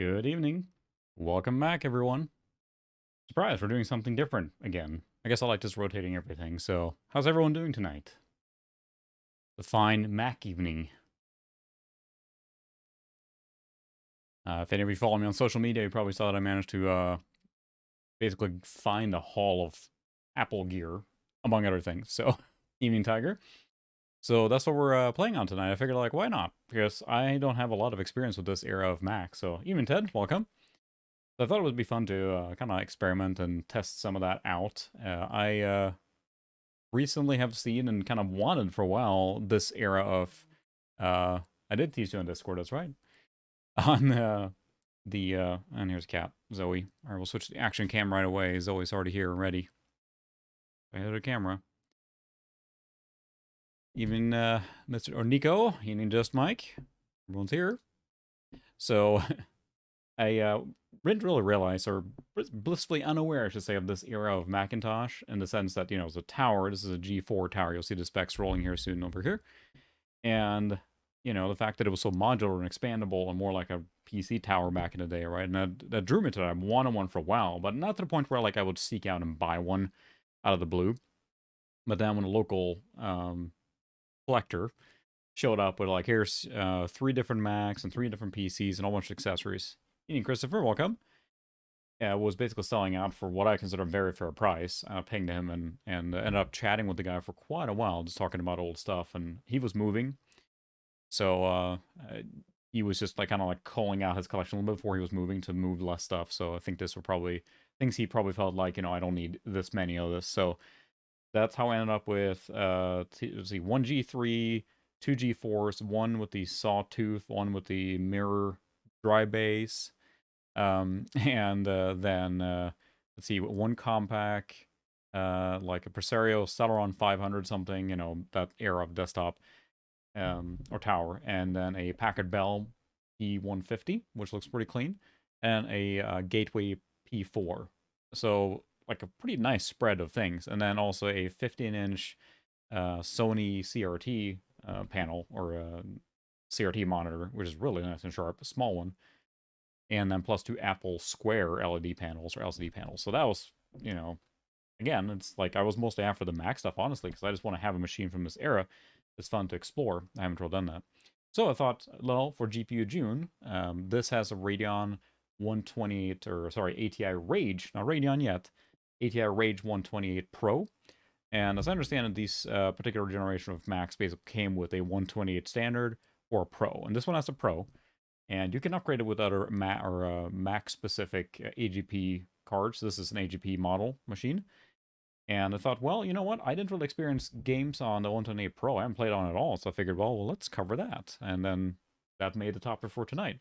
Good evening. Welcome back, everyone. Surprise, we're doing something different again. I guess I like just rotating everything. So, how's everyone doing tonight? The fine Mac evening. If any of you follow me on social media, you probably saw that I managed to basically find a haul of Apple gear, among other things. So, Evening Tiger. So that's what we're playing on tonight. I figured, like, why not? Because I don't have a lot of experience with this era of Mac. So, Evening Ted, welcome. So I thought it would be fun to kind of experiment and test some of that out. I recently have seen and kind of wanted for a while this era of. I did tease you on Discord, that's right. On and here's Cat, Zoe. All right, we'll switch to the action cam right away. Zoe's already here and ready. I hit the camera. Even Mr. or Nico, you need just Mike. Everyone's here. So I didn't really realize, or blissfully unaware, I should say, of this era of Macintosh in the sense that, it's a tower. This is a G4 tower. You'll see the specs rolling here soon over here. And, the fact that it was so modular and expandable and more like a PC tower back in the day, right? And that drew me to that. I've wanted one for a while, but not to the point where, like, I would seek out and buy one out of the blue. But then when a local collector showed up with, like, here's 3 different Macs and 3 different PCs and a whole bunch of accessories. Evening, Christopher, welcome. Was basically selling out for what I consider a very fair price. I pinged him and ended up chatting with the guy for quite a while, just talking about old stuff. And he was moving, so he was just like kind of like calling out his collection a little bit before he was moving to move less stuff. So I think this were probably things he probably felt like, I don't need this many of this. So that's how I ended up with let's see, 1G3, 2G4s, one with the sawtooth, one with the mirror dry base. And then let's see, one compact, like a Presario Celeron 500 something, that era of desktop, or tower, and then a Packard Bell P150, which looks pretty clean, and a Gateway P4. So like a pretty nice spread of things, and then also a 15-inch Sony CRT panel, or CRT monitor, which is really nice and sharp, a small one, and then plus 2 Apple Square LED panels or LCD panels. So that was, again, it's like I was mostly after the Mac stuff, honestly, because I just want to have a machine from this era. It's fun to explore. I haven't really done that. So I thought, well, for GPU June, this has a Radeon 128, or sorry, ATI Rage, not Radeon yet, ATI Rage 128 Pro. And as I understand it, these particular generation of Macs basically came with a 128 standard or Pro. And this one has a Pro. And you can upgrade it with other Mac-specific AGP cards. This is an AGP model machine. And I thought, well, you know what? I didn't really experience games on the 128 Pro. I haven't played on it at all. So I figured, well, let's cover that. And then that made the topic for tonight.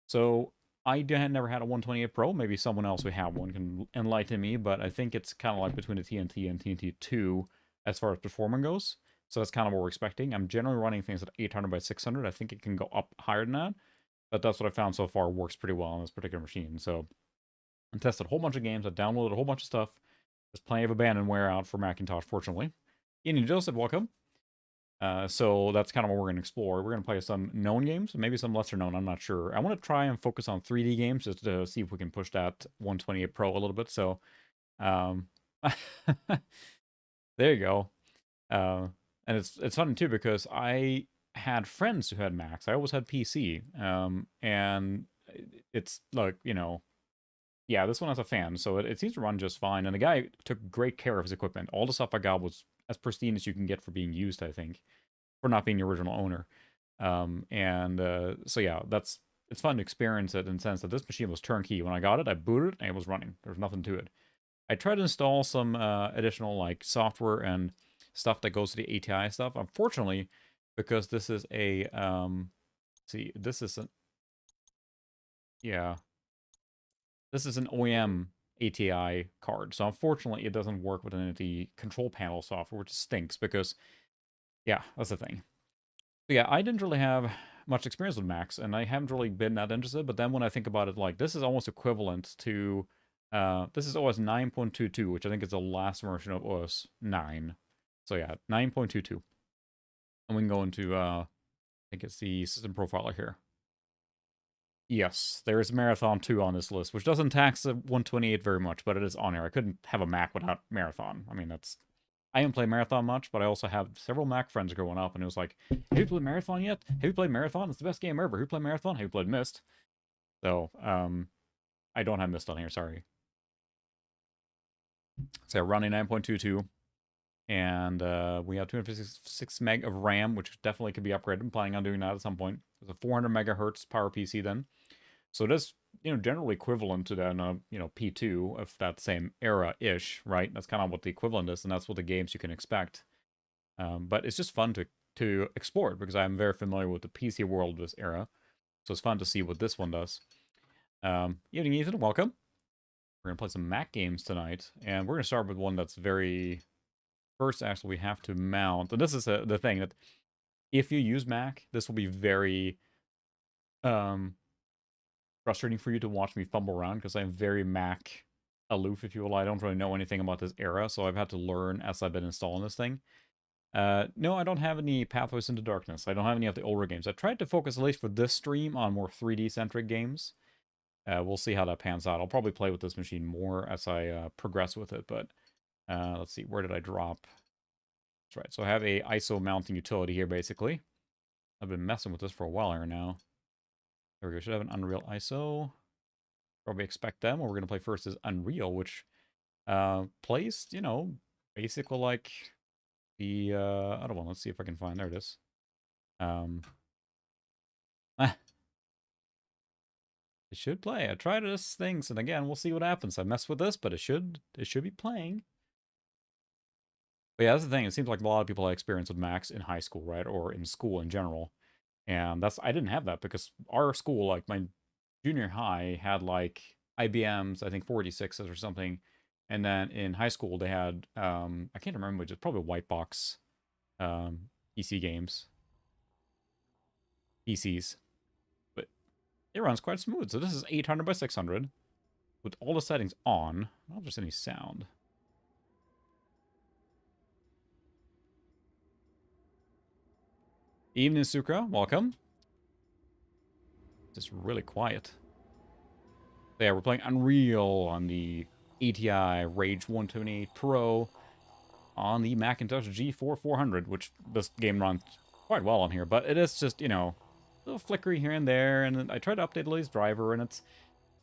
So I had never had a 128 Pro. Maybe someone else who have one can enlighten me. But I think it's kind of like between the TNT and TNT2 as far as performance goes. So that's kind of what we're expecting. I'm generally running things at 800 by 600. I think it can go up higher than that. But that's what I found so far works pretty well on this particular machine. So I tested a whole bunch of games. I downloaded a whole bunch of stuff. There's plenty of abandonware out for Macintosh, fortunately. Ian and Joseph, welcome. So that's kind of what we're going to explore. We're going to play some known games, maybe some lesser known, I'm not sure. I want to try and focus on 3D games just to see if we can push that 128 Pro a little bit. So there you go. And it's funny too, because I had friends who had Macs. I always had PC. And it's like, yeah, this one has a fan, so it seems to run just fine. And the guy took great care of his equipment. All the stuff I got was as pristine as you can get for being used, I think, for not being the original owner. So yeah, it's fun to experience it in the sense that this machine was turnkey. When I got it, I booted it, and it was running. There's nothing to it. I tried to install some additional like software and stuff that goes to the ATI stuff. Unfortunately, because this is a see, this is an yeah, this is an OEM ATI card. So unfortunately, it doesn't work with any of the control panel software, which stinks because, yeah, that's the thing. But yeah, I didn't really have much experience with Macs, and I haven't really been that interested. But then when I think about it, like, this is almost equivalent to, this is OS 9.22, which I think is the last version of OS 9. So yeah, 9.22. And we can go into, I think it's the system profiler here. Yes, there is Marathon 2 on this list, which doesn't tax the 128 very much, but it is on here. I couldn't have a Mac without Marathon. I mean, that's... I didn't play Marathon much, but I also have several Mac friends growing up, and it was like, have you played Marathon yet? Have you played Marathon? It's the best game ever. Have you played Marathon? Have you played Myst? So, I don't have Myst on here, sorry. So, running 9.22, and we have 256 meg of RAM, which definitely could be upgraded. I'm planning on doing that at some point. It's a 400 megahertz power PC then. So it is, generally equivalent to that, P2 of that same era-ish, right? That's kind of what the equivalent is, and that's what the games you can expect. But it's just fun to explore it, because I'm very familiar with the PC world of this era. So it's fun to see what this one does. Evening, Ethan. Welcome. We're going to play some Mac games tonight, and we're going to start with one that's very... First, actually, we have to mount, and this is the thing, that if you use Mac, this will be very... frustrating for you to watch me fumble around, because I'm very Mac aloof, if you will. I don't really know anything about this era, so I've had to learn as I've been installing this thing. No, I don't have any Pathways into Darkness. I don't have any of the older games. I tried to focus, at least for this stream, on more 3D-centric games. We'll see how that pans out. I'll probably play with this machine more as I progress with it, but let's see, where did I drop? That's right, so I have a ISO mounting utility here, basically. I've been messing with this for a while here now. There we go, should have an Unreal ISO. Probably expect them. What we're going to play first is Unreal, which plays, basically like the other one. Let's see if I can find... There it is. It should play. I tried this things, and again, we'll see what happens. I messed with this, but it should be playing. But yeah, that's the thing. It seems like a lot of people have experience with Macs in high school, right? Or in school in general. And I didn't have that, because our school, like my junior high, had like IBMs, I think 46s or something. And then in high school, they had, I can't remember which, it's probably white box PC games. PCs. But it runs quite smooth. So this is 800 by 600 with all the settings on. I don't know if there's any sound. Evening, Sukra. Welcome. Just really quiet. So yeah, we're playing Unreal on the ATI Rage 128 Pro on the Macintosh G4 400, which this game runs quite well on here, but it is just, a little flickery here and there, and I tried to update Lily's driver, and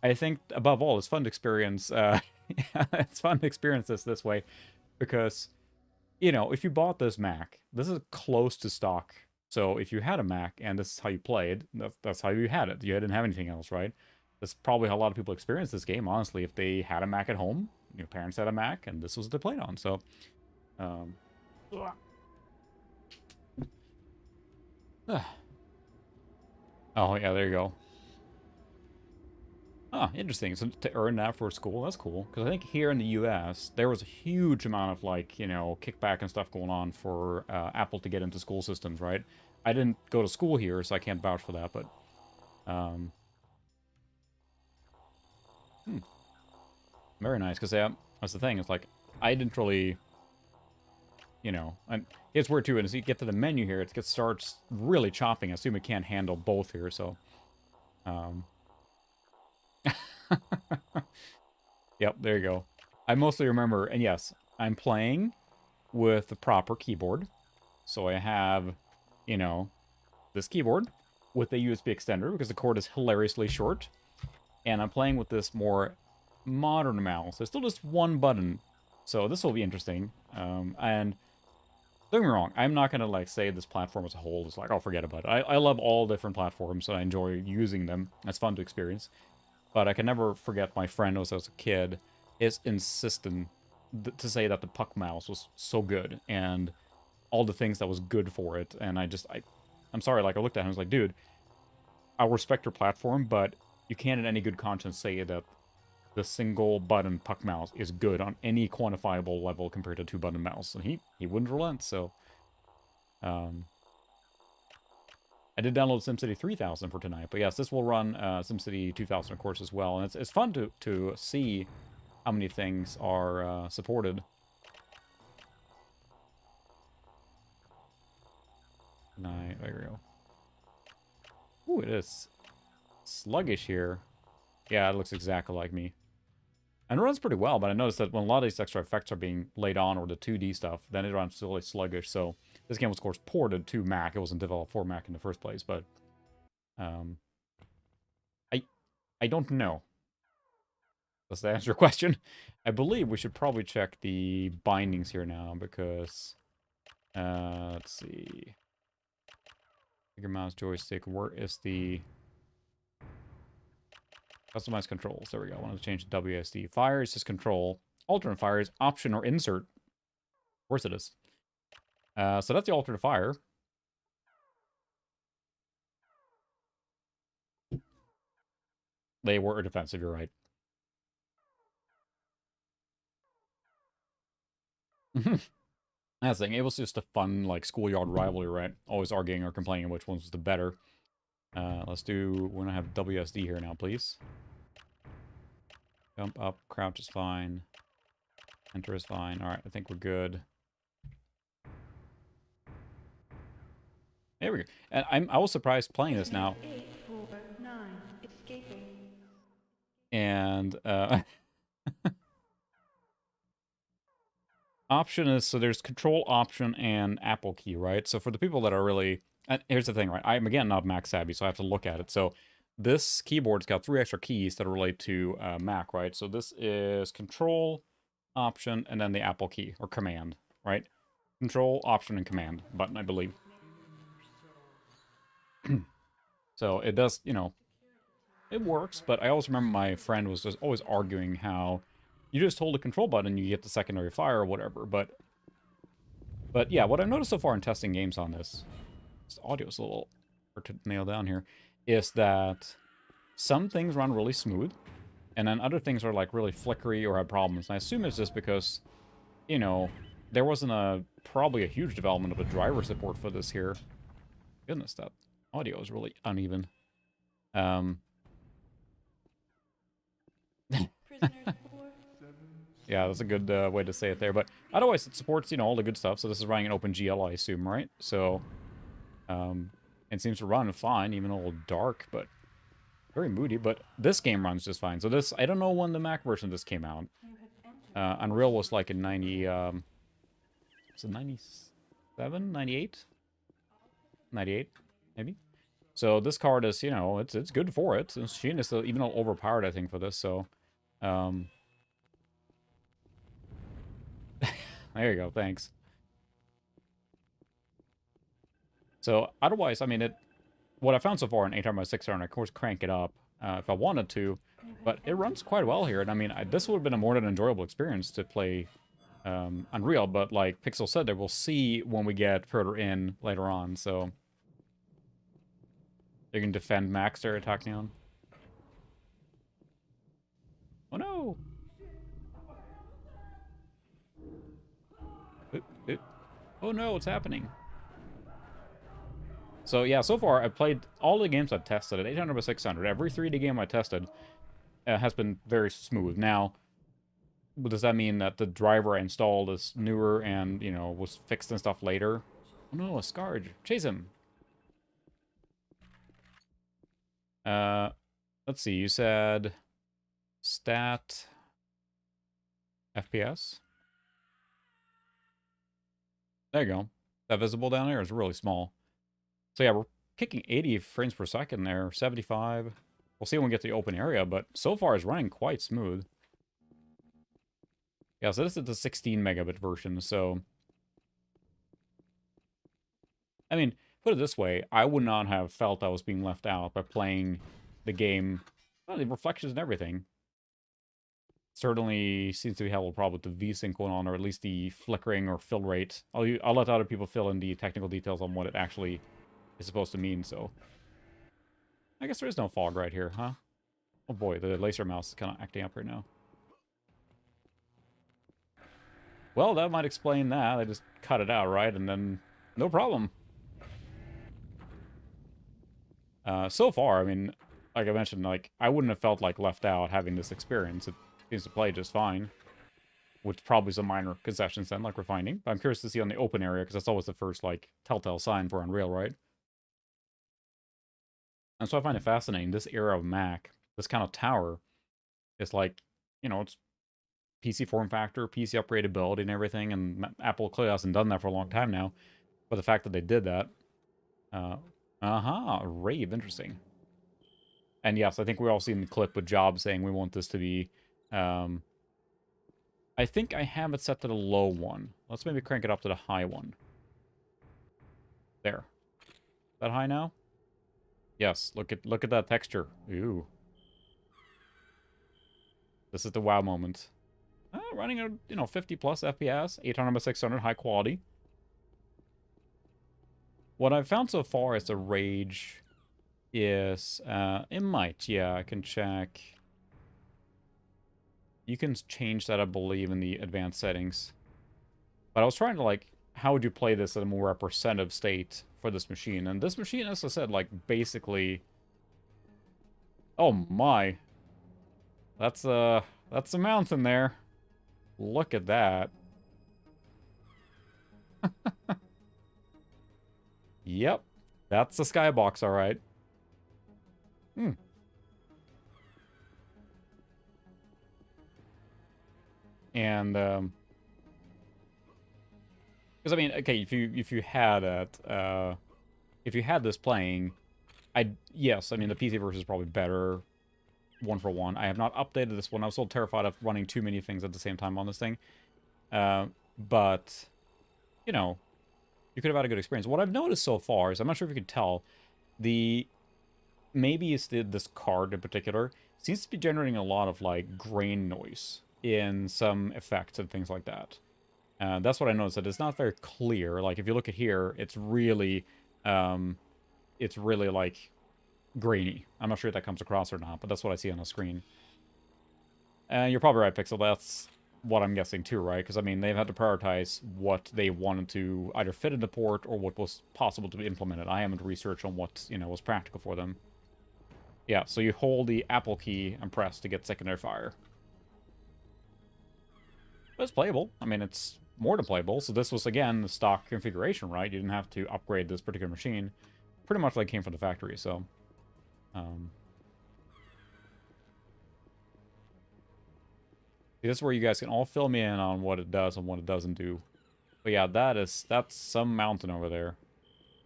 I think, above all, it's fun to experience, it's fun to experience this way, because, if you bought this Mac, this is close to stock. So if you had a Mac and this is how you played, that's how you had it. You didn't have anything else, right? That's probably how a lot of people experience this game, honestly. If they had a Mac at home, your parents had a Mac, and this was what they played on. So, oh, yeah, there you go. Ah, interesting. So to earn that for school, that's cool. Because I think here in the US, there was a huge amount of, like, kickback and stuff going on for Apple to get into school systems, right? I didn't go to school here, so I can't vouch for that, but... Very nice, because that's the thing. It's like, I didn't really... and it's weird, too, and as you get to the menu here, it starts really chopping. I assume it can't handle both here, so... Yep, there you go. I mostly remember, and yes, I'm playing with the proper keyboard. So I have, this keyboard with a USB extender, because the cord is hilariously short. And I'm playing with this more modern mouse. There's still just one button, so this will be interesting. And don't get me wrong, I'm not gonna say this platform as a whole is like, oh, forget about it. I love all different platforms, and I enjoy using them. It's fun to experience. But I can never forget my friend, as I was a kid, is insistent to say that the Puck mouse was so good, and all the things that was good for it. And I'm sorry, I looked at him, I was like, dude, I'll respect your platform, but you can't in any good conscience say that the single button Puck mouse is good on any quantifiable level compared to 2-button mouse. And he wouldn't relent, so... I did download SimCity 3000 for tonight, but yes, this will run SimCity 2000, of course, as well. And it's fun to see how many things are supported. There we go. Ooh, it is sluggish here. Yeah, it looks exactly like me. And it runs pretty well, but I noticed that when a lot of these extra effects are being laid on, or the 2D stuff, then it runs really sluggish. So this game was, of course, ported to Mac. It wasn't developed for Mac in the first place, but um, I I don't know. Does that answer your question? I believe we should probably check the bindings here now, because let's see. Finger, mouse, joystick. Where is the customize controls? There we go. I wanted to change to WSD. Fire is just control. Alternate fire is option or insert. Of course it is. So that's the alternate fire. They were defensive, you're right. That's the thing. It was just a fun, like, schoolyard rivalry, right? Always arguing or complaining which one was the better. Let's do... We're gonna have WSD here now, please. Jump up, crouch is fine. Enter is fine. Alright, I think we're good. There we go. And I was surprised playing this now. 8, 4, 9, escaping. And, option is, so there's control, option, and Apple key, right? So for the people that are really... here's the thing, right? I'm, again, not Mac savvy, so I have to look at it. So this keyboard's got 3 extra keys that relate to Mac, right? So this is control, option, and then the Apple key, or command, right? Control, option, and command button, I believe. So it does, you know, it works, but I always remember my friend was just always arguing how you just hold the control button and you get the secondary fire or whatever, but yeah, what I've noticed so far in testing games on this audio's a little hard to nail down here, is that some things run really smooth, and then other things are like really flickery or have problems. And I assume it's just because, you know, there wasn't probably a huge development of a driver support for this here. Goodness, that audio is really uneven. Yeah, that's a good way to say it there. But otherwise, it supports, you know, all the good stuff. So this is running an OpenGL, I assume, right? So, it seems to run fine, even a little dark, but very moody. But this game runs just fine. So this, I don't know when the Mac version of this came out. Unreal was like in 90, was it 97, 98? 98, maybe? So this card is, you know, it's good for it. It's machine is even a little overpowered, I think, for this. So, there you go. Thanks. So otherwise, I mean, what I found so far in 800x600, I of course crank it up if I wanted to, but it runs quite well here. And I mean, this would have been a more than enjoyable experience to play Unreal, but like Pixel said there, we'll see when we get further in later on. So you can defend Max there, attack Neon. Oh no! Oh no, what's happening? So yeah, so far I've played all the games I've tested at 800x600. Every 3D game I tested has been very smooth. Now, does that mean that the driver I installed is newer and, you know, was fixed and stuff later? Oh no, a Scourge. Chase him. Let's see, you said stat FPS? There you go. That visible down there is really small. So yeah, we're kicking 80 frames per second there, 75. We'll see when we get to the open area, but so far it's running quite smooth. Yeah, so this is the 16 megabit version, so... I mean, put it this way, I would not have felt I was being left out by playing the game. Well, the reflections and everything. Certainly seems to be having a problem with the VSync going on, or at least the flickering or fill rate. I'll let other people fill in the technical details on what it actually is supposed to mean, so... I guess there is no fog right here, huh? Oh boy, the laser mouse is kind of acting up right now. Well, that might explain that. I just cut it out, right? And then, no problem. So far, I mean, like I mentioned, like, I wouldn't have felt like left out having this experience. It seems to play just fine. With probably some minor concessions then, like we're finding. But I'm curious to see on the open area, because that's always the first, like, telltale sign for Unreal, right? And so I find it fascinating. This era of Mac, this kind of tower, is like, it's PC form factor, PC upgradability, and everything. And Apple clearly hasn't done that for a long time now. But the fact that they did that, rave, interesting. And yes, I think we all seen the clip with Jobs saying we want this to be, um, I think I have it set to the low one. Let's maybe crank it up to the high one. There. Is that high now? Yes, look at that texture. Ooh. This is the wow moment. Running at, 50 plus FPS, 800 by 600, high quality. What I've found so far is the rage is, it might, yeah, I can check. You can change that, I believe, in the advanced settings. But I was trying to, like, how would you play this at a more representative state for this machine? And this machine, as I said, like, basically... Oh my. That's a mountain there. Look at that. Yep. That's the skybox, alright. Hmm. And, because, I mean, okay, if you had it, if you had this playing, yes, I mean, the PC version is probably better, one for one. I have not updated this one. I was still terrified of running too many things at the same time on this thing. But, you know, you could have had a good experience. What I've noticed so far is, I'm not sure if you can tell, maybe it's this card in particular, seems to be generating a lot of, like, grain noise in some effects and things like that. That's what I noticed, that it's not very clear. Like, if you look at here, it's really, like, grainy. I'm not sure if that comes across or not, but that's what I see on the screen. You're probably right, Pixel. That's what I'm guessing too, right? Because, I mean, they've had to prioritize what they wanted to either fit in the port or what was possible to be implemented. I haven't researched on what, was practical for them. Yeah, so you hold the Apple key and press to get secondary fire. But it's playable. I mean, it's more than playable. So this was, again, the stock configuration, right? You didn't have to upgrade this particular machine. Pretty much like came from the factory, so... this is where you guys can all fill me in on what it does and what it doesn't do. But yeah, that's some mountain over there.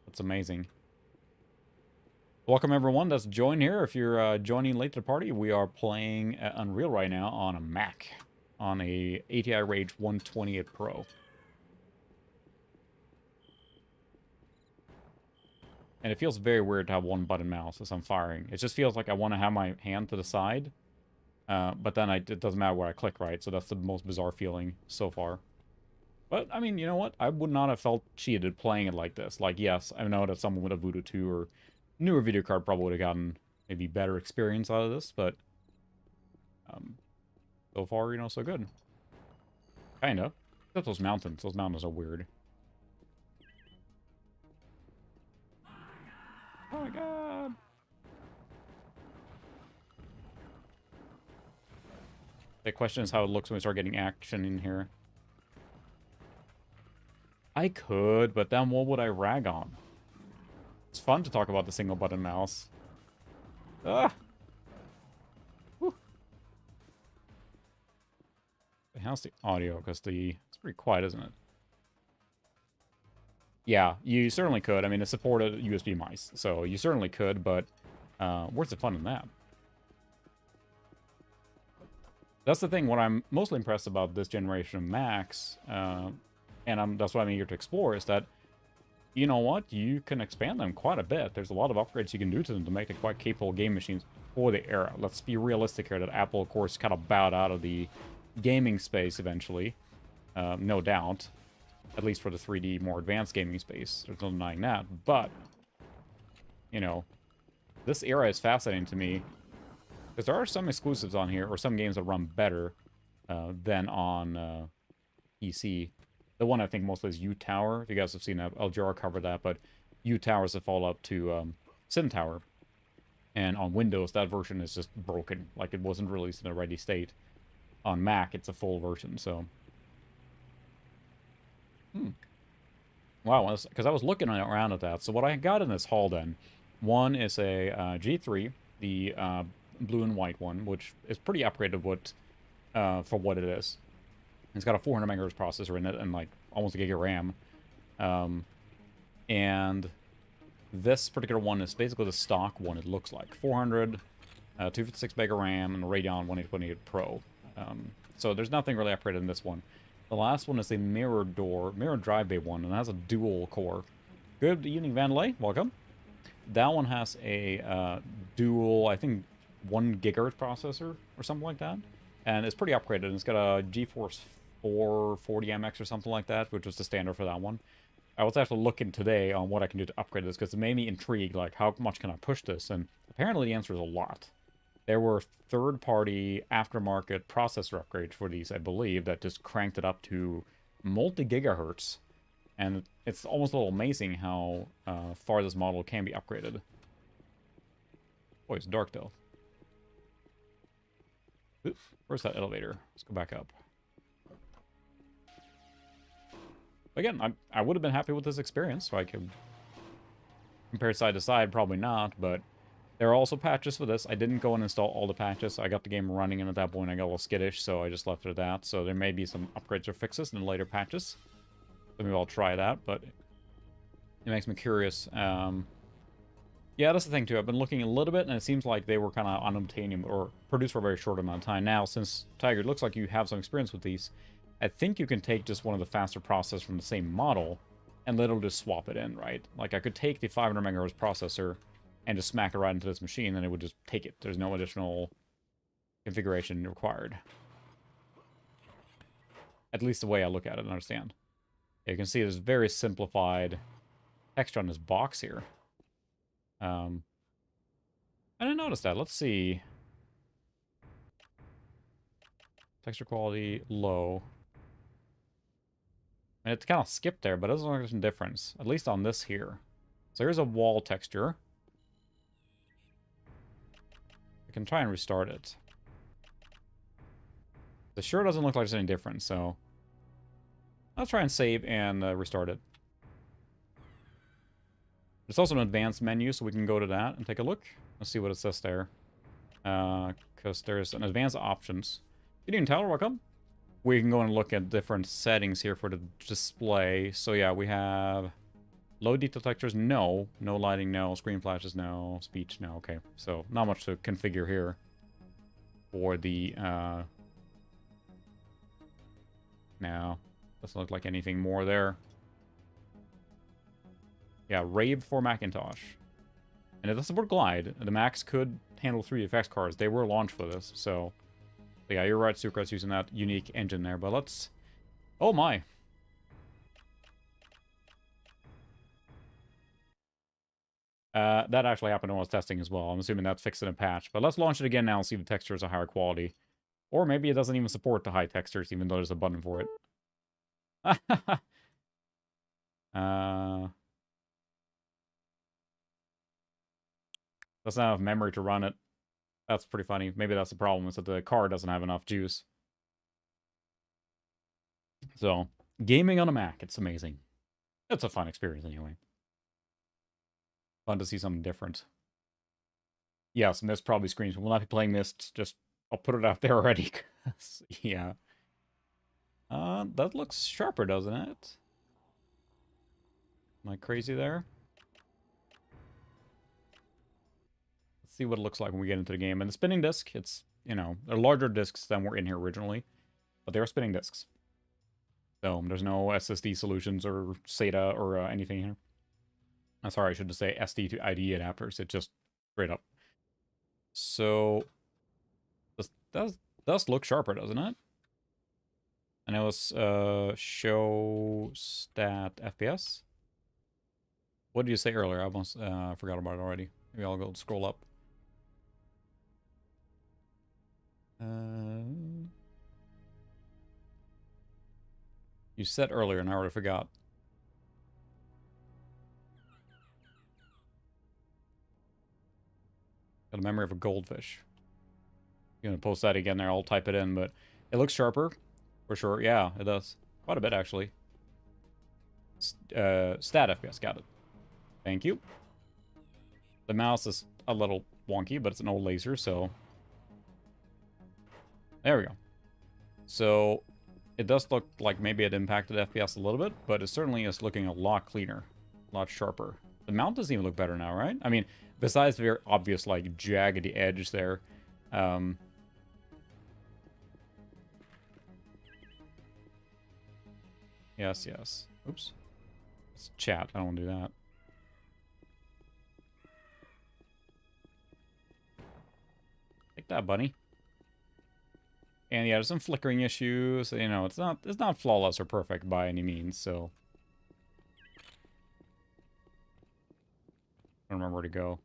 That's amazing. Welcome everyone that's joined here. If you're joining late to the party, we are playing Unreal right now on a Mac. On a ATI Rage 128 Pro. And it feels very weird to have one button mouse as I'm firing. It just feels like I want to have my hand to the side. But then it doesn't matter where I click, right? So that's the most bizarre feeling so far. But, I mean, you know what? I would not have felt cheated playing it like this. Like, yes, I know that someone with a Voodoo 2 or newer video card probably would have gotten maybe better experience out of this, but so far, so good. Kinda. Except those mountains. Those mountains are weird. Oh my god! The question is how it looks when we start getting action in here. I could, but then what would I rag on? It's fun to talk about the single button mouse. Ah! Whew. How's the audio? Because it's pretty quiet, isn't it? Yeah, you certainly could. I mean, it supported USB mice, so you certainly could, but where's the fun in that? That's the thing. What I'm mostly impressed about this generation of Macs, and that's what I'm eager to explore, is that, you know what? You can expand them quite a bit. There's a lot of upgrades you can do to them to make them quite capable game machines for the era. Let's be realistic here that Apple, of course, kind of bowed out of the gaming space eventually. No doubt. At least for the 3D, more advanced gaming space. There's no denying that. But, this era is fascinating to me. Because there are some exclusives on here, or some games that run better than on PC. The one I think mostly is U-Tower. If you guys have seen that, LGR covered that. But U-Tower is a follow-up to Sim Tower. And on Windows, that version is just broken. Like, it wasn't released in a ready state. On Mac, it's a full version, so... Wow, because I was looking around at that. So what I got in this haul then One is a G3, the blue and white one, which is pretty upgraded for what it is. It's got a 400 megahertz processor in it and like almost a gig of RAM. And this particular one is basically the stock one, it looks like. 400, 256 meg of RAM, and a Radeon 1828 Pro. So there's nothing really upgraded in this one. The last one is a mirror drive bay one, and it has a dual core. Good evening, Vandelay. Welcome. That one has a dual, I think, 1 gigahertz processor or something like that. And it's pretty upgraded. It's got a GeForce 440MX or something like that, which was the standard for that one. I was actually looking today on what I can do to upgrade this, because it made me intrigued, like, how much can I push this? And apparently the answer is a lot. There were third-party aftermarket processor upgrades for these, I believe, that just cranked it up to multi-gigahertz. And it's almost a little amazing how far this model can be upgraded. Boy, it's dark, though. Oops, where's that elevator? Let's go back up. Again, I would have been happy with this experience, so I could compare side to side, probably not, but there are also patches for this. I didn't go and install all the patches. I got the game running, and at that point I got a little skittish, so I just left it at that. So there may be some upgrades or fixes in later patches. So maybe I'll try that, but it makes me curious. Yeah, that's the thing, too. I've been looking a little bit, and it seems like they were kind of unobtainium, or produced for a very short amount of time. Now, since, Tiger, it looks like you have some experience with these, I think you can take just one of the faster processors from the same model and literally just swap it in, right? Like, I could take the 500 megahertz processor and just smack it right into this machine, and it would just take it. There's no additional configuration required. At least the way I look at it and understand. You can see there's very simplified texture on this box here. I didn't notice that. Let's see. Texture quality, low. And it's kind of skipped there, but it doesn't look like there's a difference. At least on this here. So here's a wall texture. I can try and restart it. It sure doesn't look like there's any difference, so I'll try and save and restart it. There's also an advanced menu, so we can go to that and take a look. Let's see what it says there. Because there's an advanced options. Good evening, Tyler. Welcome. We can go and look at different settings here for the display. So yeah, we have low detail textures, no. No lighting, no. Screen flashes, no. Speech, no. Okay, so not much to configure here for the... No, doesn't look like anything more there. Yeah, Rave for Macintosh. And it does support Glide. The Macs could handle 3DFX cards. They were launched for this, so... But yeah, you're right, Sucra's using that unique engine there, but let's... Oh my! That actually happened when I was testing as well. I'm assuming that's fixed in a patch. But let's launch it again now and see if the textures are higher quality. Or maybe it doesn't even support the high textures, even though there's a button for it. Doesn't have memory to run it. That's pretty funny. Maybe that's the problem, is that the card doesn't have enough juice. So, gaming on a Mac, it's amazing. It's a fun experience anyway. Fun to see something different. Yes, Mist probably screams, we'll not be playing Mist, just, I'll put it out there already. Yeah. That looks sharper, doesn't it? Am I crazy there? Let's see what it looks like when we get into the game. And the spinning disc, it's, you know, they're larger discs than were in here originally, but they are spinning discs. So there's no SSD solutions or SATA or anything here. Sorry, I should just say SD to IDE adapters. It just straight up. So this does look sharper, doesn't it? And it was show stat FPS. What did you say earlier? I almost forgot about it already. Maybe I'll go scroll up. You said earlier and I already forgot. Got a memory of a goldfish. You're gonna post that again there, I'll type it in, but it looks sharper, for sure. Yeah, it does. Quite a bit, actually. Stat FPS, got it. Thank you. The mouse is a little wonky, but it's an old laser, so... There we go. So, it does look like maybe it impacted FPS a little bit, but it certainly is looking a lot cleaner, a lot sharper. The mount doesn't even look better now, right? I mean, besides the very obvious, like, jaggedy edge there, yes, yes. Oops. It's chat. I don't want to do that. Take that, bunny. And yeah, there's some flickering issues. You know, it's not flawless or perfect by any means, so... I don't remember where to go.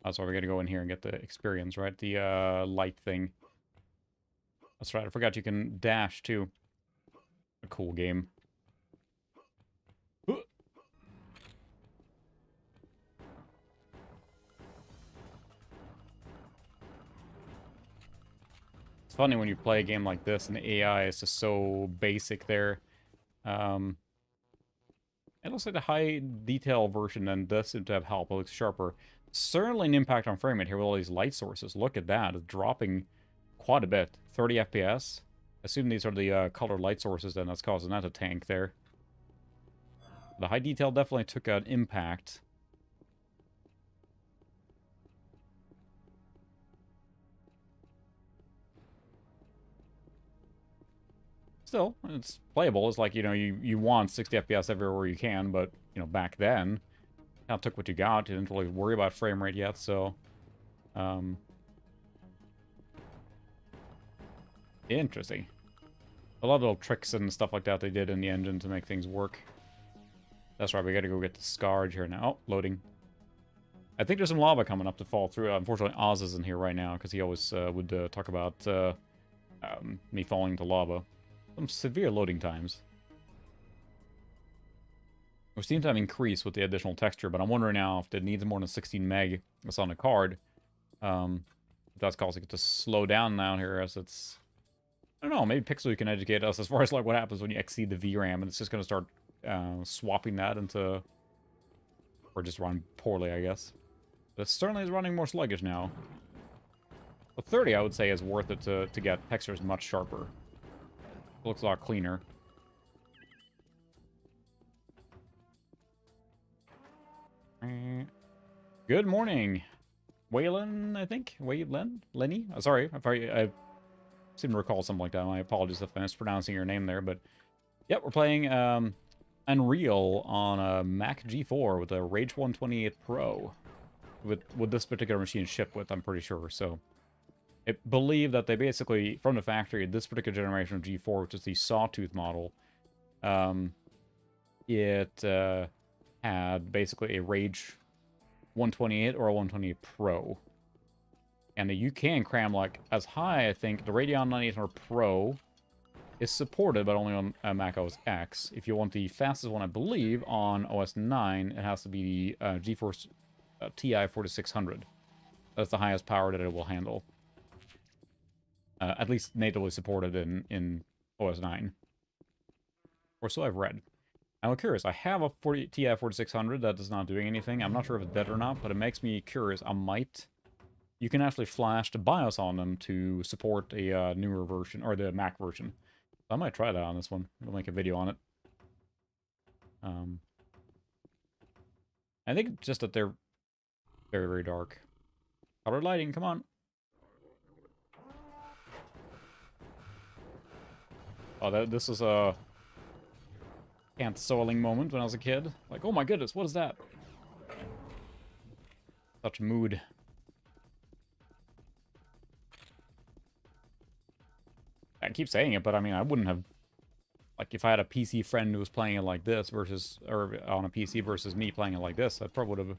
That's why we gotta go in here and get the experience, right? The light thing. That's right, I forgot you can dash too. A cool game. It's funny when you play a game like this and the AI is just so basic there. It looks like the high detail version and does seem to have help. It looks sharper. Certainly an impact on frame rate here with all these light sources. Look at that. It's dropping quite a bit. 30 FPS. Assume these are the colored light sources then that's causing that to tank there. The high detail definitely took an impact. Still, it's playable. It's like, you know, you want 60 FPS everywhere you can, but, you know, back then, kind of took what you got. You didn't really worry about frame rate yet, so... Interesting. A lot of little tricks and stuff like that they did in the engine to make things work. That's right, we gotta go get the Scarge here now. Oh, loading. I think there's some lava coming up to fall through. Unfortunately, Oz isn't here right now, because he always would talk about me falling into lava. Some severe loading times. We seem to have increased with the additional texture, but I'm wondering now if it needs more than 16 meg that's on the card. If that's causing it to slow down now here as it's... I don't know, maybe Pixel can educate us as far as like what happens when you exceed the VRAM, and it's just going to start swapping that into... Or just run poorly, I guess. But it certainly is running more sluggish now. But 30, I would say, is worth it to get textures much sharper. It looks a lot cleaner. Good morning, Waylon, I think? Waylon? Lenny? Sorry, I seem to recall something like that. My apologies if I'm mispronouncing your name there, but... Yep, we're playing Unreal on a Mac G4 with a Rage 128 Pro. With this particular machine shipped with, I'm pretty sure, so... I believe that they basically, from the factory, this particular generation of G4, which is the Sawtooth model, it had basically a Rage 128 or a 128 Pro. And you can cram, like, as high, I think, the Radeon 9800 Pro is supported, but only on Mac OS X. If you want the fastest one, I believe, on OS 9, it has to be the GeForce TI 4600. That's the highest power that it will handle. At least natively supported in OS 9. Or so I've read. I'm curious. I have a TI 4600 that is not doing anything. I'm not sure if it's dead or not, but it makes me curious. I might... You can actually flash the BIOS on them to support a newer version, or the Mac version. I might try that on this one. I'll make a video on it. I think just that they're very, very dark. Colored lighting, come on. Oh, this is a ant soiling moment when I was a kid. Like, oh my goodness, what is that? Such mood. I keep saying it, but I mean, I wouldn't have... Like, if I had a PC friend who was playing it like this versus... Or on a PC versus me playing it like this, I probably would have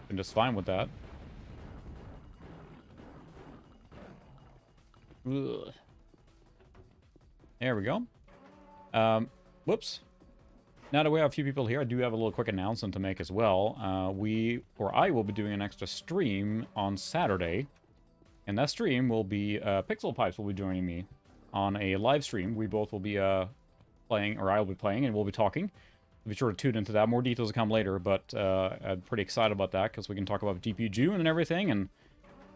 been just fine with that. Ugh. There we go. Whoops. Now that we have a few people here, I do have a little quick announcement to make as well. I will be doing an extra stream on Saturday. And that stream will be... Pixel Pipes will be joining me on a live stream. We both will be playing, or I will be playing, and we'll be talking be sure to tune into that. More details will come later, but I'm pretty excited about that because we can talk about GPU June and everything, and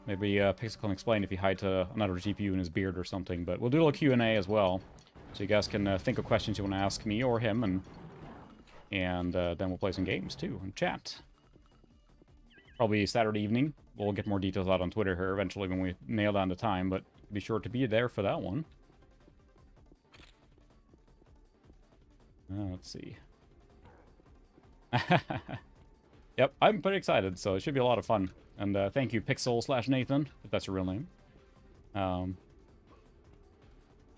maybe Pixel can explain if he hid another GPU in his beard or something. But we'll do a little Q&A as well, so you guys can think of questions you want to ask me or him, and then we'll play some games too and chat. Probably Saturday evening. We'll get more details out on Twitter here eventually when we nail down the time, but be sure to be there for that one. Let's see. Yep, I'm pretty excited, so it should be a lot of fun. And thank you, Pixel/Nathan, if that's your real name.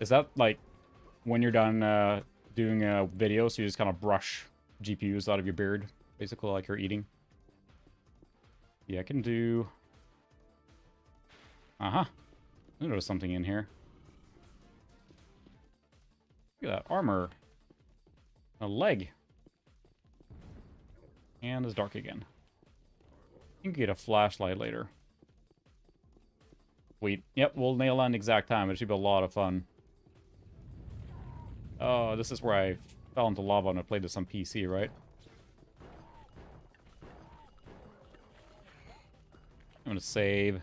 Is that, like, when you're done doing a video, so you just kind of brush GPUs out of your beard, basically like you're eating? Yeah, I can do... Uh-huh. I noticed something in here. Look at that armor. A leg. And it's dark again. I can get a flashlight later. Wait. Yep, we'll nail on the exact time. It should be a lot of fun. Oh, this is where I fell into lava when I played this on PC, right? I'm gonna save.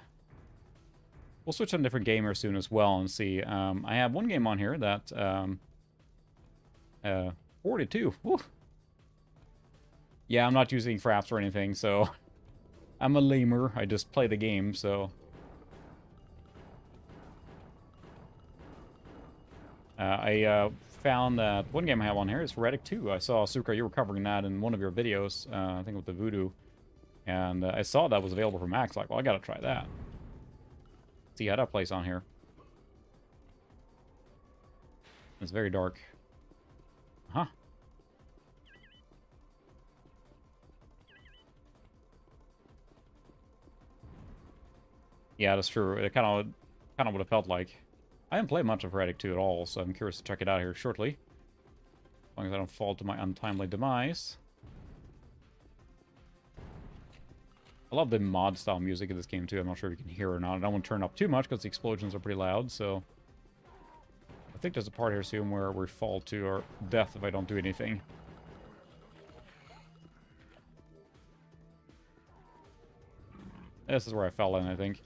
We'll switch on a different gamer soon as well and see. I have one game on here that 42. Woo. Yeah, I'm not using fraps or anything, so I'm a lamer. I just play the game, so I found that one game I have on here is Heretic 2. I saw, Suka, you were covering that in one of your videos, I think with the Voodoo. And I saw that was available for Max. Like, well, I gotta try that. See how that plays on here. It's very dark. Huh. Yeah, that's true. It kind of what it felt like. I haven't played much of Heretic 2 at all, so I'm curious to check it out here shortly. As long as I don't fall to my untimely demise. I love the mod-style music in this game, too. I'm not sure if you can hear it or not. I don't want to turn up too much because the explosions are pretty loud, so... I think there's a part here soon where we fall to our death if I don't do anything. This is where I fell in, I think.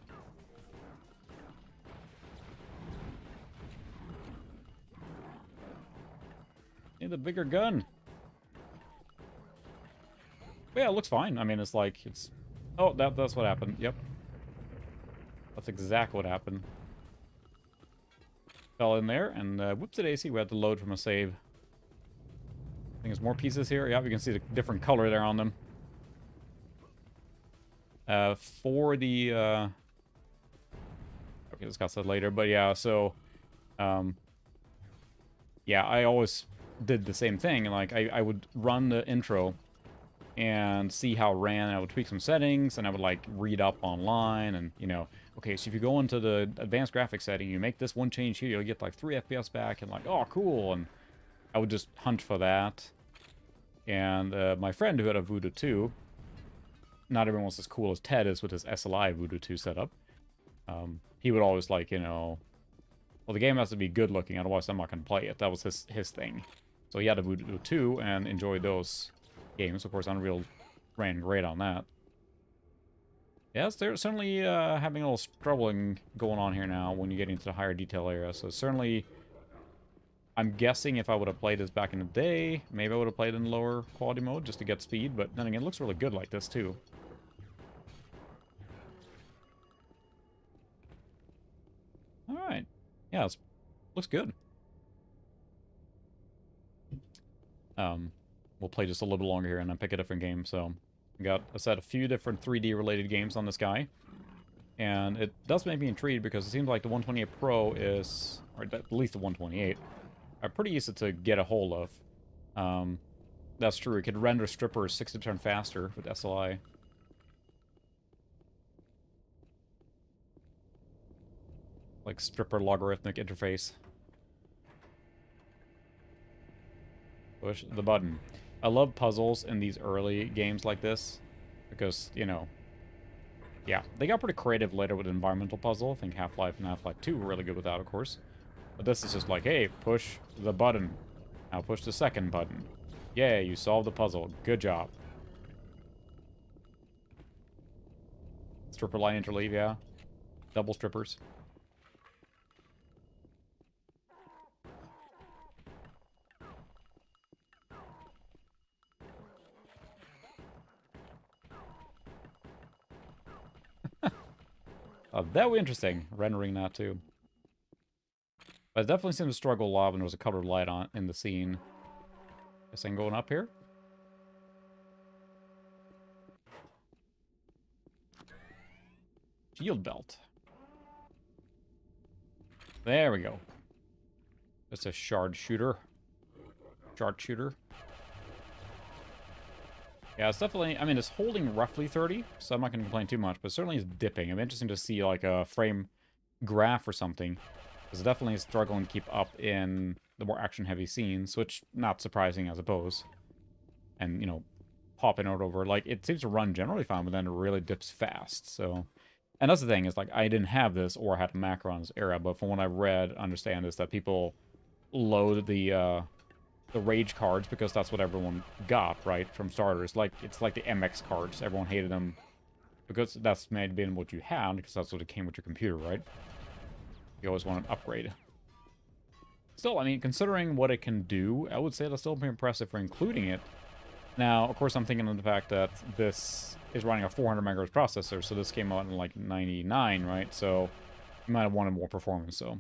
Need a bigger gun. But yeah, it looks fine. I mean, it's like, it's... Oh, that's what happened. Yep. That's exactly what happened. Fell in there, and whoopsie-daisy, we had to load from a save. I think there's more pieces here. Yeah, you can see the different color there on them. For the... Okay, discuss that later, but yeah, so... yeah, I always did the same thing. Like, I would run the intro and see how it ran, and I would tweak some settings, and I would, like, read up online, and, you know, okay, so if you go into the advanced graphics setting, you make this one change here, you'll get, like, 3 FPS back, and, like, oh, cool, and I would just hunt for that. And my friend who had a Voodoo 2, not everyone was as cool as Ted is with his SLI Voodoo 2 setup, he would always, like, you know, well, the game has to be good looking, otherwise I'm not going to play it. That was his thing. So he had a Voodoo 2 and enjoyed those games. Of course, Unreal ran great on that. Yes, they're certainly having a little struggling going on here now when you get into the higher detail area. So certainly, I'm guessing if I would have played this back in the day, maybe I would have played in lower quality mode just to get speed. But then again, it looks really good like this too. All right. Yeah, it looks good. We'll play just a little bit longer here and then pick a different game. So, we got a set of few different 3D related games on this guy. And it does make me intrigued because it seems like the 128 Pro is, or at least the 128, are pretty easy to get a hold of. That's true. It could render strippers 60% faster with SLI. Like stripper logarithmic interface. Push the button. I love puzzles in these early games like this because, you know, yeah, they got pretty creative later with environmental puzzle. I think Half-Life and Half-Life 2 were really good with that, of course. But this is just like, hey, push the button. Now push the second button. Yeah, you solved the puzzle. Good job. Stripper line interleave, yeah. Double strippers. That was interesting, rendering that too. But it definitely seemed to struggle a lot when there was a colored light on in the scene. Guess I'm going up here. Shield belt. There we go. That's a shard shooter. Shard shooter. Yeah, it's definitely, I mean, it's holding roughly 30, so I'm not going to complain too much, but certainly it's dipping. It'd be interesting to see, like, a frame graph or something. It's definitely struggling to keep up in the more action-heavy scenes, which, not surprising, I suppose. And, you know, popping out over, like, it seems to run generally fine, but then it really dips fast, so... And that's the thing, is, like, I didn't have this, or had a macro on this era, but from what I've read, understand is that people load the rage cards because that's what everyone got, right, from starters. Like, it's like the MX cards. Everyone hated them because that's may have been what you had, because that's what it came with your computer, right? You always want an upgrade. Still, I mean, considering what it can do, I would say that's still pretty impressive for including it. Now, of course, I'm thinking of the fact that this is running a 400 megahertz processor, so this came out in, like, 99, right? So, you might have wanted more performance, so...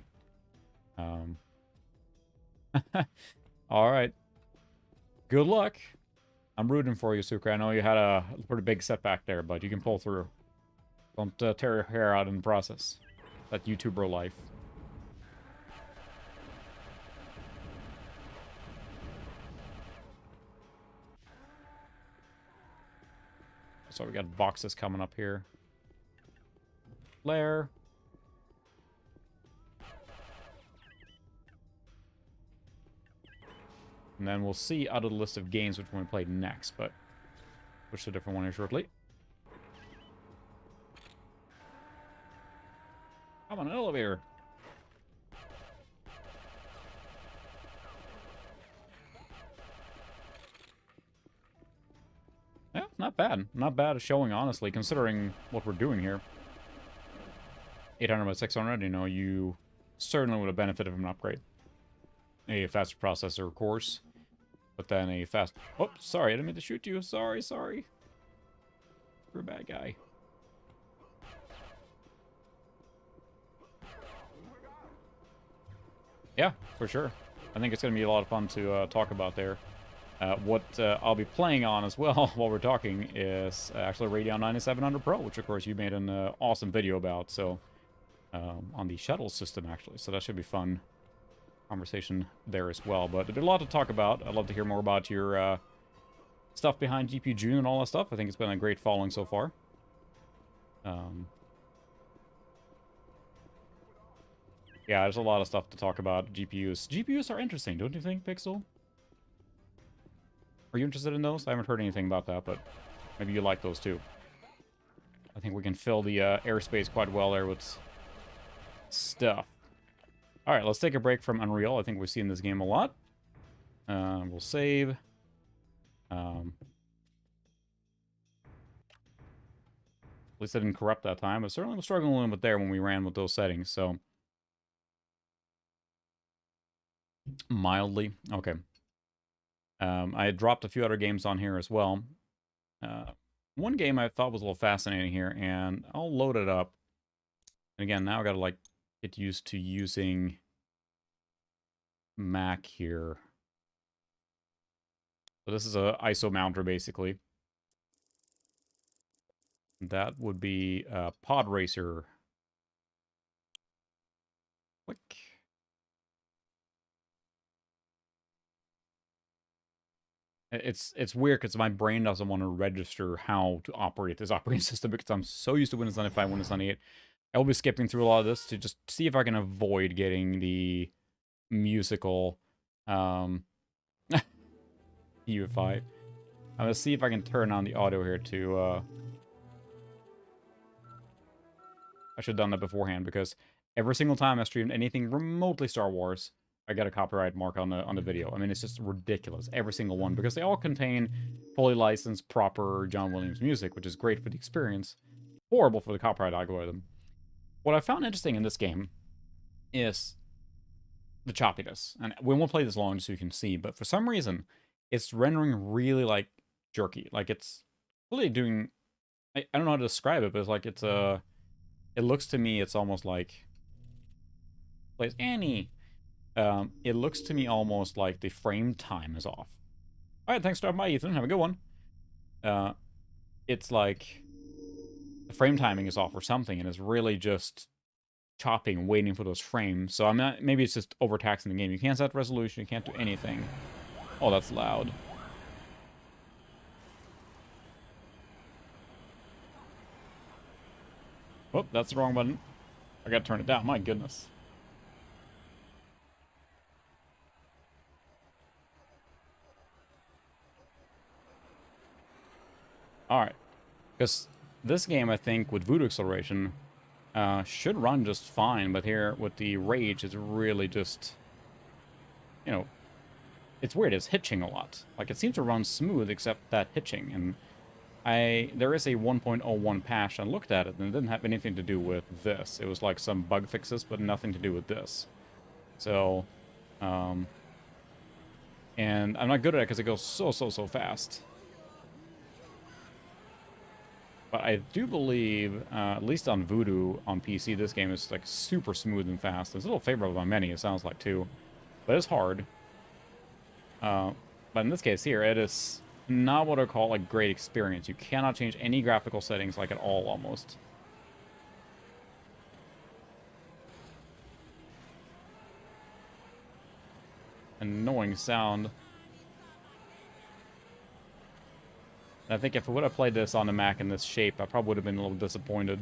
Alright. Good luck. I'm rooting for you, Sucre. I know you had a pretty big setback there, but you can pull through. Don't tear your hair out in the process. That YouTuber life. So we got boxes coming up here. Flare. And then we'll see out of the list of games which one we played next, but switch to a different one here shortly. I'm on an elevator. Yeah, not bad. Not bad showing, honestly, considering what we're doing here. 800 by 600, you know, you certainly would have benefited from an upgrade. A faster processor, of course. But then a fast... Oh, sorry, I didn't mean to shoot you. Sorry, sorry. You're a bad guy. Yeah, for sure. I think it's going to be a lot of fun to talk about there. What I'll be playing on as well while we're talking is actually Radeon 9700 Pro, which, of course, you made an awesome video about. So, on the shuttle system, actually. So that should be fun. Conversation there as well, but there's a lot to talk about. I'd love to hear more about your stuff behind GPU June and all that stuff. I think it's been a great following so far. Yeah, there's a lot of stuff to talk about. GPUs. GPUs are interesting, don't you think, Pixel? Are you interested in those? I haven't heard anything about that, but maybe you like those too. I think we can fill the airspace quite well there with stuff. Alright, let's take a break from Unreal. I think we've seen this game a lot. We'll save. At least I didn't corrupt that time, but certainly was struggling a little bit there when we ran with those settings, so... Mildly. Okay. I had dropped a few other games on here as well. One game I thought was a little fascinating here, and I'll load it up. And again, now I gotta, like, get used to using Mac here. So this is a ISO mounter, basically. That would be Pod Racer. Click. It's weird because my brain doesn't want to register how to operate this operating system because I'm so used to Windows 95, Windows 98. I will be skipping through a lot of this to just see if I can avoid getting the musical UFI. I'm gonna see if I can turn on the audio here to I should have done that beforehand because every single time I streamed anything remotely Star Wars, I got a copyright mark on the video. I mean, it's just ridiculous, every single one, because they all contain fully licensed, proper John Williams music, which is great for the experience, horrible for the copyright algorithm. What I found interesting in this game is the choppiness, and we won't play this long so you can see, but for some reason, it's rendering really like jerky. Like it's really doing. I don't know how to describe it, but it's like it's a. It looks to me, it's almost like. Plays Annie. It looks to me almost like the frame time is off. All right, thanks for stopping by, Ethan. Have a good one. It's like the frame timing is off or something, and it's really just chopping, waiting for those frames. So I'm not. Maybe it's just overtaxing the game. You can't set resolution. You can't do anything. Oh, that's loud. Oh, that's the wrong button. I gotta turn it down. My goodness. Alright. Because this game, I think, with Voodoo Acceleration, should run just fine, but here, with the Rage, it's really just, you know, it's weird, it's hitching a lot. Like, it seems to run smooth, except that hitching, and there is a 1.01 patch, I looked at it, and it didn't have anything to do with this. It was like some bug fixes, but nothing to do with this. So, and I'm not good at it because it goes so fast. But I do believe, at least on Voodoo on PC, this game is like super smooth and fast. It's a little favorable by many, it sounds like, too. But it's hard. But in this case here, it is not what I call a great experience. You cannot change any graphical settings, like, at all, almost. Annoying sound. I think if I would have played this on the Mac in this shape, I probably would have been a little disappointed.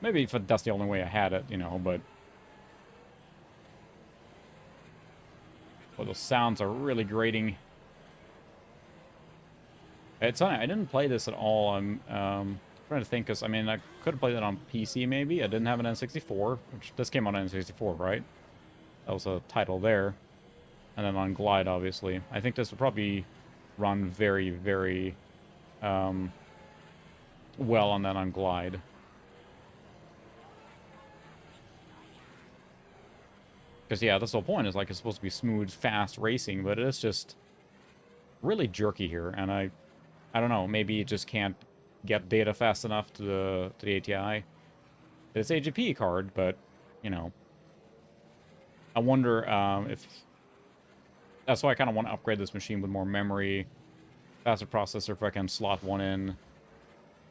Maybe if that's the only way I had it, you know, but... Well, those sounds are really grating. It's funny, I didn't play this at all. I'm trying to think, because, I mean, I could have played it on PC, maybe. I didn't have an N64, which this came on N64, right? That was a title there. And then on Glide, obviously. I think this would probably run very, very... well on that on Glide. Because, yeah, that's the whole point, is like it's supposed to be smooth, fast racing, but it's just really jerky here, and I don't know, maybe it just can't get data fast enough to the ATI. It's a GP card, but, you know, I wonder if... That's why I kind of want to upgrade this machine with more memory, faster processor if I can slot one in,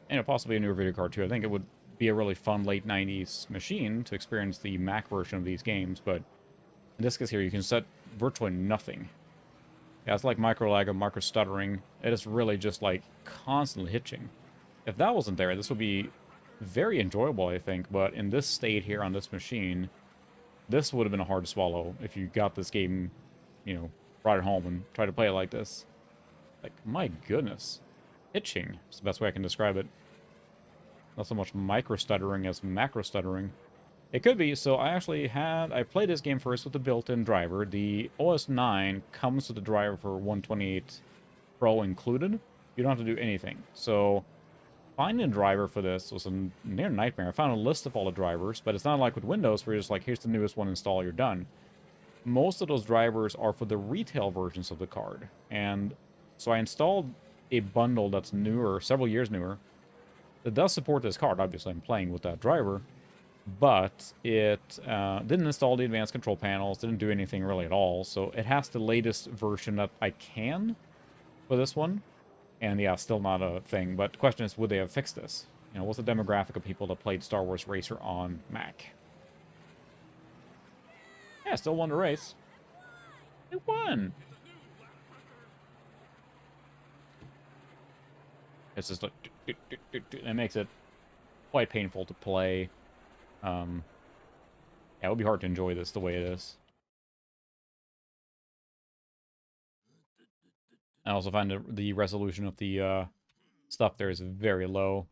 and possibly a newer video card too. I think it would be a really fun late 90s machine to experience the Mac version of these games, but in this case here, you can set virtually nothing. Yeah, it's like micro lag and micro stuttering. It is really just like constantly hitching. If that wasn't there, this would be very enjoyable, I think, but in this state here on this machine, this would have been hard to swallow if you got this game, you know, brought it home and tried to play it like this. Like, my goodness. Hitching is the best way I can describe it. Not so much micro-stuttering as macro-stuttering. It could be, so I played this game first with the built-in driver. The OS 9 comes with the driver for 128 Pro included. You don't have to do anything. So, finding a driver for this was a near nightmare. I found a list of all the drivers, but it's not like with Windows where you're just like, here's the newest one, install, you're done. Most of those drivers are for the retail versions of the card. And so I installed a bundle that's newer, several years newer, that does support this card. Obviously, I'm playing with that driver, but it didn't install the advanced control panels, didn't do anything really at all, so it has the latest version that I can for this one, and yeah, still not a thing, but the question is, would they have fixed this? You know, what's the demographic of people that played Star Wars Racer on Mac? Yeah, still won the race. It won! It's just like... It makes it quite painful to play. Yeah, it would be hard to enjoy this the way it is. I also find the resolution of the stuff there is very low.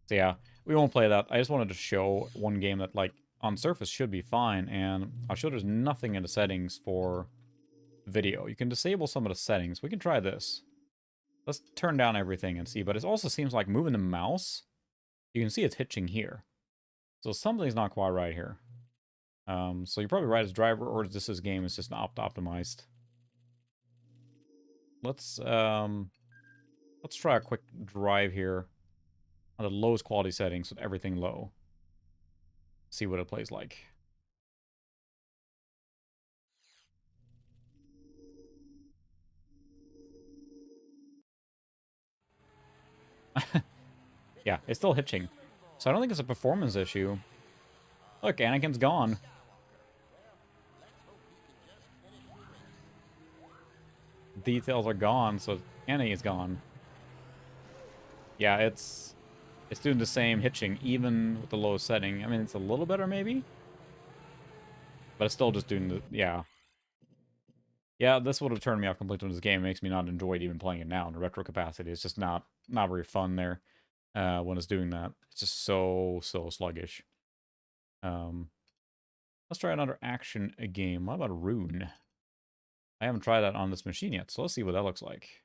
So yeah, we won't play that. I just wanted to show one game that, like, on surface should be fine, and I'll show there's nothing in the settings for video. You can disable some of the settings. We can try this. Let's turn down everything and see, but it also seems like moving the mouse, you can see it's hitching here. So something's not quite right here. So you're probably right as driver, or this game is just not optimized. Let's try a quick drive here on the lowest quality settings with everything low. See what it plays like. Yeah, it's still hitching. So I don't think it's a performance issue. Look, Anakin's gone. Details are gone, so Anakin is gone. Yeah, it's doing the same hitching, even with the low setting. I mean, it's a little better, maybe? But it's still just doing the... Yeah. Yeah, this would have turned me off completely when this game. It makes me not enjoy even playing it now in the retro capacity. It's just not very fun there when it's doing that. It's just so sluggish. Let's try another action game. What about Rune? I haven't tried that on this machine yet, so let's see what that looks like.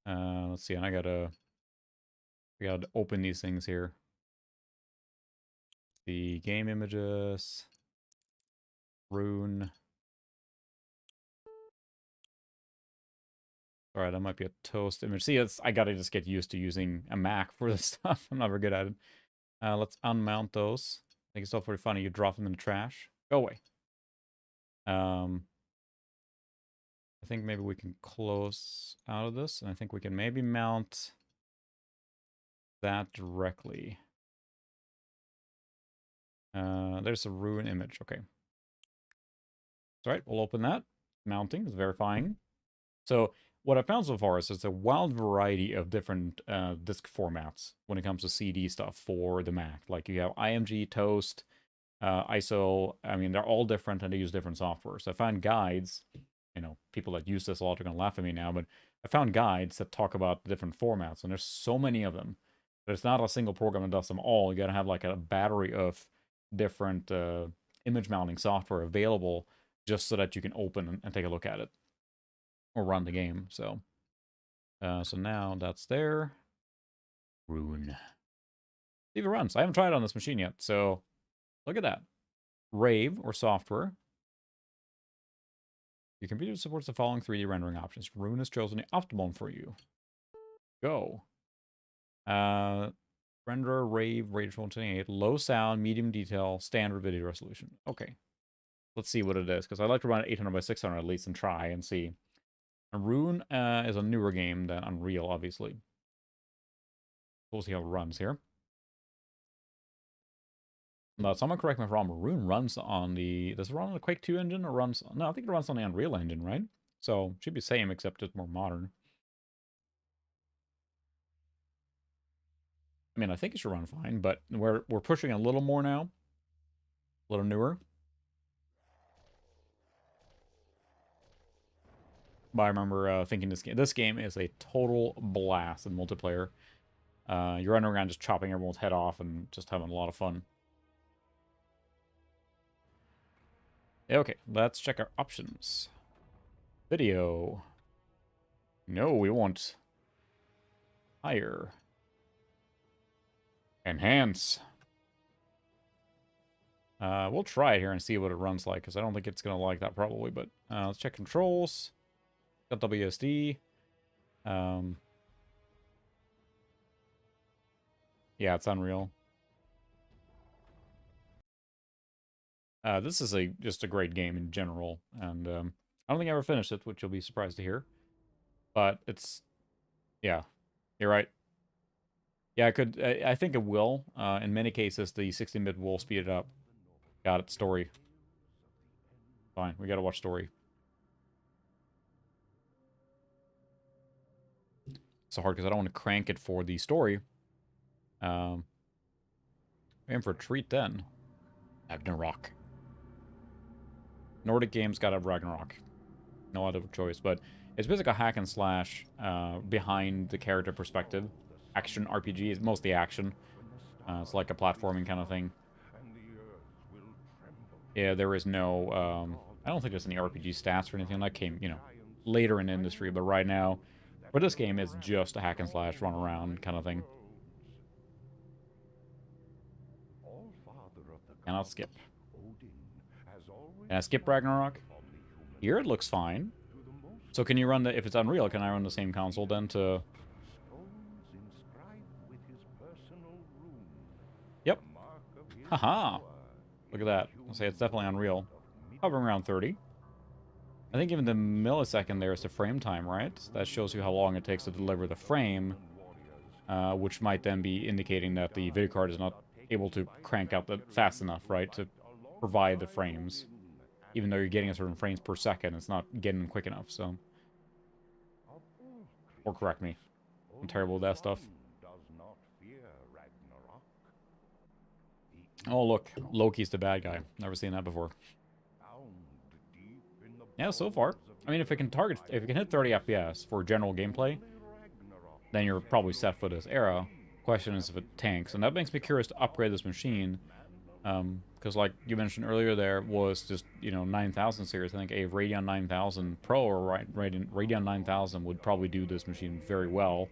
Let's see, and we gotta open these things here. The game images. Rune. Alright, that might be a toast image. See, I gotta just get used to using a Mac for this stuff. I'm not very good at it. Let's unmount those. I think it's still pretty funny. You drop them in the trash. Go away. I think maybe we can close out of this, and I think we can maybe mount that directly. There's a Rune image. Okay. All right, we'll open that. Mounting is verifying. So what I found so far is there's a wild variety of different disk formats when it comes to CD stuff for the Mac. Like you have IMG, Toast, ISO. I mean, they're all different and they use different software. So I found guides. You know, people that use this a lot are going to laugh at me now, but I found guides that talk about the different formats, and there's so many of them. There's not a single program that does them all. You got to have like a battery of different image mounting software available just so that you can open and take a look at it or run the game. So now that's there. Rune. See if it runs. I haven't tried it on this machine yet, so look at that. Rave or software. Your computer supports the following 3D rendering options. Rune has chosen the optimum for you. Go. Renderer, Rave, Rage 128, low sound, medium detail, standard video resolution. Okay. Let's see what it is, because I like to run it 800 by 600 at least and try and see. And Rune is a newer game than Unreal, obviously. We'll see how it runs here. Now, someone correct me if I'm wrong, Rune runs on the... Does it run on the Quake 2 engine or runs... No, I think it runs on the Unreal engine, right? So, it should be the same, except it's more modern. I mean, I think it should run fine, but we're pushing a little more now. A little newer. But I remember thinking this game is a total blast in multiplayer. You're running around just chopping everyone's head off and just having a lot of fun. Okay, let's check our options. Video. No, we won't. Higher. Enhance. We'll try it here and see what it runs like, because I don't think it's going to like that probably, but let's check controls. Got WSD. Yeah, it's Unreal. This is just a great game in general, and I don't think I ever finished it, which you'll be surprised to hear. But it's, yeah, you're right. Yeah, I think it will. In many cases, the 16-bit will speed it up. Got it. Story. Fine, we gotta watch story. So hard because I don't want to crank it for the story. In for a treat then. Ragnarok. Nordic games gotta have Ragnarok. No other choice, but it's basically a hack and slash behind the character perspective. Action RPG is mostly action. It's like a platforming kind of thing. Yeah, there is no, I don't think there's any RPG stats or anything. That came, later in the industry, but right now, for this game, it's just a hack and slash, run around kind of thing. And I'll skip. Can I skip Ragnarok? Here it looks fine. So can you run the, if it's Unreal, can I run the same console then to... Yep. Haha. Look at that. I'll say it's definitely Unreal. Hovering around 30. I think even the millisecond there is the frame time, right? That shows you how long it takes to deliver the frame, which might then be indicating that the video card is not able to crank out that fast enough, right, to provide the frames. Even though you're getting a certain frames per second, it's not getting them quick enough, so... Or correct me. I'm terrible with that stuff. Oh, look. Loki's the bad guy. Never seen that before. Yeah, so far. I mean, if it can hit 30 FPS for general gameplay, then you're probably set for this era. Question is if it tanks. And that makes me curious to upgrade this machine. Because like you mentioned earlier, there was just, 9000 series. I think a Radeon 9000 Pro or Radeon 9000 would probably do this machine very well.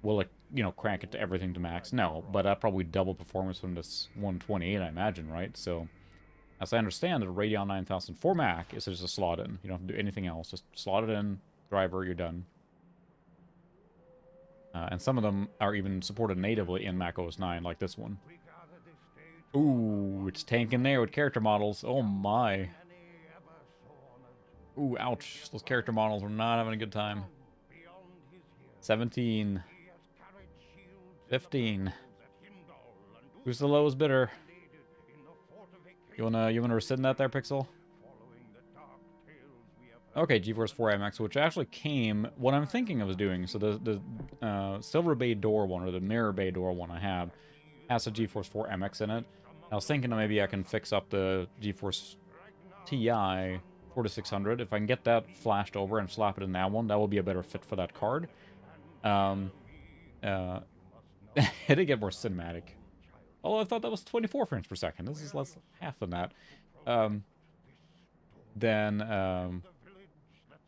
Will it, crank it to everything to max? No, but that probably double performance from this 128, I imagine, right? So, as I understand it, Radeon 9000 for Mac is just a slot in. You don't have to do anything else. Just slot it in, driver, you're done. And some of them are even supported natively in Mac OS 9, like this one. Ooh, it's tanking there with character models. Oh my. Ooh, ouch. Those character models were not having a good time. 17. 15. Who's the lowest bidder? You wanna rescind that there, Pixel? Okay, GeForce 4 MX, which actually came what I'm thinking of doing. So the Silver Bay Door one, or the Mirror Bay Door one I have, has a GeForce 4 MX in it. I was thinking that maybe I can fix up the GeForce TI 4600. If I can get that flashed over and slap it in that one, that will be a better fit for that card. It'd get more cinematic. Although I thought that was 24 frames per second. This is less half than that. Then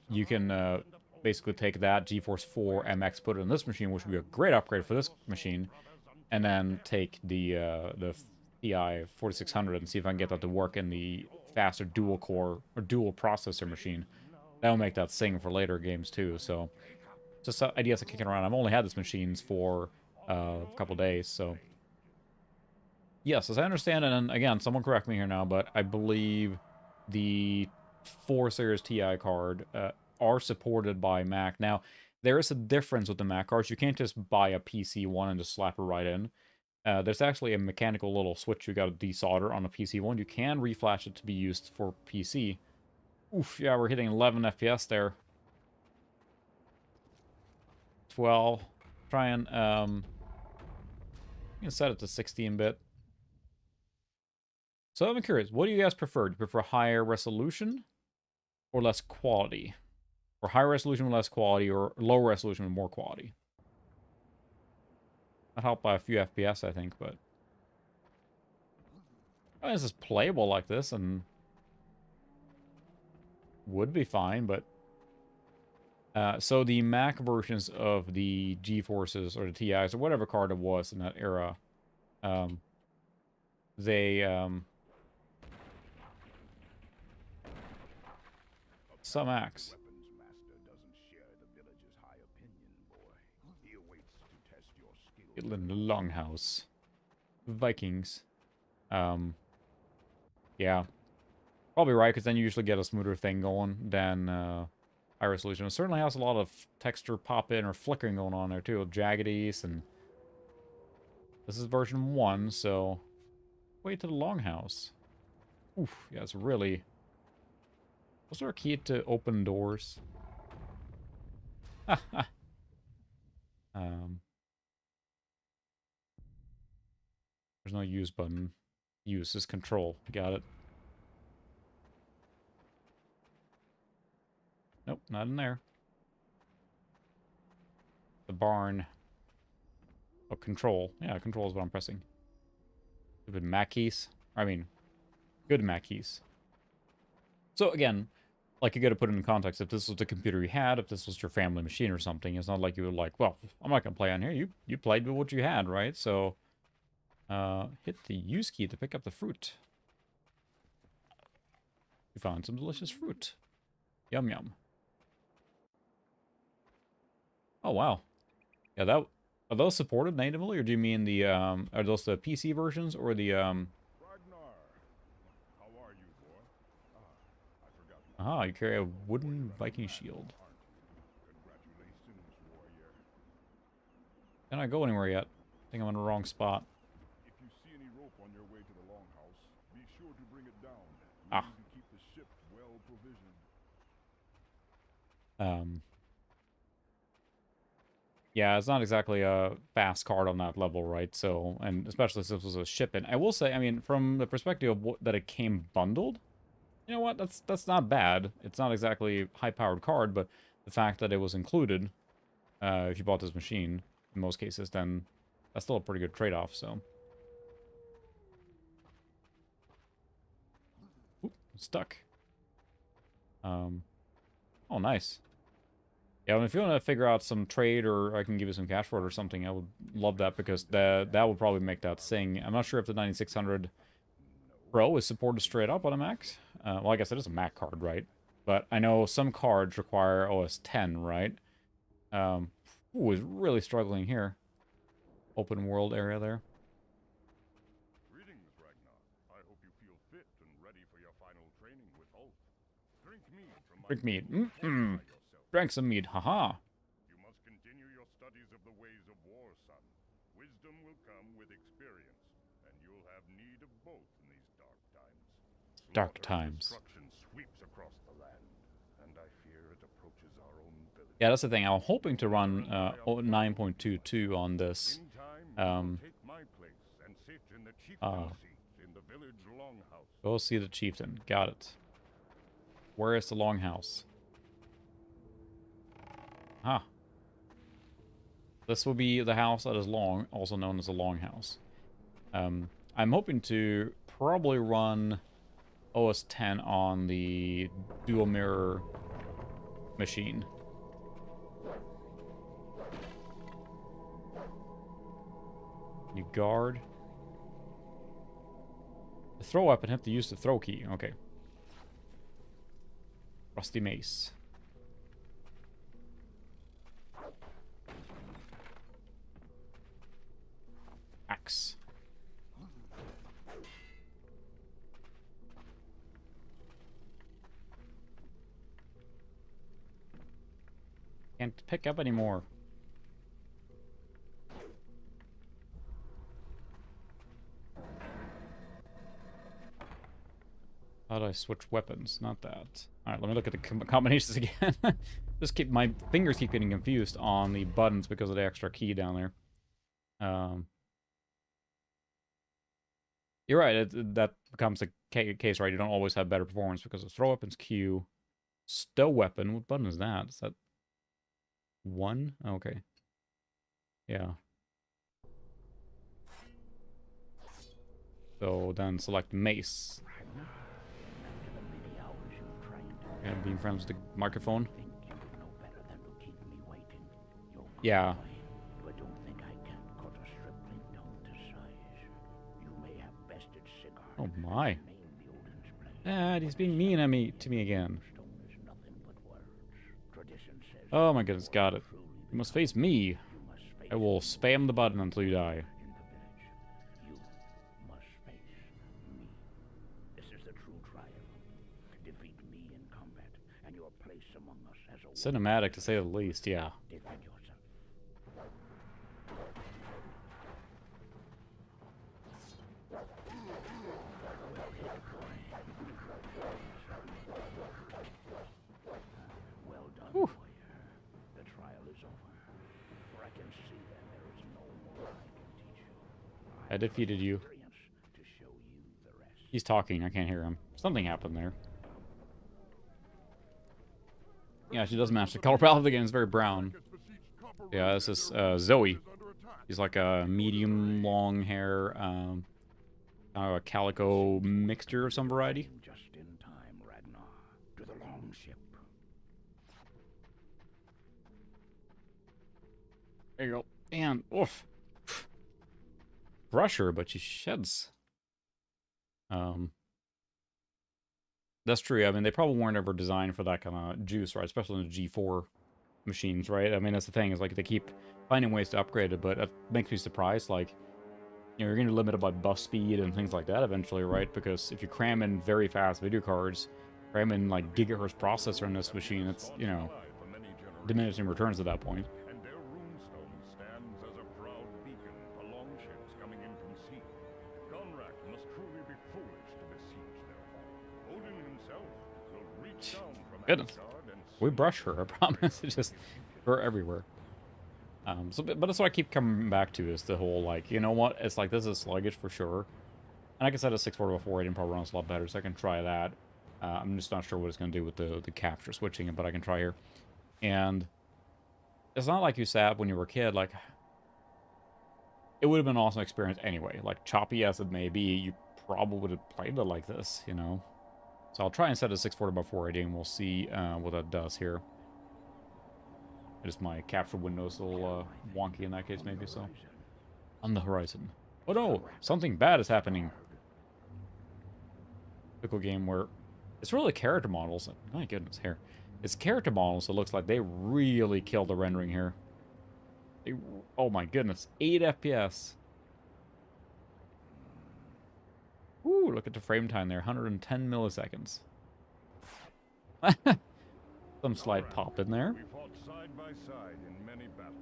you can basically take that GeForce 4 MX, put it in this machine, which would be a great upgrade for this machine, and then take the TI 4600 and see if I can get that to work in the faster dual core or dual processor machine. That'll make that sing for later games too. So just ideas are kicking around. I've only had this machines for a couple days, so yes, as I understand it, and again, someone correct me here now, but I believe the 4 Series TI card are supported by Mac. Now, there is a difference with the Mac cards. You can't just buy a PC one and just slap it right in. There's actually a mechanical little switch you got to desolder on a PC one. You can reflash it to be used for PC. Oof, yeah, we're hitting 11 FPS there. 12. Try and, you can set it to 16-bit. So I'm curious, what do you guys prefer? Do you prefer higher resolution or less quality? Or higher resolution with less quality, or lower resolution with more quality? Not helped by a few FPS, I think, but... I mean, this is playable like this, and... would be fine, but... so the Mac versions of the GeForces, or the TIs, or whatever card it was in that era, they, some Macs. In the Longhouse. Vikings. Yeah. Probably right, because then you usually get a smoother thing going than high resolution. It certainly has a lot of texture pop-in or flickering going on there, too, with jaggedies, and... This is version 1, so... Wait to the Longhouse. Oof, yeah, it's really... Was there a key to open doors? There's no use button. Use is control. Got it. Nope, not in there. The barn. Oh, control. Yeah, control is what I'm pressing. Stupid Mac keys. I mean, Good Mac keys. So again, like you got to put it in context. If this was the computer you had, if this was your family machine or something, it's not like you were like, well, I'm not gonna play on here. You played with what you had, right? So, hit the use key to pick up the fruit. You found some delicious fruit. Yum yum. Oh wow. Yeah, that are those supported natively, or do you mean the are those the PC versions or the Ragnar, how are you, boy? I forgot my Ah, you carry a wooden Viking shield. aren't you? Congratulations, warrior. Can I go anywhere yet? I think I'm in the wrong spot. If you see any rope on your way to the longhouse, be sure to bring it down. We Ah. need to keep the ship well provisioned. Yeah, it's not exactly a fast card on that level, right? So, and especially since this was a ship-in. I will say, I mean, from the perspective of that it came bundled, you know what? That's not bad. It's not exactly a high-powered card, but the fact that it was included, if you bought this machine, in most cases, then that's still a pretty good trade-off, so. Oop, stuck. Oh, nice. Yeah, if you want to figure out some trade or I can give you some cash for it or something, I would love that because that would probably make that sing. I'm not sure if the 9600 Pro is supported straight up on a Mac. Well, I guess it is a Mac card, right? But I know some cards require OS 10, right? Ooh, is really struggling here. Open world area there. Greetings, Ragnar. I hope you feel fit and ready for your final training with Ulf. Drink mead from my Drink mead. table and fortify yourself. Drank some mead, haha. You must continue your studies of the ways of war, son. Wisdom will come with experience, and you'll have need of both in these dark times. Dark Slaughter and times. destruction sweeps across the land, and I fear it approaches our own village. Yeah, that's the thing. I'm hoping to run 9.22 on this. In time, you will take my place and sit in the chieftain seat in the village longhouse. Go see the chieftain. Got it. Where is the longhouse? Ah. This will be the house that is long, also known as the longhouse. I'm hoping to probably run OS 10 on the dual mirror machine. You guard. The throw weapon, have to use the throw key. Okay. Rusty mace. Axe. Can't pick up anymore. How do I switch weapons? Not that. Alright, let me look at the combinations again. Just keep my fingers keep getting confused on the buttons because of the extra key down there. You're right, that becomes the case, right? You don't always have better performance because of throw weapons Q. Stow weapon, what button is that? Is that 1? Okay. Yeah. So then select mace. And being friends with the microphone. Yeah. Oh my. Dad, he's being mean to me again. Oh my goodness, got it. You must face me. I will spam the button until you die. Cinematic to say the least, yeah. Well done, warrior. The trial is over. For I can see that there is no more I can teach you. I defeated you. To show you the rest. He's talking, I can't hear him. Something happened there. Yeah, she does match the color palette of the game. It's very brown. Yeah, this is Zoe. He's like a medium long hair. A calico mixture of some variety. Just in time, Ragnar. To the longship. There you go. And, oof. Brush her, but she sheds. That's true. I mean, they probably weren't ever designed for that kind of juice, right? Especially in the G4 machines, right? I mean, that's the thing, is like they keep finding ways to upgrade it, but it makes me surprised. Like, you know, you're going to be limited by bus speed and things like that eventually, right? Because if you cram in very fast video cards, cram in like gigahertz processor in this machine, it's, you know, diminishing returns at that point. And their runestone stands as a proud beacon for longships coming in from sea. Conrad must truly be foolish to besiege their hall. Odin himself will reach down from Goodness. Asgard and We brush her, I promise. It's just her everywhere. But that's what I keep coming back to, is the whole, like, you know what? It's like, this is sluggish for sure. And like I said, a 640 before, I didn't probably run a lot better, so I can try that. I'm just not sure what it's going to do with the capture switching, but I can try here. And it's not like you sat when you were a kid, like, it would have been an awesome experience anyway. Like, choppy as it may be, you probably would have played it like this, you know? So I'll try and set a 640 by 480, and we'll see what that does here. Just my capture window's a little wonky in that case, maybe, so. On the horizon. Oh no! Something bad is happening. Typical game where it's really character models. My goodness, here. It's character models, so it looks like they really killed the rendering here. Oh my goodness. 8 FPS. Ooh, look at the frame time there. 110 milliseconds. Some slight pop in there. we fought side by side in many battles.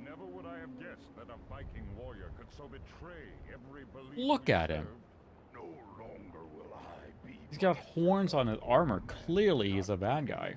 Never would I have guessed that a Viking warrior could so betray every belief. Look he at him. served. No longer will I be. He's got horns on his armor. Clearly he's a bad guy.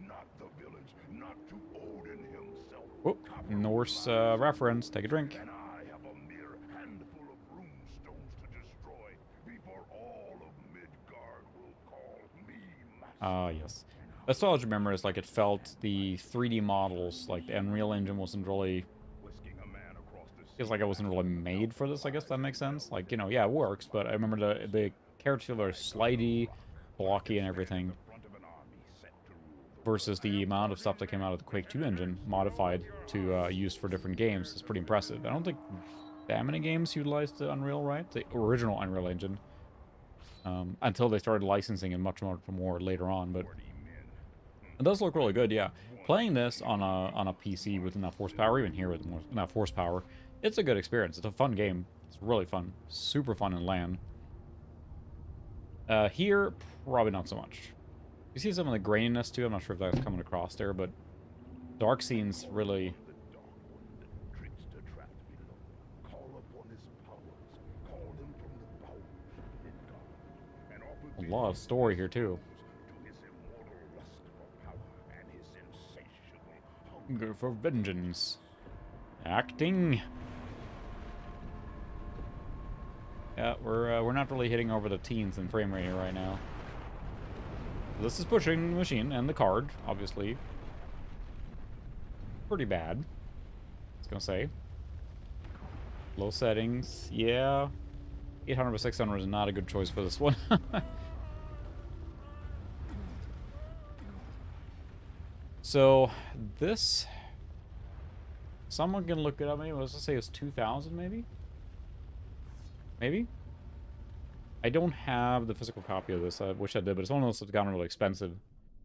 Not the village, not to Odin himself. Whoop, Norse reference. Take a drink. And I have a mere handful of runestones to destroy before all of Midgard will call me master. Ah, yes. That's all I remember, is like it felt the 3D models, like the Unreal Engine wasn't really, Whisking a man across the feels like it wasn't really made for this, I guess that makes sense. Like, you know, yeah, it works, but I remember the characters are slidey, blocky and everything, front of an army set to rule versus the amount of stuff that came out of the Quake 2 engine, modified to use for different games, is pretty impressive. I don't think that many games utilized the Unreal, right? The original Unreal Engine. Until they started licensing it much more later on, but it does look really good, yeah. Playing this on a PC with enough horsepower, even here with enough horsepower, it's a good experience. It's a fun game. It's really fun. Super fun in LAN. Here, probably not so much. You see some of the graininess too. I'm not sure if that's coming across there, but dark scenes really... trickster trapped below. Call upon his powers. Call them from the bowels of Midgard. And offer A lot of story here too. to his immortal lust for power and his insatiable Go for vengeance. Acting. Yeah, we're not really hitting over the teens in frame rate here right now. This is pushing the machine and the card, obviously. Pretty bad, I was gonna say. Low settings, yeah. 800 by 600 is not a good choice for this one. So, this... Someone can look it up, maybe. Let's just say it's 2,000, maybe? Maybe? I don't have the physical copy of this. I wish I did, but it's one of those that's gotten really expensive.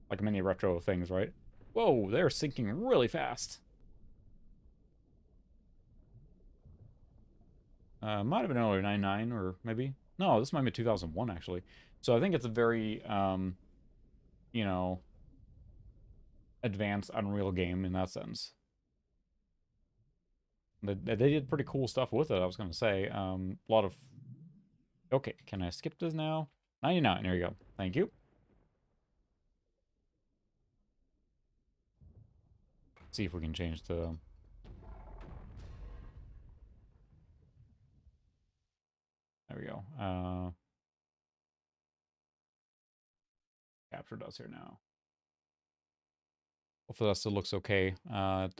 Like many retro things, right? Whoa, they're sinking really fast. Might have been earlier, 99, or maybe... No, this might be 2001, actually. So I think it's a very, you know, advanced Unreal game in that sense. They did pretty cool stuff with it, I was going to say. A lot of... Okay, can I skip this now? 99, there you go. Thank you. See if we can change the... There we go. Capture does here now. Hopefully that still looks okay. I'm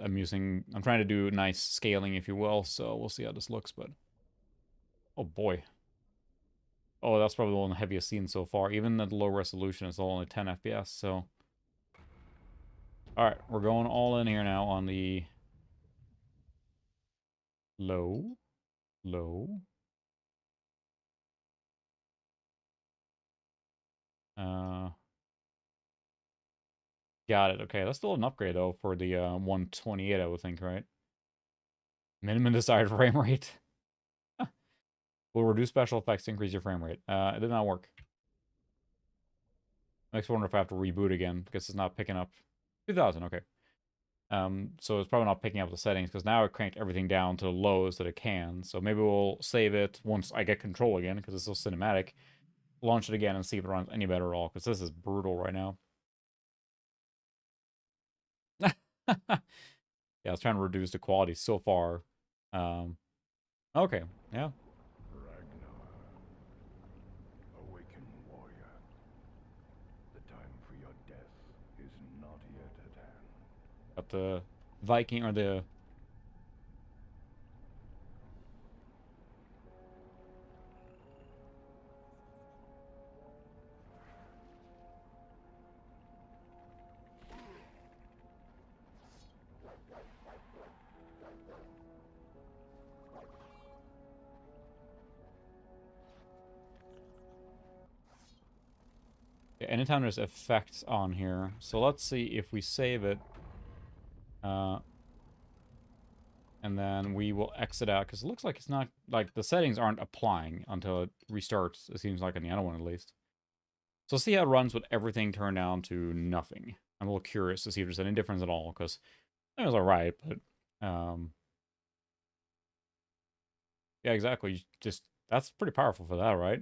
trying to do nice scaling, if you will, so we'll see how this looks, but... Oh boy. Oh, that's probably one of the heaviest scenes so far. Even at low resolution, it's only 10 FPS, so... Alright, we're going all in here now on the... Low. Low. Got it. Okay, that's still an upgrade, though, for the 128, I would think, right? Minimum desired frame rate. Will reduce special effects to increase your frame rate. It did not work. Makes me wonder if I have to reboot again, because it's not picking up. 2000, okay. So it's probably not picking up the settings, because now I cranked everything down to the lows that it can. So maybe we'll save it once I get control again, because it's still cinematic. Launch it again and see if it runs any better at all, because this is brutal right now. Yeah, I was trying to reduce the quality so far. Okay, yeah. Ragnar, awaken, warrior. The time for your death is not yet at hand. Got the Viking, or the... Yeah, anytime there's effects on here. So let's see if we save it. And then we will exit out, because it looks like it's not... Like, the settings aren't applying until it restarts, it seems like on the other one at least. So see how it runs with everything turned down to nothing. I'm a little curious to see if there's any difference at all, because it was alright, but... yeah, exactly. Just... That's pretty powerful for that, right?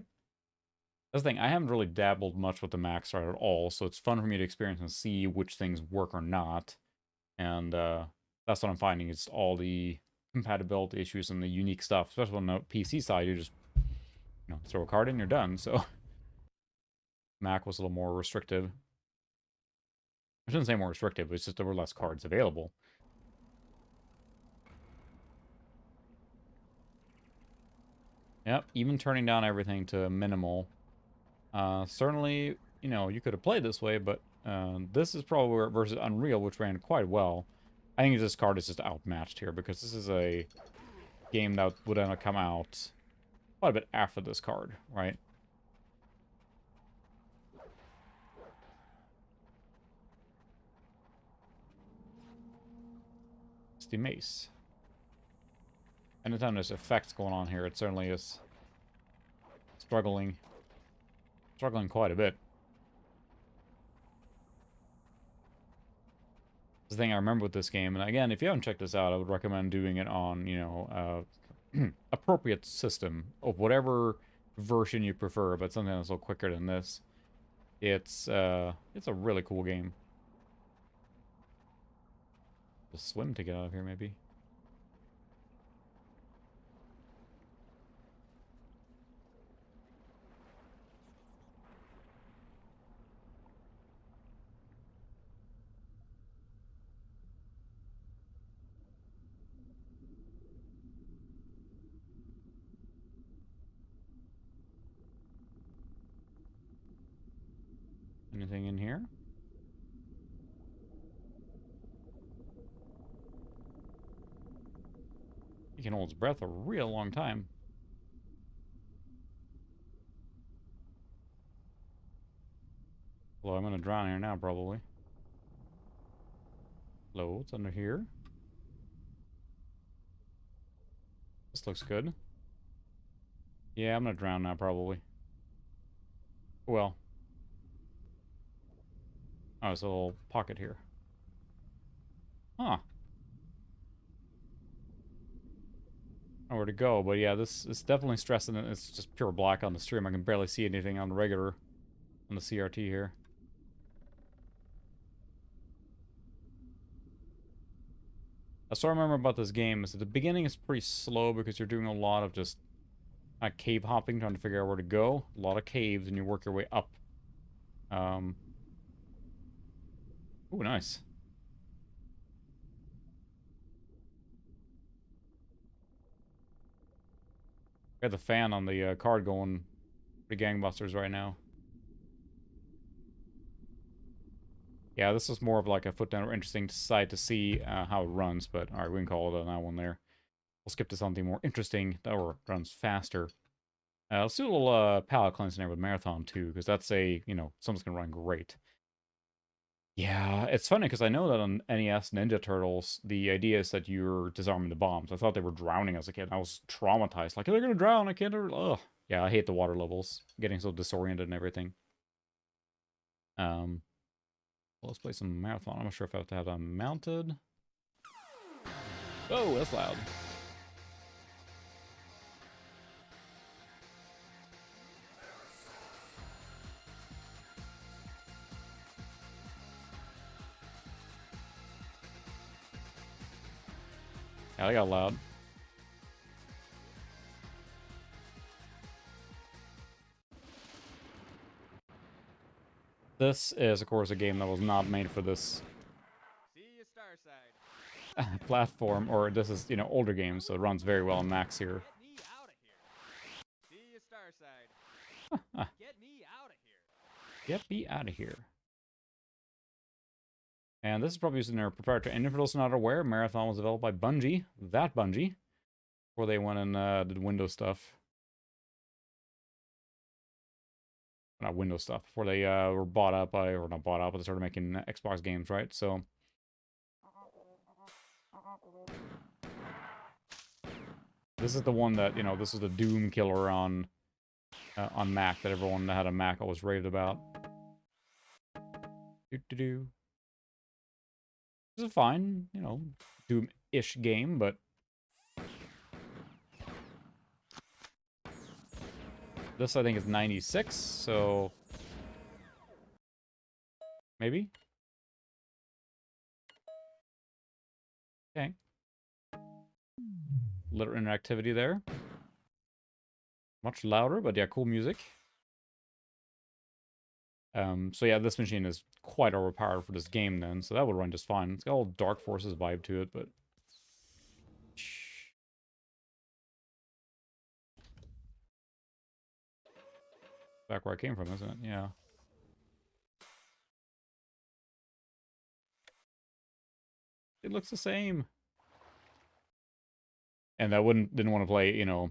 That's the thing, I haven't really dabbled much with the Max Start at all, so it's fun for me to experience and see which things work or not. And that's what I'm finding, is all the compatibility issues and the unique stuff, especially on the PC side. You just, throw a card in, you're done. So Mac was a little more restrictive. I shouldn't say more restrictive, it's just there were less cards available. Yep, even turning down everything to minimal. Certainly, you could have played this way, but this is probably where versus Unreal, which ran quite well. I think this card is just outmatched here, because this is a game that would have come out quite a bit after this card, right? It's the mace. Anytime there's effects going on here, it certainly is struggling quite a bit. The thing I remember with this game, and again, if you haven't checked this out, I would recommend doing it on, appropriate system of whatever version you prefer, but something that's a little quicker than this. It's a really cool game. Just swim to get out of here, maybe. Anything in here? He can hold his breath a real long time. Well, I'm gonna drown here now, probably. Hello, what's under here? This looks good. Yeah, I'm gonna drown now, probably. Well. Oh, it's a little pocket here. Huh. Nowhere to go, but yeah, this is definitely stressing it. It's just pure black on the stream. I can barely see anything on the regular, on the CRT here. That's what I remember about this game, is at the beginning it's pretty slow because you're doing a lot of just cave hopping, trying to figure out where to go. A lot of caves, and you work your way up. Ooh, nice. Got the fan on the card going Pretty gangbusters right now. Yeah, this is more of like a footnote or interesting site to see how it runs, but alright, we can call it on that one there. We'll skip to something more interesting that runs faster. Let's do a little palette cleansing there with Marathon too, because that's a, you know, something's gonna run great. Yeah, it's funny because I know that on NES Ninja Turtles, the idea is that you're disarming the bombs. I thought they were drowning as a kid. I was traumatized. Like, they're gonna drown. I can't. Ugh. Yeah, I hate the water levels. Getting so disoriented and everything. Well, let's play some Marathon. I'm not sure if I have to have that mounted. Oh, that's loud. Yeah, I got loud. This is, of course, a game that was not made for this platform, or this is, you know, older games, so it runs very well on Max here. Get me out of here. And this is probably using their proprietary. And if you're not aware, Marathon was developed by Bungie, that Bungie, before they went and did Windows stuff. Not Windows stuff, before they were bought out by, or not bought out, but they started making Xbox games, right? So this is the one that, you know, this is the Doom killer on Mac that everyone that had a Mac always raved about. This is a fine, you know, Doom-ish game, but this I think is 96, so maybe. Okay. Little interactivity there. Much louder, but yeah, cool music. So yeah, this machine is quite overpowered for this game then, so that would run just fine. It's got all Dark Forces vibe to it, but... Back where I came from, isn't it? Yeah. It looks the same. And I didn't want to play, you know,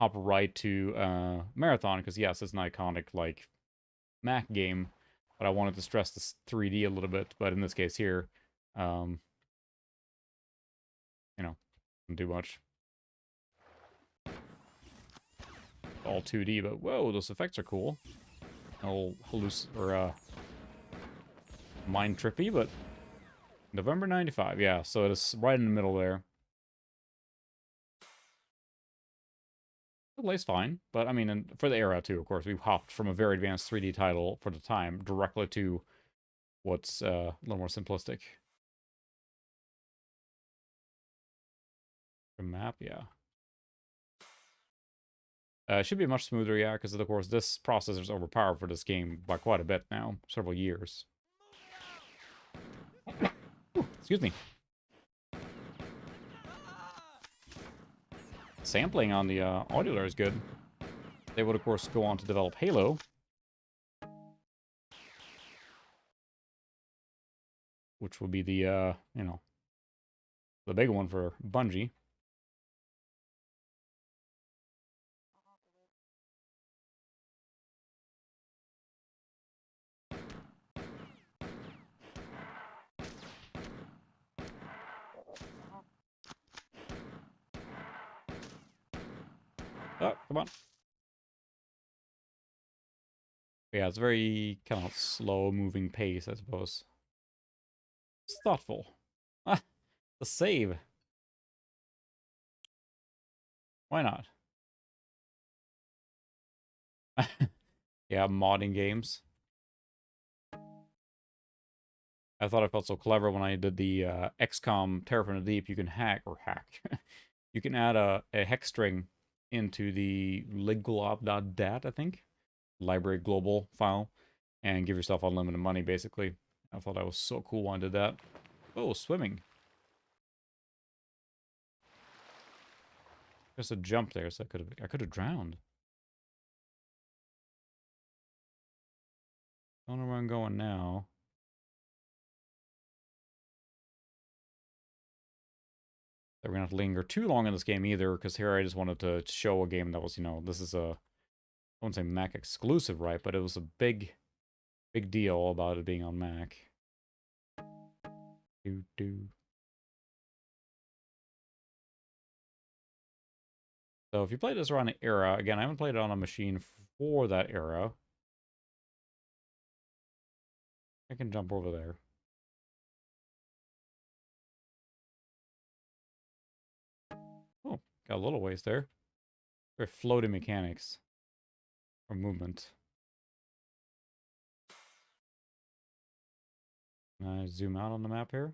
hop right to Marathon, because yes, it's an iconic, like, Mac game, but I wanted to stress this 3D a little bit, but in this case here, you know, didn't do much. All 2D, but whoa, those effects are cool. A little mind trippy, but November 95, yeah, so it's right in the middle there. It plays fine, but I mean, and for the era too, of course, we hopped from a very advanced 3D title for the time directly to what's a little more simplistic. The map, yeah. It should be much smoother, yeah, because of course this processor is overpowered for this game by quite a bit now, several years. Ooh, excuse me. Sampling on the audio there is good. They would, of course, go on to develop Halo, which would be the, you know, the big one for Bungie. Oh, come on. Yeah, it's very kind of slow-moving pace, I suppose. It's thoughtful. Ah, the save. Why not? Yeah, modding games. I thought I felt so clever when I did the XCOM Terror from the Deep. You can hack. You can add a hex string into the ligglob.dat, I think, library global file, and give yourself unlimited money, basically. I thought that was so cool when I did that. Oh, swimming. Just a jump there, so I could have drowned. Don't know where I'm going now. We're gonna have to linger too long in this game either, because here I just wanted to show a game that was, you know, this is a, I wouldn't say Mac exclusive, right? But it was a big deal about it being on Mac. So if you play this around an era, again, I haven't played it on a machine for that era. I can jump over there. Oh, got a little ways there. Very floaty mechanics. Or movement. Can I zoom out on the map here?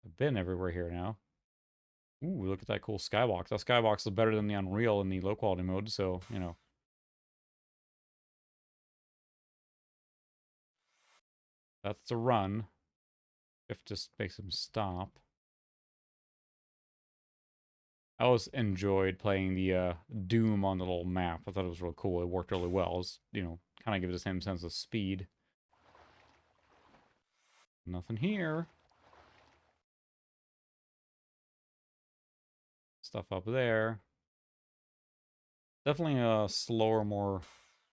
I've been everywhere here now. Ooh, look at that cool skybox. That skybox is better than the Unreal in the low quality mode, so, you know. That's the run. If just makes him stop. I always enjoyed playing the Doom on the little map. I thought it was really cool. It worked really well. It was, you know, kind of give it the same sense of speed. Nothing here. Stuff up there. Definitely a slower, more...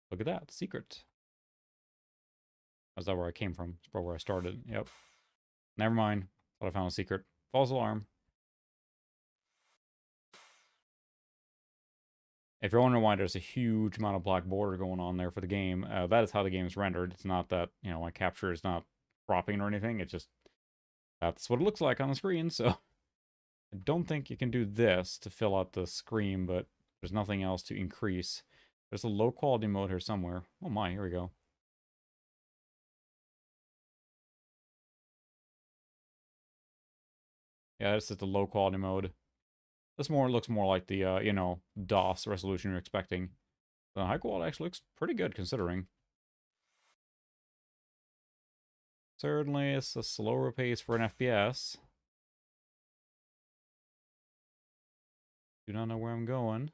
Look at that. Secret. Is that where I came from? It's probably where I started. Yep. Never mind. Thought I found a secret. False alarm. If you're wondering why there's a huge amount of black border going on there for the game, that is how the game is rendered. It's not that, you know, my capture is not cropping or anything. It's just, that's what it looks like on the screen. So I don't think you can do this to fill out the screen, but there's nothing else to increase. There's a low quality mode here somewhere. Oh my, here we go. Yeah, this is the low quality mode. This looks more like the, you know, DOS resolution you're expecting. The high quality actually looks pretty good considering. Certainly, it's a slower pace for an FPS. Do not know where I'm going.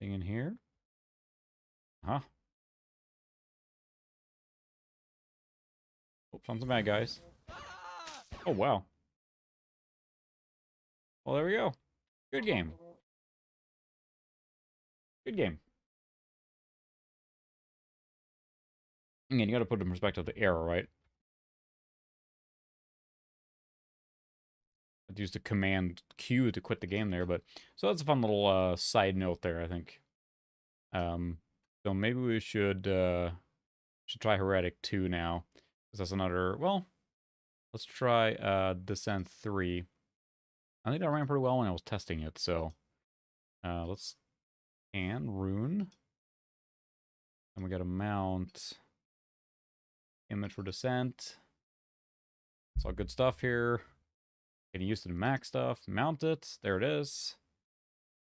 Thing in here? Huh? Oh, found some bad guys. Oh, wow. Well, there we go. Good game. Good game. Again, you gotta put it in perspective the era, right? I used the command Q to quit the game there, but... So that's a fun little side note there, I think. So maybe we should try Heretic 2 now. Because that's another... Well, let's try Descent 3. I think that ran pretty well when I was testing it, so... let's... And Rune. And we got a mount... Image for Descent. It's all good stuff here. Getting used to the Mac stuff. Mount it. There it is.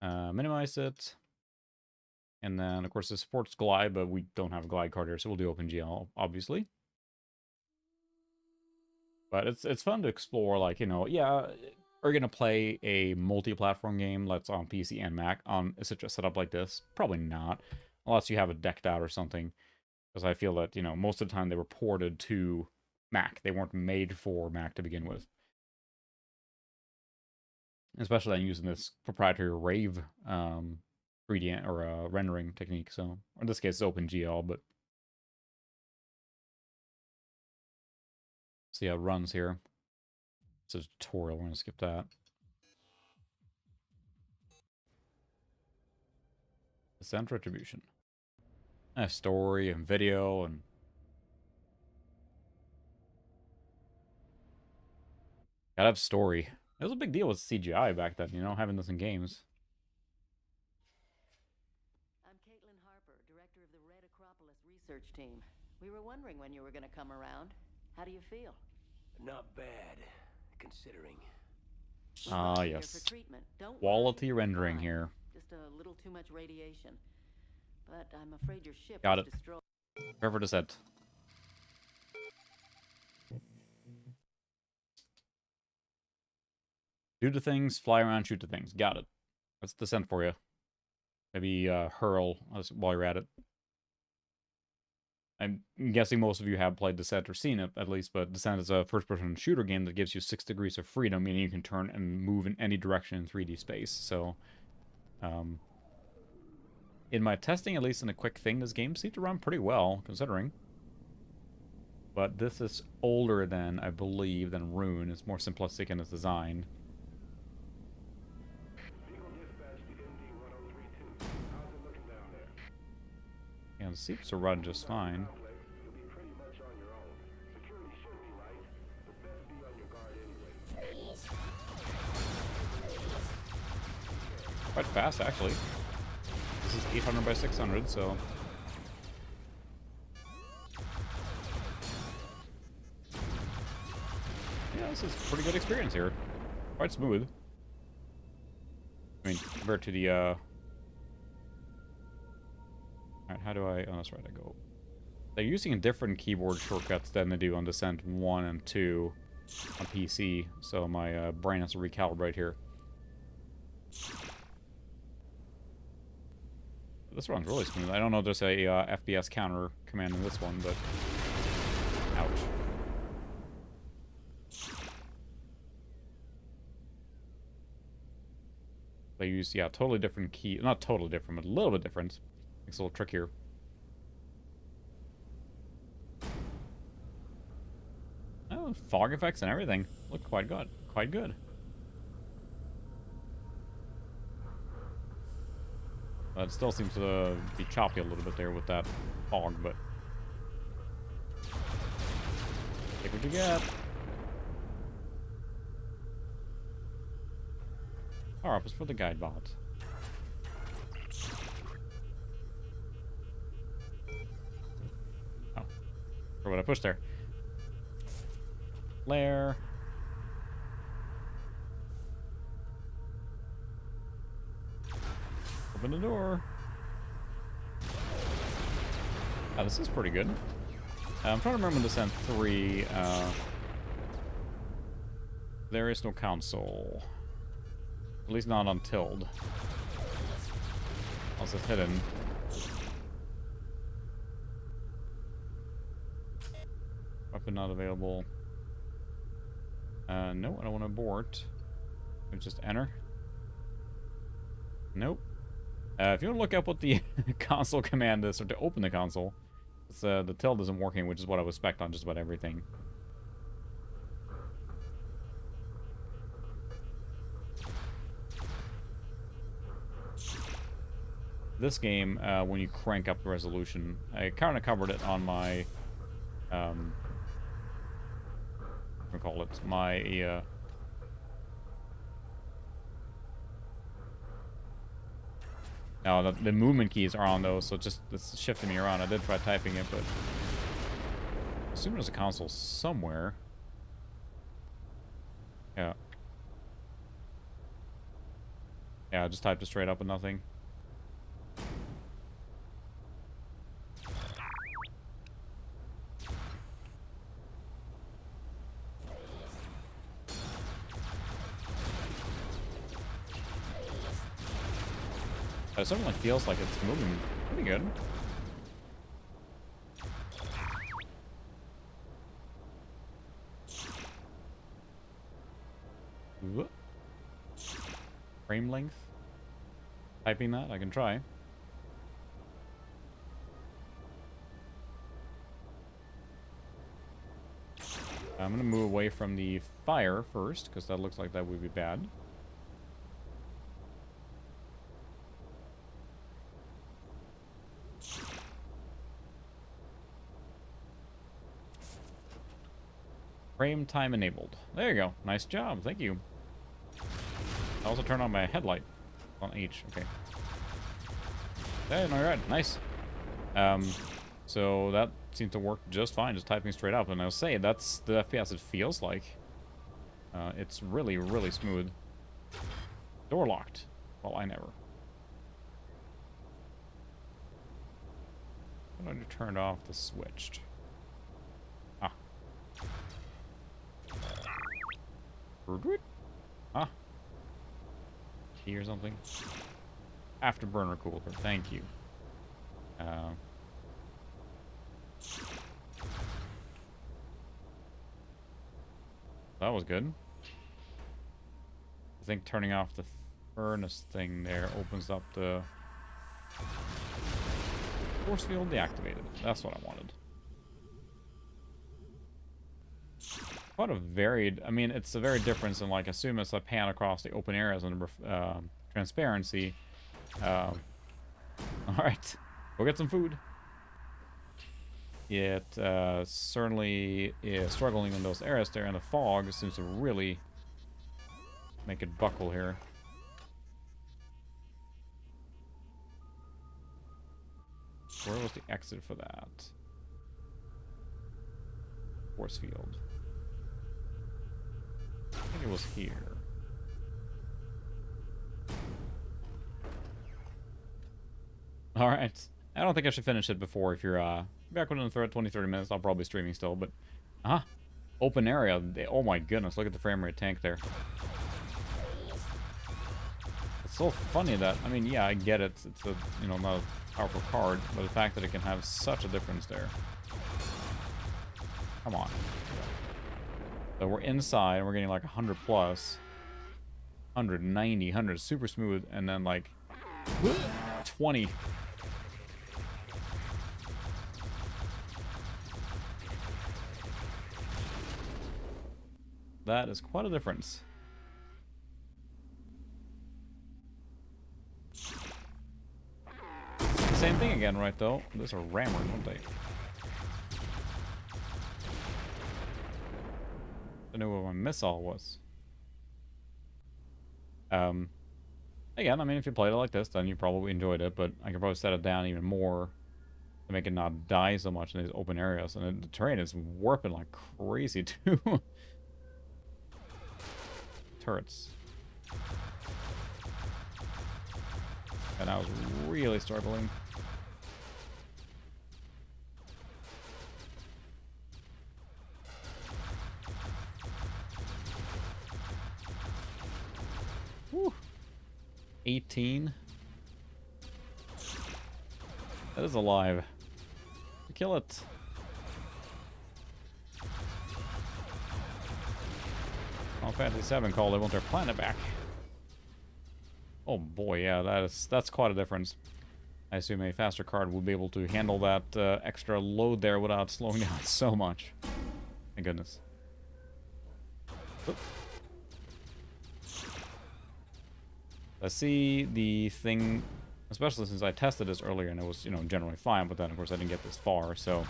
Minimize it. And then, of course, it supports glide, but we don't have a glide card here, so we'll do OpenGL, obviously. But it's fun to explore, like, you know, yeah, are you going to play a multi-platform game that's on PC and Mac on such a setup like this? Probably not, unless you have it decked out or something. Because I feel that, you know, most of the time they were ported to Mac. They weren't made for Mac to begin with. Especially then using this proprietary Rave 3D or rendering technique. So in this case, it's OpenGL, but see how it runs here. It's a tutorial. We're gonna skip that. Descent Retribution. Story and video and gotta have story. It was a big deal with CGI back then, you know, having this in games. I'm Caitlin Harper, director of the Red Acropolis research team. We were wondering when you were going to come around. How do you feel? Not bad, considering. Ah, Here yes. for treatment. Don't Quality worry, rendering fine. here. Just a little too much radiation. But I'm afraid your ship Got was it. destroyed. Prepare for descent. Do the things, fly around, shoot the things. Got it. That's Descent for you. Maybe hurl while you're at it. I'm guessing most of you have played Descent or seen it, at least, but Descent is a first-person shooter game that gives you 6 degrees of freedom, meaning you can turn and move in any direction in 3D space. So, in my testing, at least in a quick thing, this game seemed to run pretty well, considering. But this is older than, I believe, than Rune. It's more simplistic in its design. Yeah, it seems to run just fine. Quite fast, actually. This is 800 by 600, so... yeah, this is a pretty good experience here. Quite smooth. I mean, compared to the, Alright, how do I... oh, that's right, I go... they're using different keyboard shortcuts than they do on Descent 1 and 2 on PC, so my brain has to recalibrate here. This runs really smooth. I don't know if there's a FPS counter command in this one, but... ouch. They use, yeah, totally different key... not totally different, but a little bit different. Makes it a little trickier. Oh, fog effects and everything. Look quite good. Quite good. It still seems to be choppy a little bit there with that fog, but... take what you get. Power up is for the guide bot. Oh. For what I pushed there. Lair. Open the door. Oh, this is pretty good. I'm trying to remember Descent 3. There is no console. At least not on Tilde. Also hidden. Weapon not available. No, I don't want to abort. Just enter. Nope. If you want to look up what the console command is, or to open the console, it's, the tilde isn't working, which is what I would expect on just about everything. This game, when you crank up the resolution, I kind of covered it on my, what do I call it? My, no, the movement keys are on those, so it's shifting me around. I did try typing it, but I assume there's a console somewhere. Yeah. Yeah, I just typed it straight up and nothing. It certainly feels like it's moving pretty good. Whoop. Frame length. Typing that, I can try. I'm gonna move away from the fire first, because that looks like that would be bad. Frame time enabled. There you go. Nice job. Thank you. I also turned on my headlight on H. Okay. Hey, no, you're right. Nice. So that seems to work just fine, just typing straight up. And I'll say that's the FPS it feels like. It's really, really smooth. Door locked. Well, I never. I'm going to turn off the switched. Ah. Ah. Tea or something. Afterburner cooler. Thank you. That was good. I think turning off the furnace thing there opens up the force field deactivated. That's what I wanted. Quite a varied... I mean, it's a very difference in, like, assume it's a pan across the open areas and transparency. Alright. Go get some food. It certainly is struggling in those areas there, and the fog seems to really make it buckle here. Where was the exit for that? Force field. I think it was here. Alright. I don't think I should finish it before. If you're back within 20-30 minutes, I'll probably be streaming still, but open area. Oh my goodness, look at the frame rate tank there. It's so funny that, I mean, yeah, I get it. It's a, you know, not a powerful card, but the fact that it can have such a difference there. Come on. So we're inside, and we're getting like 100 plus. 190, 100, super smooth, and then like 20. That is quite a difference. It's the same thing again, right, though? Those are rammers, aren't they? I knew what my missile was. Again, I mean, if you played it like this, then you probably enjoyed it, but I could probably set it down even more to make it not die so much in these open areas. And the terrain is warping like crazy, too. Turrets. And I was really struggling. Whew. 18. That is alive. Kill it. Final Fantasy VII called they want their planet back. Oh boy, yeah, that's quite a difference. I assume a faster card would be able to handle that extra load there without slowing down so much. Thank goodness. Oop. I see the thing, especially since I tested this earlier and it was, you know, generally fine, but then of course I didn't get this far, so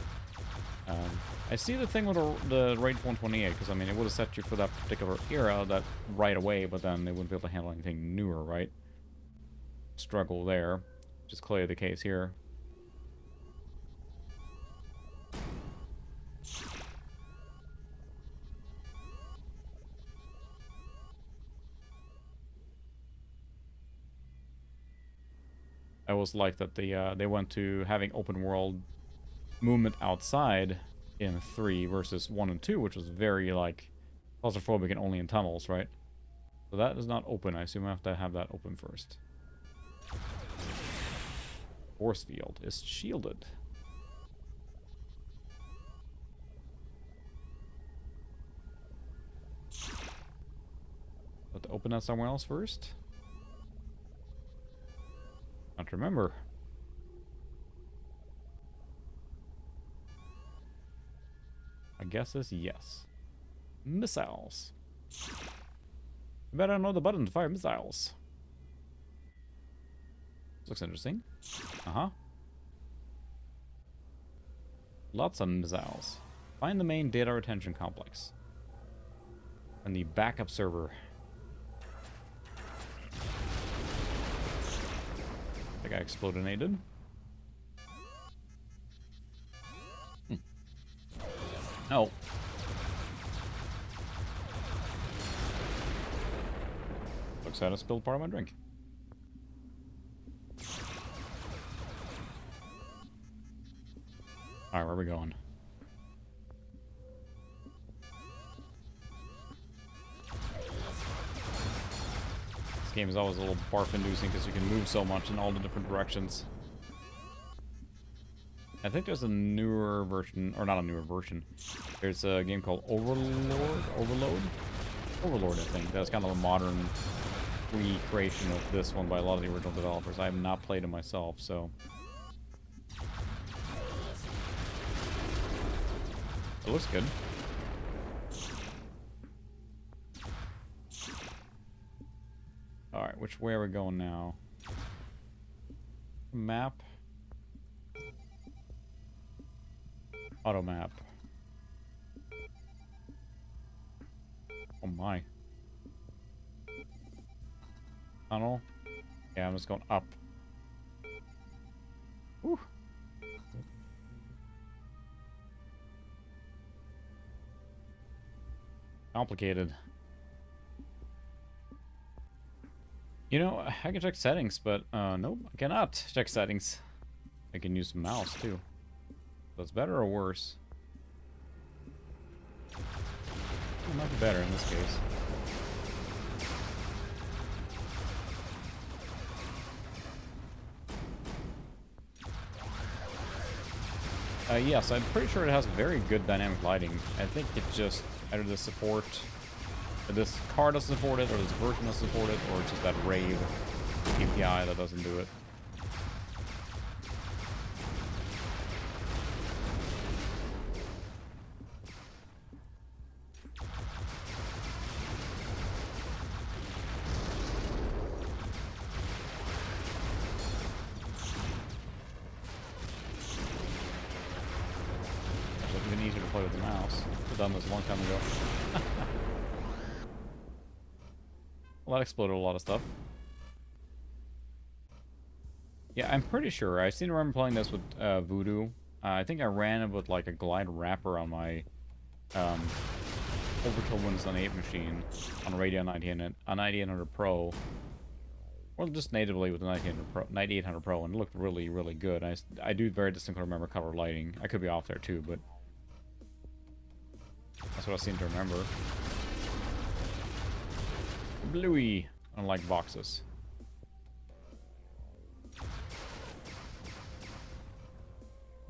I see the thing with the rate 128, because I mean it would have set you for that particular era that right away, but then they wouldn't be able to handle anything newer, right? Struggle there, which is clearly the case here. I always like that they went to having open world movement outside in 3 versus 1 and 2, which was very like claustrophobic and only in tunnels, right? So that is not open. I assume I have to have that open first. Force field is shielded. But to open that somewhere else first? Not to remember. I guess is yes. Missiles. You better know the button to fire missiles. This looks interesting. Uh-huh. Lots of missiles. Find the main data retention complex. And the backup server. That guy explodinated. Oh. Looks like I spilled part of my drink. Alright, where are we going? game is always a little barf-inducing because you can move so much in all the different directions. I think there's a newer version, or not a newer version. There's a game called Overload, I think. That's kind of a modern recreation of this one by a lot of the original developers. I have not played it myself, so... It looks good. Alright, which way are we going now? Map. Auto map. Oh my. Tunnel. Yeah, I'm just going up. Whew. Complicated. You know, I can check settings, but nope, I cannot check settings. I can use the mouse too. So it's better or worse? It might be better in this case. Yes, I'm pretty sure it has very good dynamic lighting. I think it just either the support, this car doesn't support it, or this version doesn't support it, or it's just that Rave API that doesn't do it. Easier to play with the mouse. I've done this a long time ago. Well, that exploded a lot of stuff. Yeah, I'm pretty sure. I seem to remember playing this with Voodoo. I think I ran it with like a glide wrapper on my Orbital Windows 8 machine on a Radeon 9800 Pro. Or just natively with the 9800 Pro, and it looked really, really good. I do very distinctly remember color lighting. I could be off there too, but that's what I seem to remember. Bluey, unlike boxes.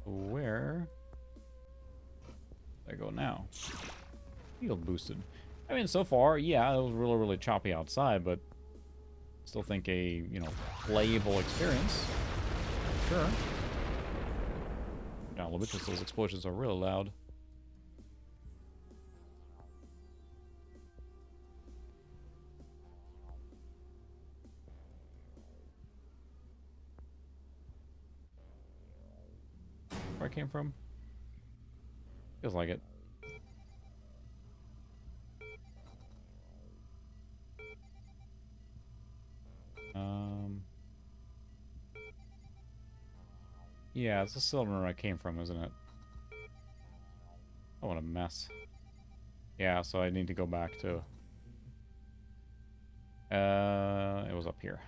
Where do I go now? Field boosted. I mean, so far, yeah, it was really, really choppy outside, but still think a, you know, playable experience. Sure. Down a little bit because those explosions are really loud. Where I came from? Feels like it. Yeah, it's the cylinder I came from, isn't it? Oh, what a mess. Yeah, so I need to go back to... it was up here.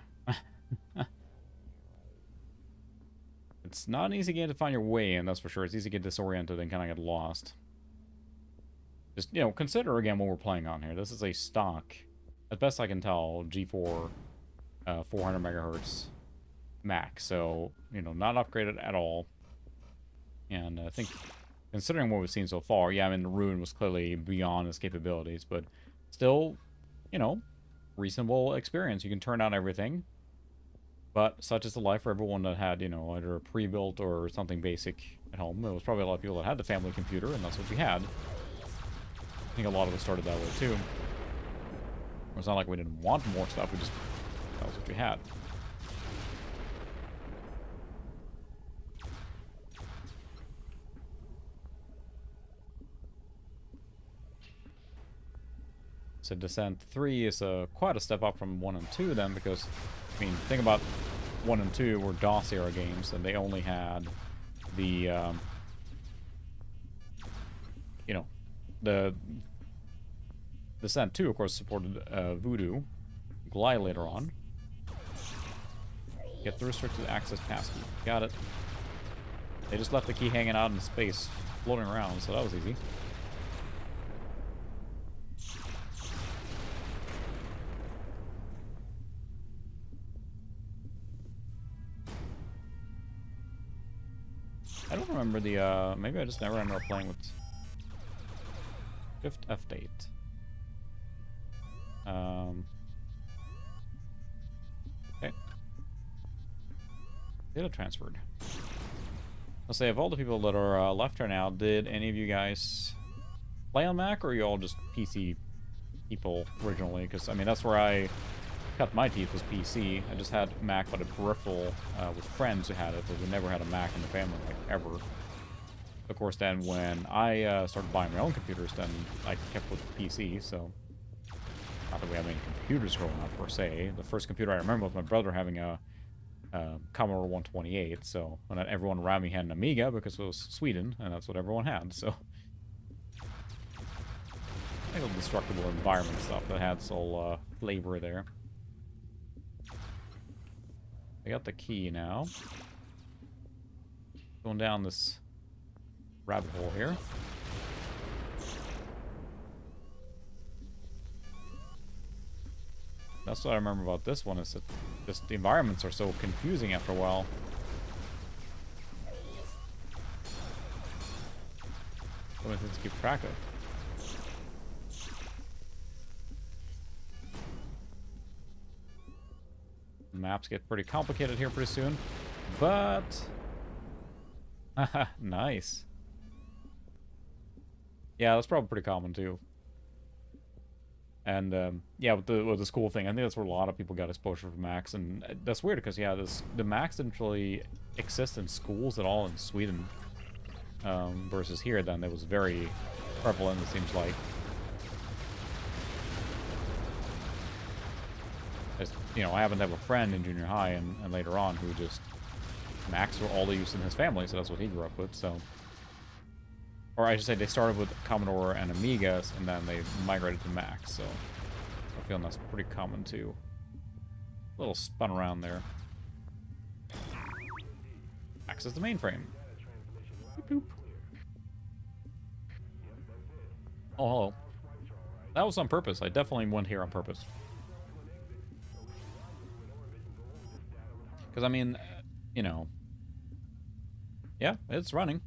It's not an easy game to find your way in, that's for sure. It's easy to get disoriented and kind of get lost. Just, you know, consider again what we're playing on here. This is a stock, as best I can tell, G4 400 megahertz Mac. So, you know, not upgraded at all. And I think, considering what we've seen so far, yeah, I mean, the Rune was clearly beyond its capabilities, but still, you know, reasonable experience. You can turn on everything. But such is the life for everyone that had, you know, either a pre-built or something basic at home. There was probably a lot of people that had the family computer, and that's what you had. I think a lot of us started that way, too. It's not like we didn't want more stuff, we just... that was what we had. So Descent 3 is quite a step up from 1 and 2 then, because, I mean, think about 1 and 2 were DOS-era games, and they only had the, you know, the Descent 2, of course, supported Voodoo, Glide later on. Get the restricted access passkey. Got it. They just left the key hanging out in space, floating around, so that was easy. I don't remember the, maybe I just never ended up playing with Shift F8. Okay. Data transferred. I'll say, of all the people that are left right now, did any of you guys play on Mac, or are you all just PC people originally? Because, I mean, that's where I cut my teeth, was PC. I just had Mac, but a peripheral with friends who had it, but we never had a Mac in the family, like, ever. Of course, then when I started buying my own computers, then I kept with PC, so... Not that we have any computers growing up, per se. The first computer I remember was my brother having a Commodore 128, so when everyone around me had an Amiga, because it was Sweden, and that's what everyone had, so... A little destructible environment stuff that had some flavor there. I got the key now. Going down this rabbit hole here. That's what I remember about this one, is that just the environments are so confusing after a while. So many things to keep track of. Maps get pretty complicated here pretty soon, but nice. Yeah, that's probably pretty common too. And yeah, with the school thing, I think that's where a lot of people got exposure for Macs, and that's weird because yeah, the Macs didn't really exist in schools at all in Sweden, versus here. Then it was very prevalent, it seems like. You know, I happen to have a friend in junior high and later on who just Macs were all they used in his family, so that's what he grew up with. So, or I should say, they started with Commodore and Amigas, and then they migrated to Macs. So I feel that's pretty common too. A little spun around there. Access the mainframe. Boop, boop. Oh, hello. That was on purpose. I definitely went here on purpose. Because, I mean, you know... Yeah, it's running.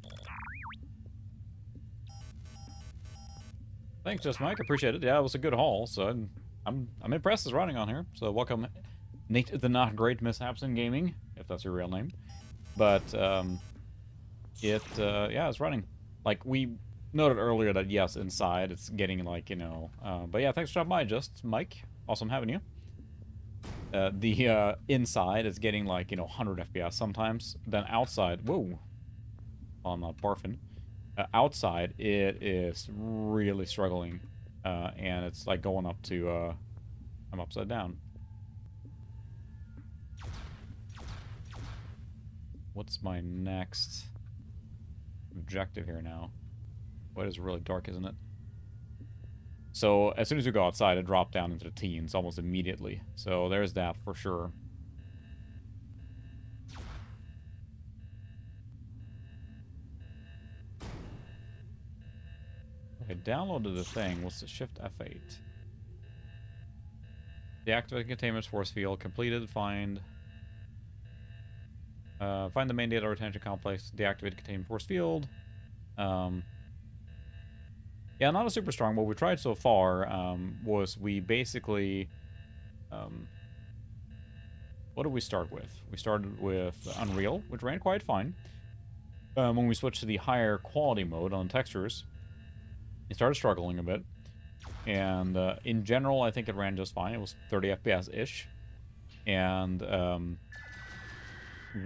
Thanks, Just Mike. Appreciate it. Yeah, it was a good haul, so I'm impressed it's running on here. So welcome, Nate the Not Great Mishaps in Gaming, if that's your real name. But, yeah, it's running. Like, we noted earlier that, yes, inside, it's getting, like, you know... but yeah, thanks for stopping by, Just Mike. Awesome having you. The inside is getting like, you know, 100 FPS sometimes. Then outside, whoa, I'm not barfing. Outside, it is really struggling, and it's like going up to, I'm upside down. What's my next objective here now? What is really dark, isn't it? So, as soon as you go outside, it dropped down into the teens almost immediately. So, there's that for sure. Okay, downloaded the thing. What's the Shift F8? Deactivate containment force field. Completed. Find the main data retention complex. Deactivate containment force field. Yeah, not a super strong. What we tried so far was we basically... what did we start with? We started with Unreal, which ran quite fine. When we switched to the higher quality mode on textures, it started struggling a bit. And in general, I think it ran just fine. It was 30 FPS-ish. And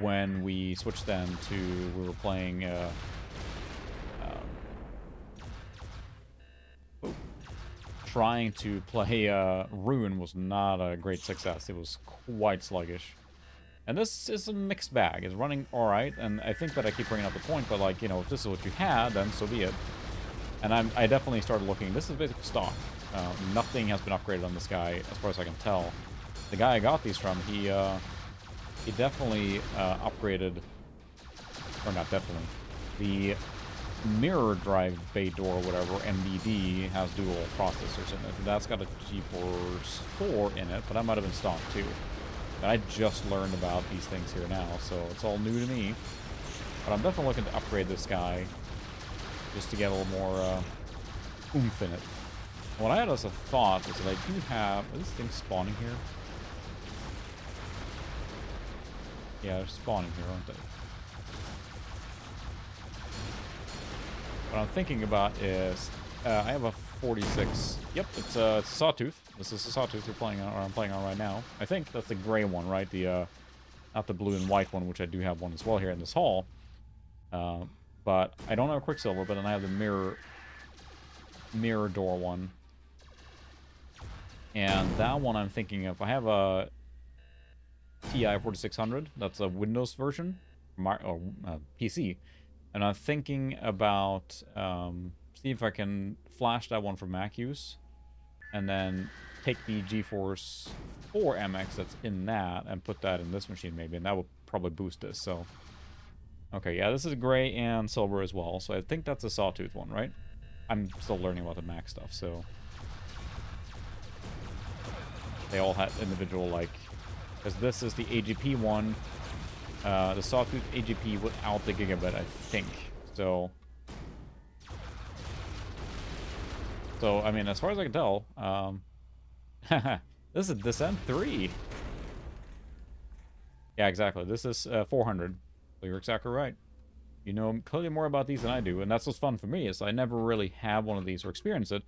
when we switched then to... We were playing... trying to play Rune was not a great success. It was quite sluggish. And this is a mixed bag. It's running alright, and I think that I keep bringing up the point, but like, you know, if this is what you had, then so be it. And I definitely started looking. This is basically stock. Nothing has been upgraded on this guy, as far as I can tell. The guy I got these from, he definitely upgraded, or not definitely, the mirror drive bay door or whatever, MBD, has dual processors in it. That's got a GeForce 4 in it, but that might have been stock too. And I just learned about these things here now, so it's all new to me. But I'm definitely looking to upgrade this guy just to get a little more oomph in it. What I had as a thought is that I do have... Are these things spawning here? Yeah, they're spawning here, aren't they? What I'm thinking about is... I have a 46... Yep, it's a Sawtooth. This is a Sawtooth I'm playing on right now. I think that's the gray one, right? The, not the blue and white one, which I do have one as well here in this hall. But I don't have a Quicksilver, but then I have the mirror door one. And that one I'm thinking of, I have a TI 4600. That's a Windows version, PC. And I'm thinking about see if I can flash that one for Mac use, and then take the GeForce 4 MX that's in that and put that in this machine maybe, and that will probably boost this. So, okay, yeah, this is gray and silver as well. So I think that's a Sawtooth one, right? I'm still learning about the Mac stuff, so they all had individual, like, because this is the AGP one, the Sawtooth AGP without the gigabit, I think. So, I mean, as far as I can tell, this is Descent 3. Yeah, exactly. This is 400. So you're exactly right. You know clearly more about these than I do, and that's what's fun for me, is I never really have one of these or experienced it,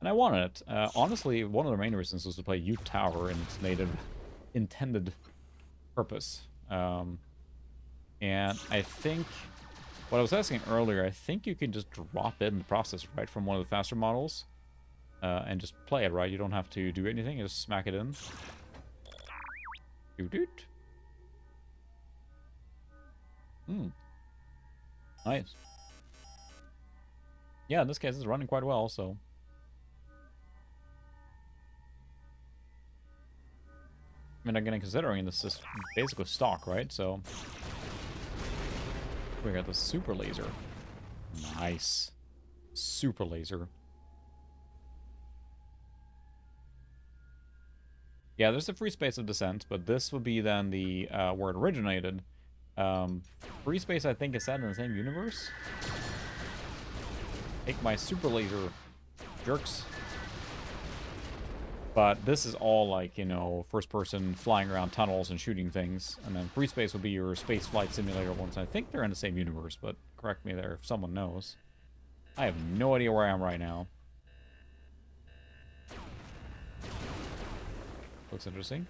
and I wanted it. Honestly, one of the main reasons was to play Ute Tower in its native intended purpose. And I think, what I was asking earlier, I think you can just drop in the processor, right, from one of the faster models, and just play it, right? You don't have to do anything, you just smack it in. Doot. Nice. Yeah, in this case, it's running quite well, so. I mean, again, considering this is basically stock, right? So. We got the super laser. Nice. Super laser. Yeah, there's a free space of Descent, but this would be then the, where it originated. Free space, I think, is set in the same universe. Take my super laser, jerks. But this is all like, you know, first person flying around tunnels and shooting things. And then free space would be your space flight simulator ones. I think they're in the same universe, but correct me there if someone knows. I have no idea where I am right now. Looks interesting.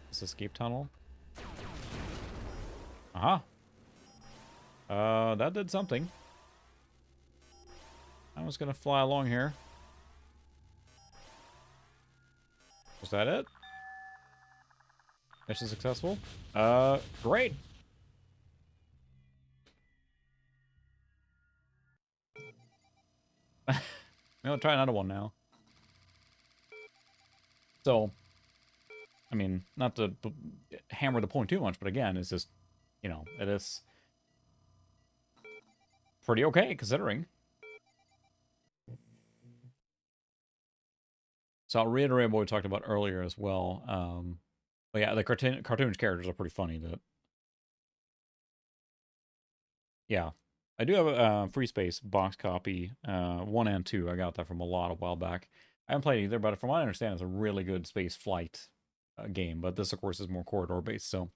This escape tunnel. Aha. That did something. I'm just gonna fly along here. Was that it? Mission successful? Great! I'll try another one now. So, I mean, not to hammer the point too much, but again, it's just, you know, it is pretty okay, considering. So I'll reiterate what we talked about earlier as well. But yeah, the cartoonish characters are pretty funny. That, yeah, I do have a free space box copy, 1 and 2. I got that from a while back. I haven't played either, but from what I understand, it's a really good space flight game. But this, of course, is more corridor based. So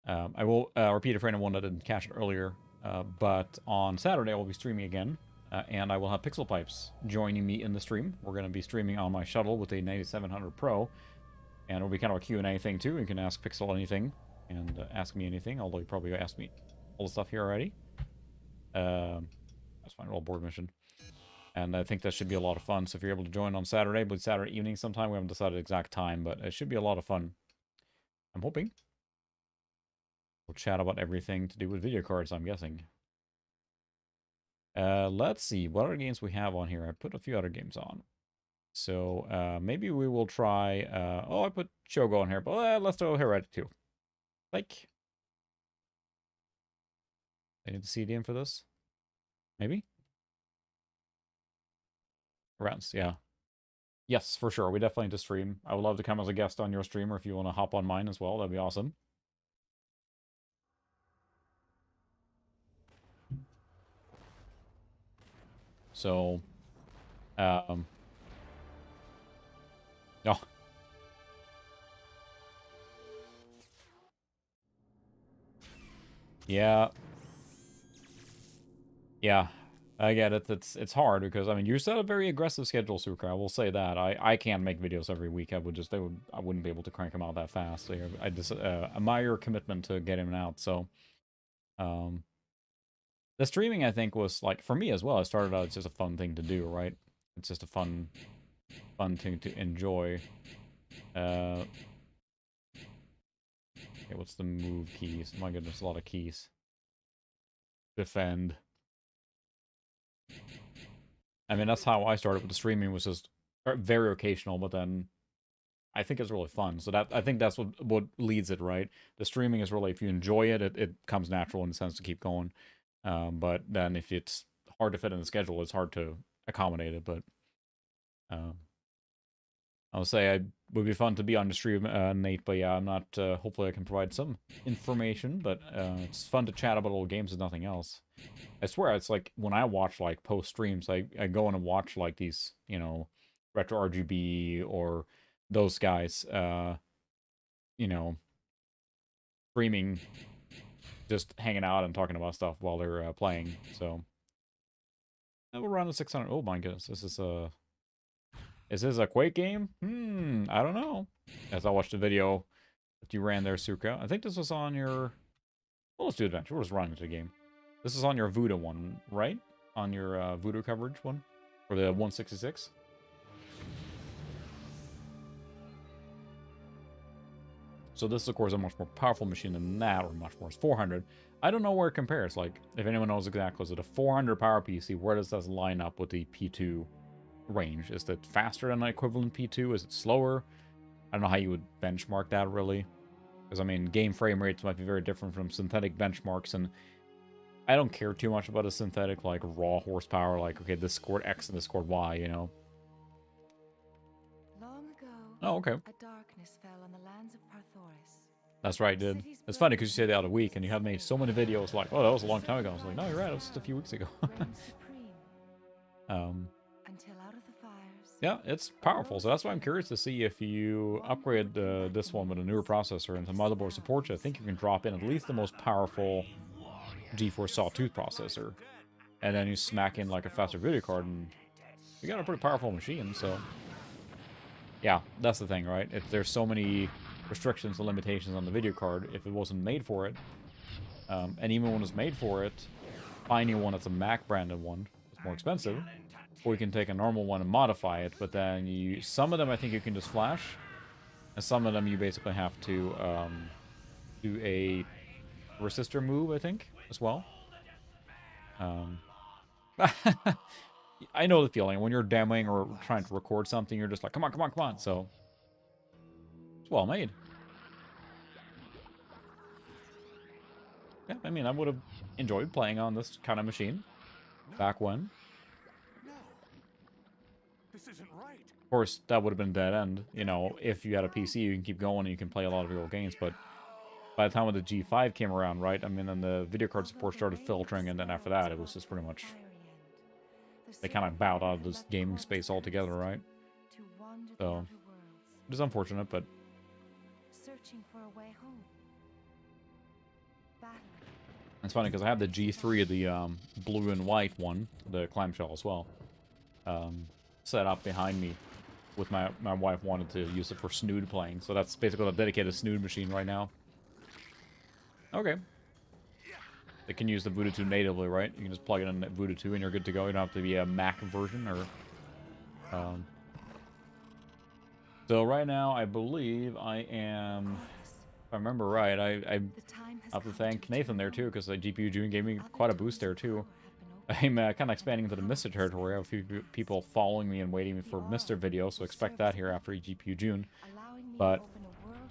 I will repeat it for anyone that didn't catch it earlier. But on Saturday, I will be streaming again. And I will have Pixel Pipes joining me in the stream. We're going to be streaming on my shuttle with a 9700 Pro. And it'll be kind of a Q&A thing, too. You can ask Pixel anything and ask me anything, although you probably asked me all the stuff here already. That's fine, roll board mission. And I think that should be a lot of fun. So if you're able to join on Saturday, but Saturday evening sometime, we haven't decided exact time, but it should be a lot of fun. I'm hoping. We'll chat about everything to do with video cards, I'm guessing. Let's see what other games we have on here. I put a few other games on. So, maybe we will try, oh, I put Shogo on here, but let's do Heredity 2. Like, I need the CD in for this? Maybe? Rounds, yeah. Yes, for sure. We definitely need to stream. I would love to come as a guest on your stream, or if you want to hop on mine as well, that'd be awesome. So, oh, yeah, yeah, I get it. It's hard because I mean you set a very aggressive schedule, Suka. I will say that. I can't make videos every week. I wouldn't be able to crank them out that fast. So I just admire your commitment to getting them out. So, um, the streaming I think was like for me as well. It started out as just a fun thing to do, right? It's just a fun thing to enjoy. Okay, what's the move keys? My goodness, a lot of keys. Defend. I mean, that's how I started with the streaming, was just very occasional, but then I think it's really fun. So I think that's what leads it, right? The streaming is really, if you enjoy it, it comes natural in the sense to keep going. But then if it's hard to fit in the schedule, it's hard to accommodate it. But I'll say it would be fun to be on the stream, Nate. But yeah, I'm not. Hopefully, I can provide some information. But it's fun to chat about old games and nothing else. I swear, it's like when I watch like post streams, I go in and watch like these, you know, Retro RGB or those guys, you know, streaming, just hanging out and talking about stuff while they're playing. So we're around the 600. Oh my goodness, is this a Quake game? I don't know. As I watched the video that you ran there, Suka, I think this was on your. Well, let's do adventure. We'll just run into the game. This is on your Voodoo one, right? On your Voodoo coverage one? For the 166? So this is, of course, a much more powerful machine than that, or much more. It's 400. I don't know where it compares. Like, if anyone knows exactly, is it a 400 power PC? Where does this line up with the P2 range? Is it faster than an equivalent P2? Is it slower? I don't know how you would benchmark that, really. Because, I mean, game frame rates might be very different from synthetic benchmarks, and I don't care too much about a synthetic, like, raw horsepower, like, okay, this scored X and this scored Y, you know? Long ago, Oh, okay. a darkness fell on the lands of Parthoris. That's right, dude. It's funny because you say the other week, and you have made so many videos like, oh, that was a long time ago. I was like, no, you're right, it was just a few weeks ago. Reigned supreme until out of the fires. Yeah, it's powerful, so that's why I'm curious to see if you upgrade this one with a newer processor and some motherboard support. I think you can drop in at least the most powerful GeForce Sawtooth processor, and then you smack in like a faster video card, and you got a pretty powerful machine. So yeah, that's the thing, right? There's so many restrictions and limitations on the video card if it wasn't made for it, and even when it's made for it, finding one that's a Mac branded one is more expensive. Or you can take a normal one and modify it, but then some of them I think you can just flash, and some of them you basically have to do a resistor move, I think, as well. I know the feeling when you're demoing or trying to record something, you're just like, come on, come on, come on. So it's well made. Yeah, I mean, I would have enjoyed playing on this kind of machine back when. This isn't right. Of course, that would have been dead end. You know, if you had a PC, you can keep going and you can play a lot of your old games. But by the time when the G5 came around, right? I mean, then the video card support started filtering, and then after that, it was just pretty much they kind of bowed out of this gaming space altogether, right? So it is unfortunate, but Searching for a way home. Battling. it's funny because I have the G3, the blue and white one, the clamshell as well, set up behind me. With my wife wanted to use it for snood playing, so that's basically a dedicated snood machine right now. Okay. They can use the Voodoo 2 natively, right? You can just plug it in Voodoo 2 and you're good to go. You don't have to be a Mac version or... So right now, I believe I am... If I remember right, I have to thank Nathan there too, because the GPU June gave me quite a boost there too. I'm kind of expanding into the Mr. territory. I have a few people following me and waiting for Mr. video, so expect that here after GPU June. But,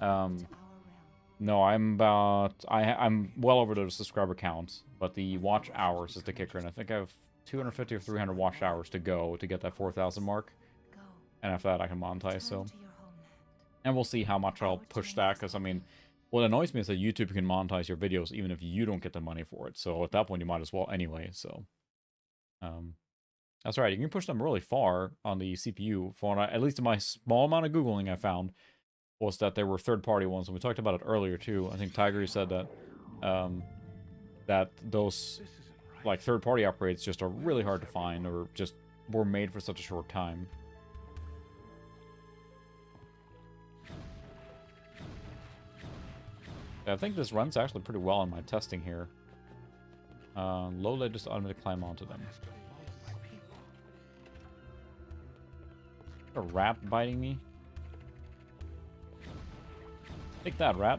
no, I'm well over the subscriber count, but the watch hours is the kicker, and I think I have 250 or 300 watch hours to go to get that 4,000 mark, and after that I can monetize, so... And we'll see how much I'll push that, because, I mean, what annoys me is that YouTube can monetize your videos even if you don't get the money for it, so at that point you might as well anyway, so... That's right. You can push them really far on the CPU. At least in my small amount of Googling I found, was that there were third-party ones. And we talked about it earlier, too. I think Tiger said that that those like third-party upgrades just are really hard to find or just were made for such a short time. Yeah, I think this runs actually pretty well in my testing here. Low lead just automatically climb onto them. A rat biting me? Take that, rat.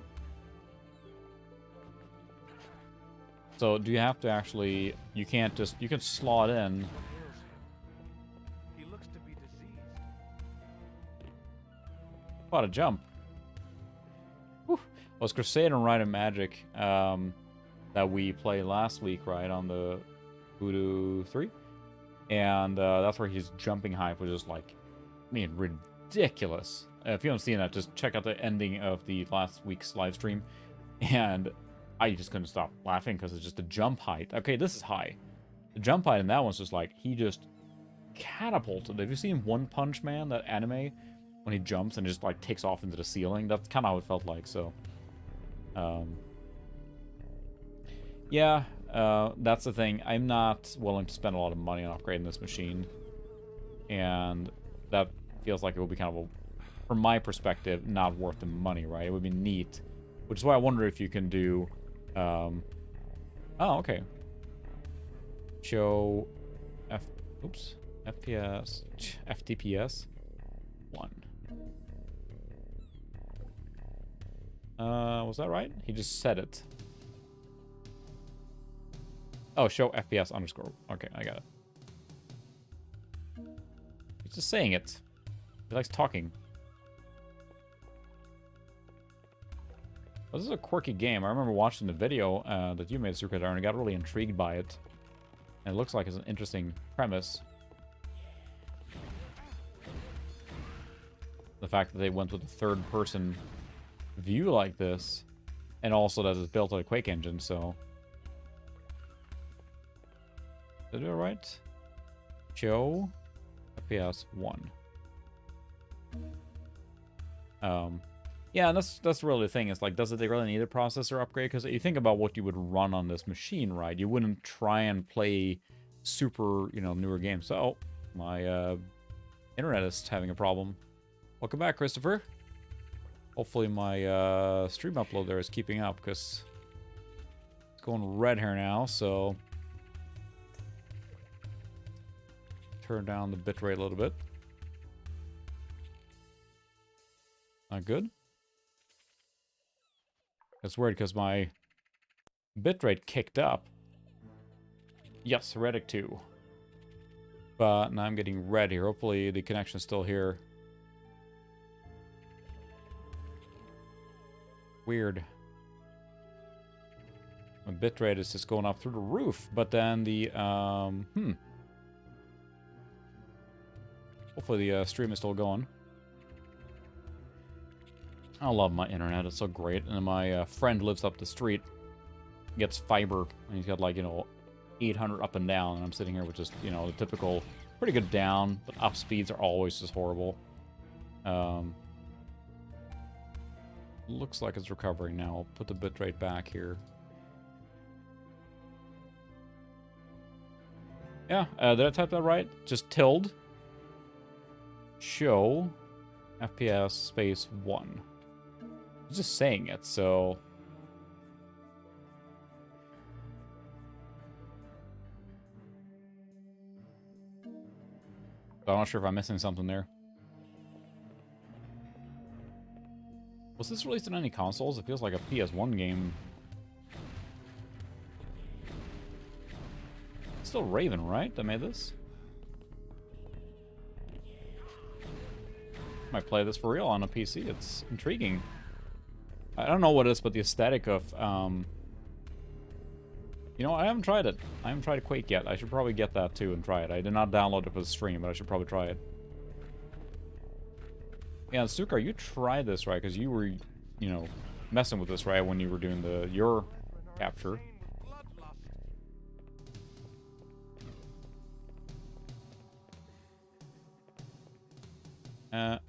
So do you have to actually, you can't just, you can slot in. He looks to be diseased. What a jump. Whew. Well, it's Crusade and Rite of Magic that we played last week, right, on the Voodoo 3. And that's where his jumping height was just like, I mean, ridiculous. If you haven't seen that, just check out the ending of the last week's live stream. And I just couldn't stop laughing because it's just the jump height. Okay, this is high. The jump height in that one's just like, he just catapulted. Have you seen One Punch Man, that anime? When he jumps and just like takes off into the ceiling? That's kind of how it felt like, so. Yeah, that's the thing. I'm not willing to spend a lot of money on upgrading this machine. And that feels like it will be kind of a, from my perspective, not worth the money, right? It would be neat. Which is why I wonder if you can do... oh, okay. Show... FPS... FTPS 1. Was that right? He just said it. Oh, show FPS underscore. Okay, I got it. He's just saying it. He likes talking. Well, this is a quirky game. I remember watching the video that you made, Sukatar, and I got really intrigued by it. And it looks like it's an interesting premise. The fact that they went with a third-person view like this, and also that it's built on a Quake engine, so... Did I do it right? Show FPS 1. Yeah, and that's really the thing. It's like, does it really need a processor upgrade? Because you think about what you would run on this machine, right? You wouldn't try and play super, you know, newer games. So, my internet is having a problem. Welcome back, Christopher. Hopefully my stream upload there is keeping up, because it's going red here now, so... Turn down the bitrate a little bit. Not good. That's weird because my bitrate kicked up. Yes, Heretic 2. But now I'm getting red here. Hopefully the connection's still here. Weird. My bitrate is just going up through the roof, but then the hopefully the stream is still going. I love my internet, it's so great. And my friend lives up the street, gets fiber, and he's got like, you know, 800 up and down, and I'm sitting here with just, you know, the typical, pretty good down, but up speeds are always just horrible. Looks like it's recovering now. I'll put the bitrate back here. Yeah, did I type that right? Just tilde. Show FPS space 1. I was just saying it, so... I'm not sure if I'm missing something there. Was this released on any consoles? It feels like a PS1 game. It's still Raven, right, that made this? Might play this for real on a PC. It's intriguing. I don't know what it is, but the aesthetic of, you know, I haven't tried it. I haven't tried Quake yet. I should probably get that too and try it. I did not download it for the stream, but I should probably try it. Yeah, Sukar, you tried this, right? Because you were, you know, messing with this, right, when you were doing your capture.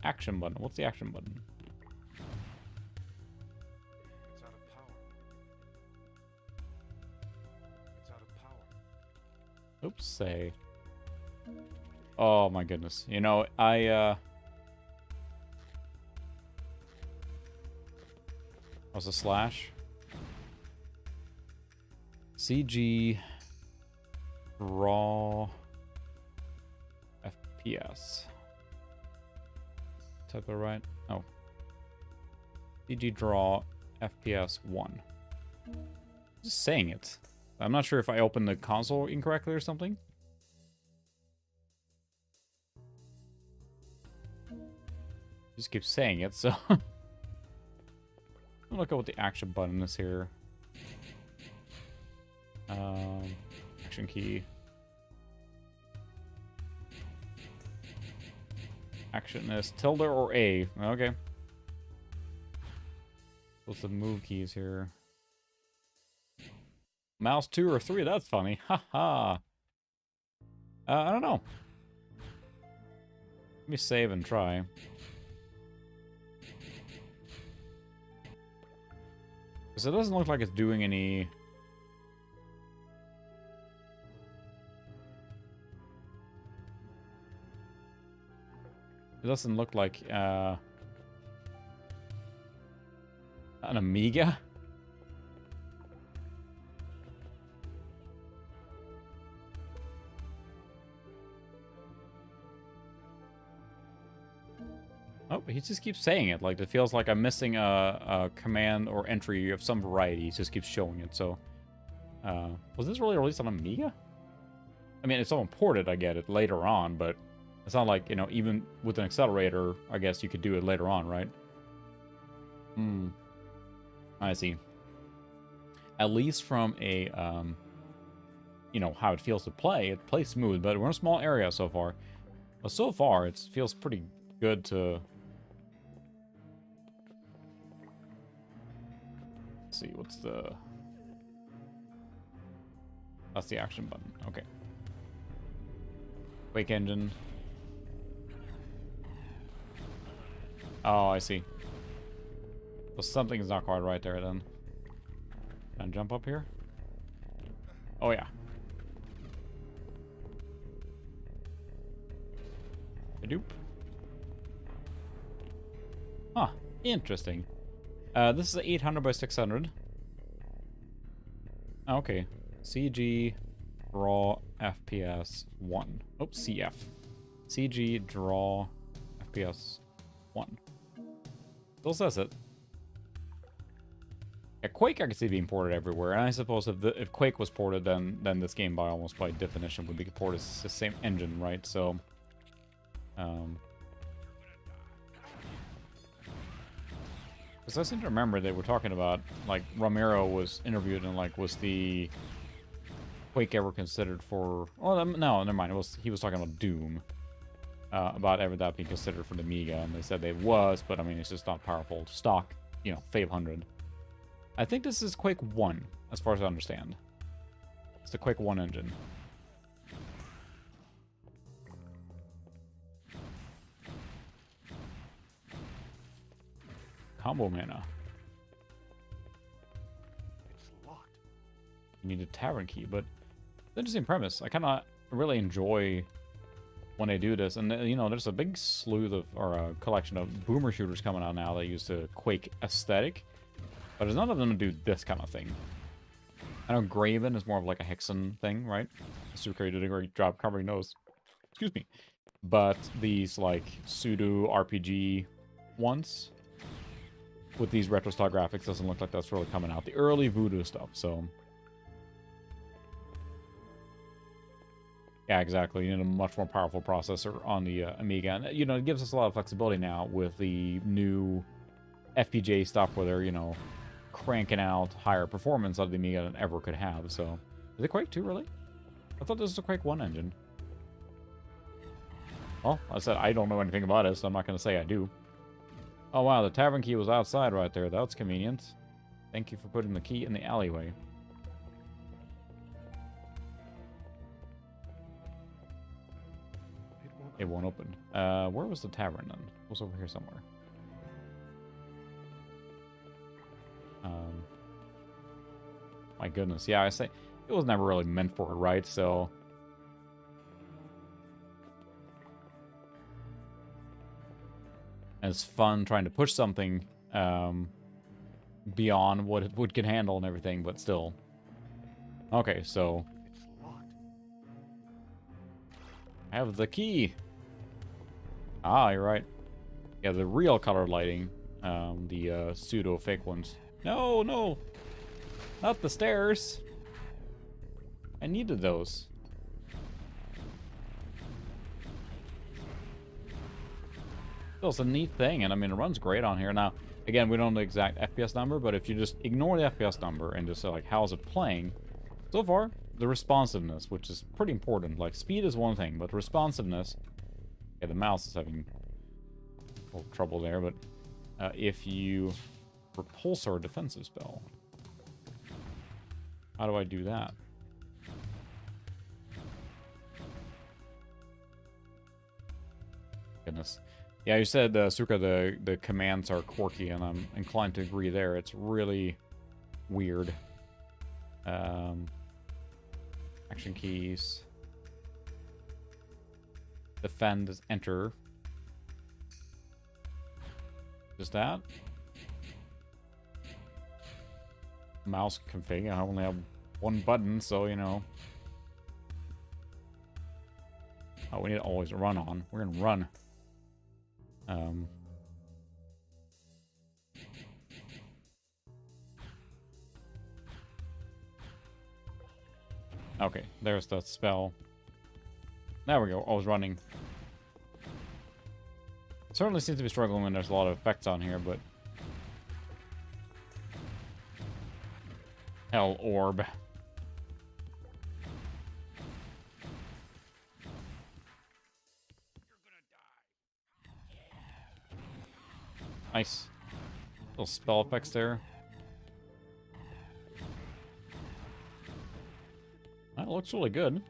Action button. What's the action button? It's out of power. It's out of power. Oops, say. Oh my goodness. You know, what's a slash? CG draw FPS. Type it right? Oh. CG draw FPS 1. Just saying it. I'm not sure if I opened the console incorrectly or something. Just keep saying it, so I'll look at what the action button is here. Action key. Action is tilde or A. Okay. What's the move keys here? Mouse 2 or 3? That's funny. Haha. I don't know. Let me save and try. Because it doesn't look like it's doing any... It doesn't look like an Amiga. Oh, he just keeps saying it. Like, it feels like I'm missing a command or entry of some variety. He just keeps showing it, so... was this really released on Amiga? I mean, it's all imported, I get it, later on, but... It's not like, you know, even with an accelerator, I guess you could do it later on, right? Hmm. I see. At least from a, you know, how it feels to play. It plays smooth, but we're in a small area so far. But so far, it feels pretty good to... Let's see, what's the... That's the action button. Okay. Quake engine. Oh, I see. So something is not quite right there, then. Can I jump up here? Oh, yeah. Doop. Huh. Interesting. This is 800 by 600. Okay. CG draw FPS 1. Oh, CF. CG draw FPS 1. Still says it. Yeah, Quake I could see being ported everywhere, and I suppose if Quake was ported, then this game by almost by definition would be ported. It's the same engine, right? So, because I seem to remember they were talking about, like, Romero was interviewed and, like, was the Quake ever considered for... Oh, no, never mind. He was talking about Doom. About ever that being considered for the Amiga, and they said it was, but I mean, it's just not powerful. Stock, you know, 500. I think this is Quake 1, as far as I understand. It's the Quake 1 engine. Combo mana. It's locked. You need a tavern key, but it's an interesting premise. I kind of really enjoy when they do this, and you know, there's a big slew of, or a collection of boomer shooters coming out now that use the Quake aesthetic, but there's none of them to do this kind of thing. I know Graven is more of like a Hexen thing, right? Sucre did a great job covering those. Excuse me. But these, like, pseudo RPG ones with these retro style graphics doesn't look like that's really coming out. The early Voodoo stuff, so... Yeah, exactly. You need a much more powerful processor on the Amiga. And, you know, it gives us a lot of flexibility now with the new FPGA stuff where they're, you know, cranking out higher performance out of the Amiga than ever could have. So, is it Quake 2, really? I thought this was a Quake 1 engine. Well, I said I don't know anything about it, so I'm not going to say I do. Oh, wow, the tavern key was outside right there. That's convenient. Thank you for putting the key in the alleyway. It won't It won't open. Where was the tavern then? It was over here somewhere. My goodness. Yeah, I say it was never really meant for it, right? So it's fun trying to push something beyond what it can handle and everything, but still. Okay, so I have the key. Ah, you're right. Yeah, the real color lighting. The pseudo fake ones. No, no. Not the stairs. I needed those. Still, it's a neat thing, and I mean, it runs great on here. Now, again, we don't know the exact FPS number, but if you just ignore the FPS number and just say, like, how's it playing? So far, the responsiveness, which is pretty important. Like, speed is one thing, but responsiveness... Yeah, the mouse is having a little trouble there, but if you repulse our defensive spell... How do I do that? Goodness. Yeah, you said, Suka, the commands are quirky, and I'm inclined to agree there. It's really weird. Action keys. Defend is enter. Just that. Mouse config. I only have one button, so, you know. Oh, we need to always run on. We're gonna run. Okay, there's the spell. There we go. I was running. Certainly seems to be struggling when there's a lot of effects on here, but... Hell orb. Nice. Little spell effects there. That looks really good.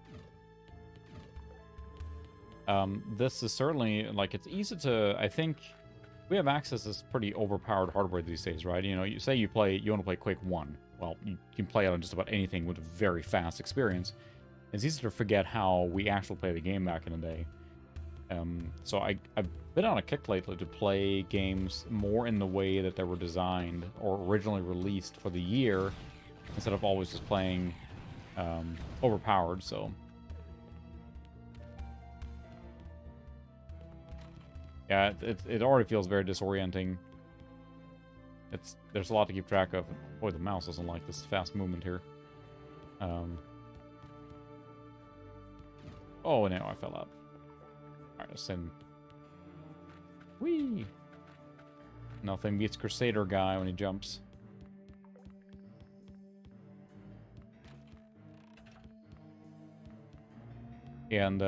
This is certainly, like, it's easy to, I think, we have access to this pretty overpowered hardware these days, right? You know, you say you want to play Quake 1. Well, you can play it on just about anything with a very fast experience. It's easy to forget how we actually played the game back in the day. So I've been on a kick lately to play games more in the way that they were designed or originally released for the year, instead of always just playing overpowered, so... Yeah, it already feels very disorienting. There's a lot to keep track of. Boy, the mouse doesn't like this fast movement here. Oh, no, I fell out. Alright, let's send... Whee! Nothing beats Crusader guy when he jumps. And,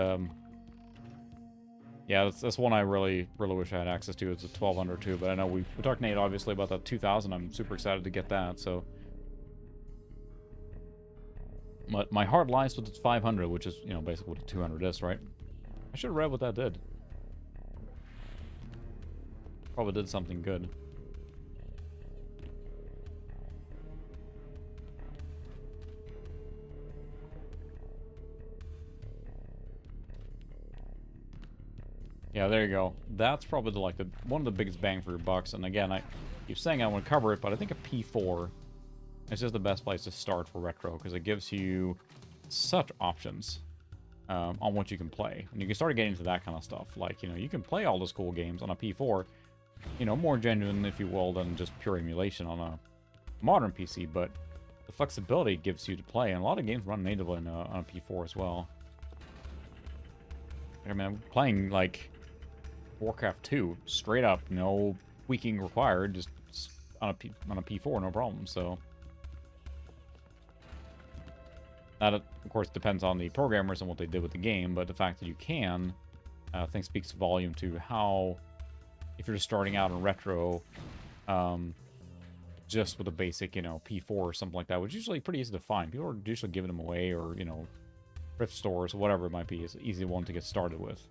yeah, that's one I really wish I had access to. It's a 1200 too, but I know we talked, Nate, obviously, about that 2000. I'm super excited to get that, so... But my heart lies with the 500, which is, you know, basically what the 200 is, right? I should have read what that did. Probably did something good. Yeah, there you go. That's probably one of the biggest bang for your bucks. And again, I keep saying I want to cover it, but I think a P4 is just the best place to start for retro, because it gives you such options on what you can play. And you can start getting into that kind of stuff. Like, you know, you can play all those cool games on a P4, you know, more genuine, if you will, than just pure emulation on a modern PC, but the flexibility it gives you to play, and a lot of games run natively on a P4 as well. I mean, I'm playing, like, Warcraft 2, straight up, no tweaking required, just on a P4, no problem, so... That, of course, depends on the programmers and what they did with the game, but the fact that you can, I think speaks volume to how, if you're just starting out in retro, just with a basic, you know, P4 or something like that, which is usually pretty easy to find. People are usually giving them away, or, you know, thrift stores, whatever it might be. It's an easy one to get started with.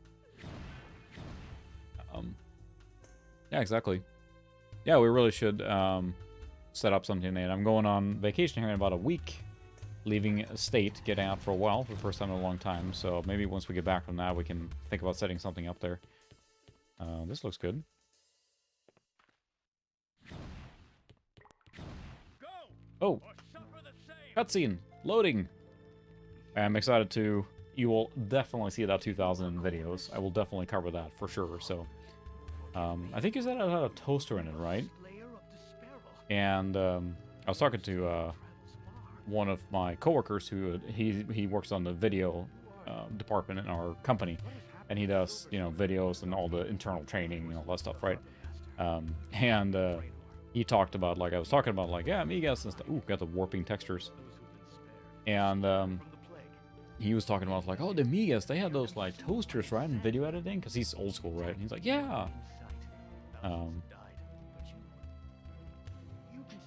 Yeah, exactly. Yeah, we really should set up something, Nate. I'm going on vacation here in about a week, leaving state, getting out for a while for the first time in a long time. So maybe once we get back from that, we can think about setting something up there. This looks good. Oh, cutscene loading. I'm excited to. You will definitely see that 2000 videos. I will definitely cover that for sure. So, I think you said it had a toaster in it, right? And I was talking to one of my coworkers who he works on the video department in our company, and he does videos and all the internal training and all that stuff, right? He talked about, like I was talking about, like, yeah, Amigas and stuff. Ooh, got the warping textures. And he was talking about, like, oh, the Amigas, they had those, like, toasters, right, in video editing? Because he's old school, right? And he's like, yeah.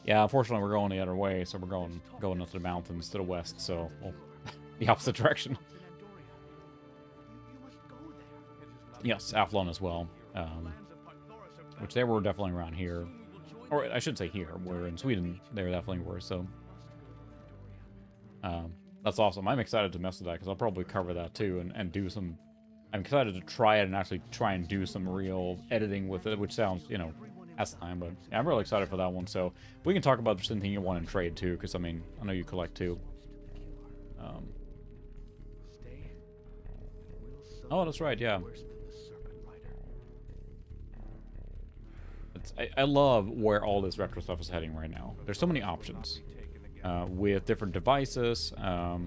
Yeah, unfortunately, we're going the other way, so we're going into the mountains to the west, so, well, the opposite direction. Yes, Athlon as well. Which they were definitely around here. Or I should say here. We're in Sweden. They definitely were, so. That's awesome. I'm excited to mess with that, because I'll probably cover that too, and do some... I'm excited to try it and actually try and do some real editing with it, which sounds, has time, but yeah, I'm really excited for that one, so we can talk about just anything you want in trade too, because, I mean, I know you collect too. Oh, that's right, yeah. I love where all this retro stuff is heading right now. There's so many options with different devices. That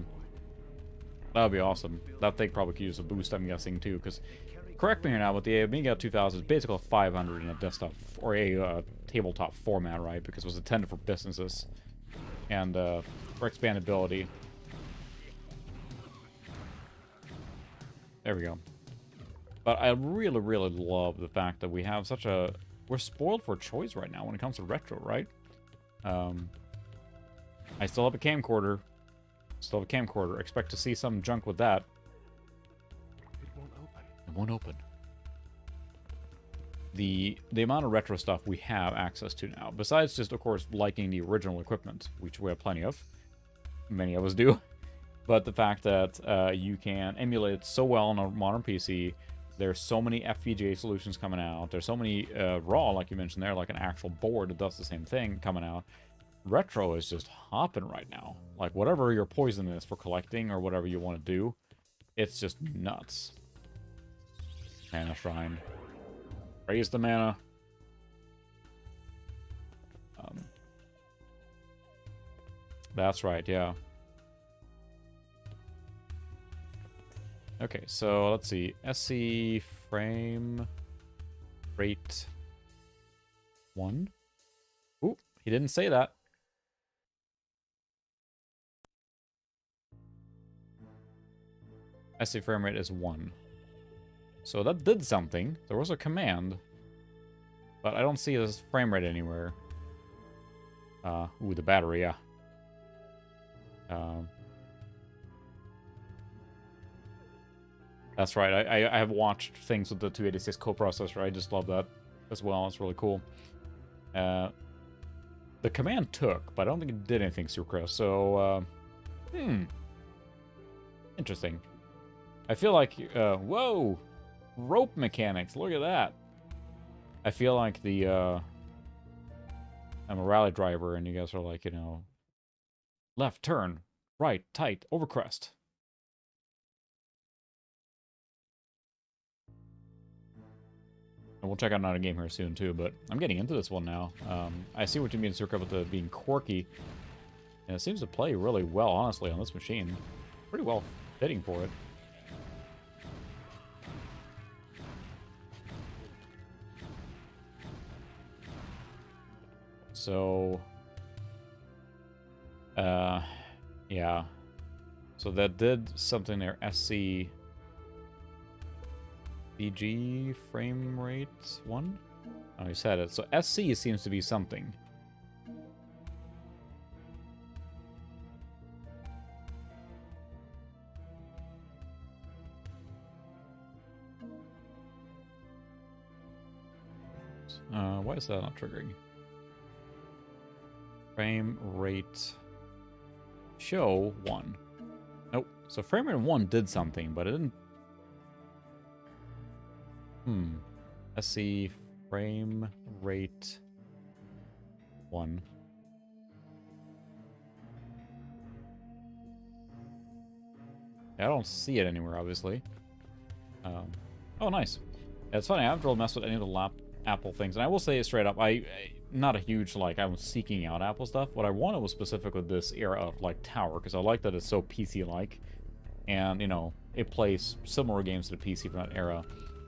would be awesome. That thing probably could use a boost, I'm guessing, too, because correct me here now, but the Amiga 2000 is basically 500 in a desktop or a tabletop format, right? Because it was intended for businesses and for expandability. There we go. But I really, really love the fact that we have such a... We're spoiled for choice right now when it comes to retro, right? I still have a camcorder. Expect to see some junk with that. It won't open. The amount of retro stuff we have access to now, besides just, of course, liking the original equipment, which we have plenty of. Many of us do. But the fact that you can emulate it so well on a modern PC... There's so many FPGA solutions coming out. There's so many raw, like you mentioned there, like an actual board that does the same thing coming out. Retro is just hopping right now. Like, whatever your poison is for collecting or whatever you want to do, it's just nuts. Mana Shrine. Raise the mana. That's right, yeah. Okay, so let's see. SC frame rate 1. Ooh, he didn't say that. SC frame rate is 1. So that did something. There was a command, but I don't see this frame rate anywhere. Ooh, the battery, yeah. That's right. I have watched things with the 286 coprocessor. I just love that as well. It's really cool. The command took, but I don't think it did anything super. So, interesting. I feel like, whoa! Rope mechanics, look at that! I feel like the, I'm a rally driver, and you guys are like, left turn, right, tight, overcrest. And we'll check out another game here soon, too, but I'm getting into this one now. I see what you mean, Surka, with the being quirky. And it seems to play really well, honestly, on this machine. Pretty well fitting for it. So... yeah. So that did something there. SC... DG frame rate 1? Oh, he said it. So SC seems to be something. Oops. Why is that not triggering? Frame rate show 1. Nope. So frame rate 1 did something, but it didn't. Let's see. Frame rate 1. I don't see it anywhere, obviously. Oh, nice. It's funny, I haven't really messed with any of the Apple things. And I will say straight up, I not a huge, like, I was seeking out Apple stuff. What I wanted was specifically this era of, like, Tower, because I like that it's so PC-like. And, you know, it plays similar games to the PC from that era.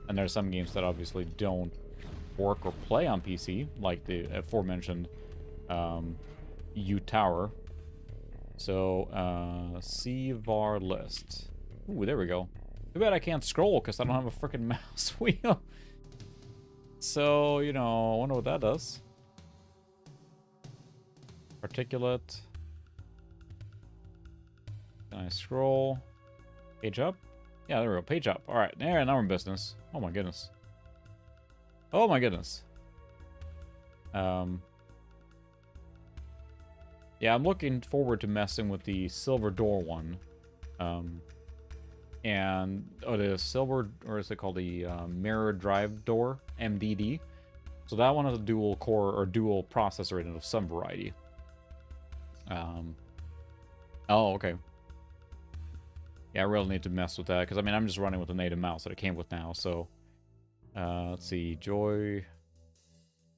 And there are some games that obviously don't work or play on PC, like the aforementioned U-Tower. So, CVAR list. Ooh, there we go. Too bad I can't scroll because I don't have a freaking mouse wheel. So, you know, I wonder what that does. Particulate. Can I scroll? Page up? Yeah, there we go. Page up. Alright, now we're in business. Oh my goodness. Oh my goodness. Yeah, I'm looking forward to messing with the silver door one. And the silver, or is it called the mirror drive door, MDD? So that one has a dual core or dual processor in it of some variety. Oh, okay. Yeah, I really need to mess with that because I mean I'm just running with the native mouse that it came with now. So let's see, Joy,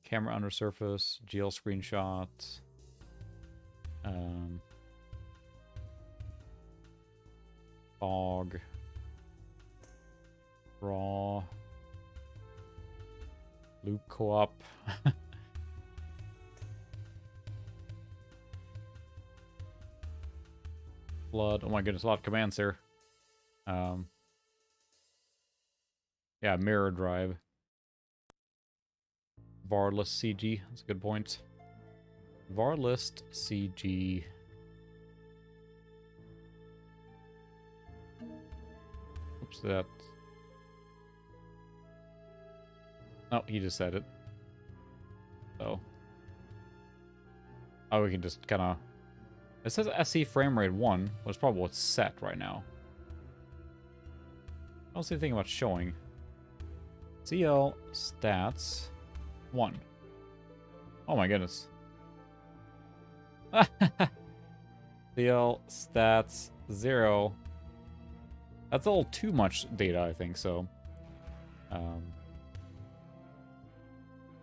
camera under surface, GL screenshot. Fog, raw, loop co-op. Flood. Oh my goodness, a lot of commands here. Yeah, mirror drive. Varlist CG. That's a good point. Varlist CG. Oops, that. Oh, he just said it. So. Oh, we can just kind of. It says SC frame rate 1, but it's probably what's set right now. I don't see anything about showing. CL stats 1. Oh my goodness. CL stats 0. That's a little too much data, I think, so.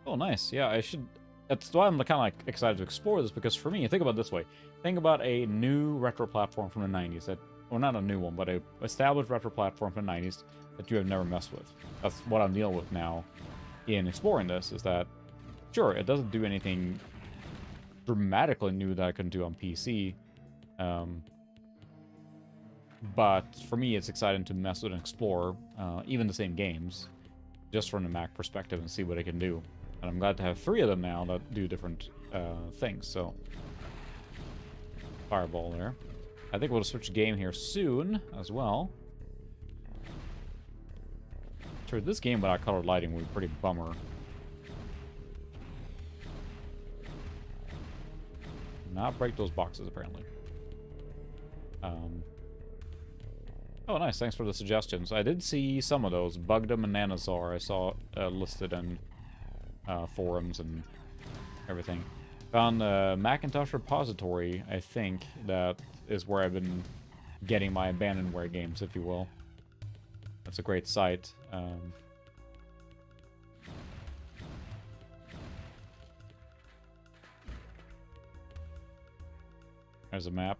Oh, nice. Yeah, I should. That's why I'm kind of like excited to explore this, because for me, think about it this way. Think about a new retro platform from the 90s that, well, not a new one, but a established retro platform from the 90s that you have never messed with. That's what I'm dealing with now in exploring this, is that, sure, it doesn't do anything dramatically new that I couldn't do on PC, but for me, it's exciting to mess with and explore even the same games, just from the Mac perspective and see what it can do. And I'm glad to have 3 of them now that do different things, so. Fireball there. I think we'll switch game here soon as well. Sure, this game without colored lighting would be pretty bummer. Not break those boxes, apparently. Oh, nice. Thanks for the suggestions. I did see some of those. Bugdom and Nanosaur I saw listed in forums and everything. Found the Macintosh repository, I think, that is where I've been getting my abandonware games, if you will. That's a great site. There's a map.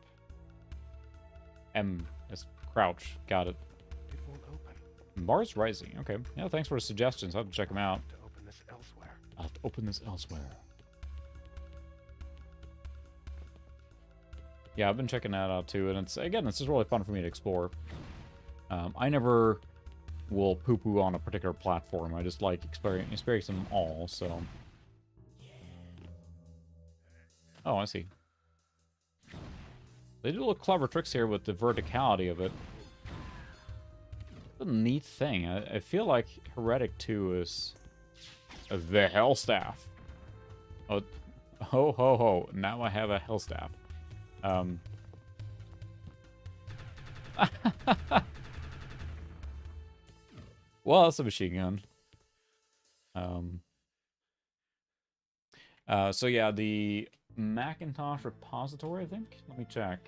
M is crouch. Got it. It won't open. Mars Rising. Okay. Yeah, thanks for the suggestions. I'll have to check them out. To open this elsewhere. I'll have to open this elsewhere. Yeah, I've been checking that out too, and it's just really fun for me to explore. I never will poo-poo on a particular platform. I just like experiencing them all, so. Oh, I see. They do little clever tricks here with the verticality of it. It's a neat thing. I feel like Heretic 2 is The Hell Staff. Oh, ho, ho, ho. Now I have a Hell Staff. Well, that's a machine gun. So yeah, the Macintosh repository, I think? Let me check.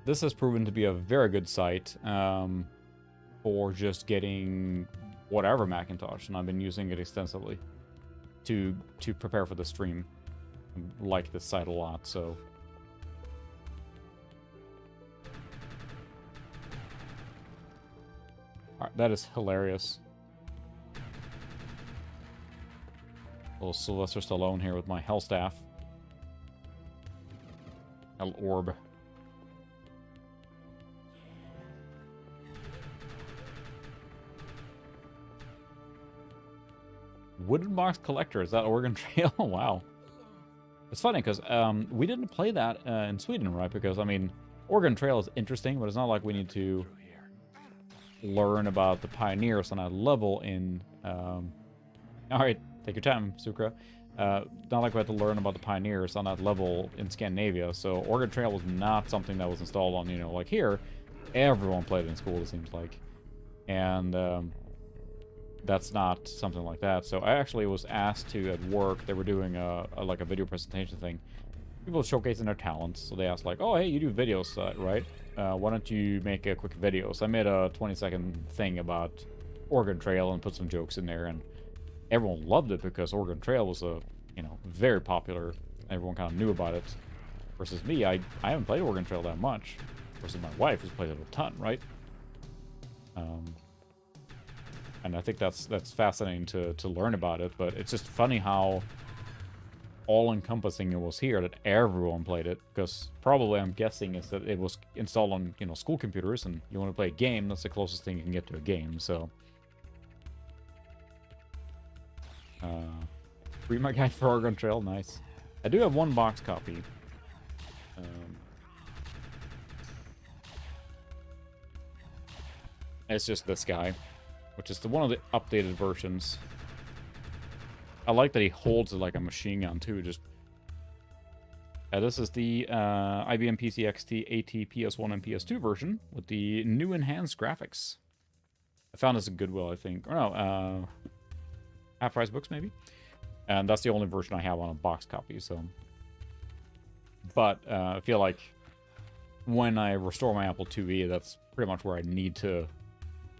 This has proven to be a very good site for just getting whatever Macintosh, and I've been using it extensively to prepare for the stream. I like this site a lot, so... Alright, that is hilarious. Little Sylvester Stallone here with my Hell Staff. Hell Orb. Wooden Box Collector, is that Oregon Trail? Wow. It's funny, because we didn't play that in Sweden, right? Because, I mean, Oregon Trail is interesting, but it's not like we need to learn about the pioneers on that level in... Alright, take your time, Sukra. Not like we had to learn about the pioneers on that level in Scandinavia, so Oregon Trail was not something that was installed on, you know, like here. Everyone played it in school, it seems like. And... that's not something like that. So I actually was asked to, at work, they were doing like a video presentation thing. People showcasing their talents. So they asked like, oh, hey, you do videos, right? Why don't you make a quick video? So I made a 20-second thing about Oregon Trail and put some jokes in there. And everyone loved it because Oregon Trail was you know, very popular. Everyone kind of knew about it. Versus me, I haven't played Oregon Trail that much. Versus my wife, who's played it a ton, right? And I think that's fascinating to learn about it, but it's just funny how all-encompassing it was here, that everyone played it, because probably, I'm guessing, is that it was installed on, you know, school computers, and you want to play a game, that's the closest thing you can get to a game, so... Read my guide for Oregon Trail, nice. I do have one box copy. It's just this guy, which is one of the updated versions. I like that he holds it like a machine gun, too. Just this is the IBM PC XT AT PS1 and PS2 version with the new enhanced graphics. I found this at Goodwill, I think. Or no, Half Price Books, maybe? And that's the only version I have on a box copy, so... But I feel like when I restore my Apple IIe, that's pretty much where I need to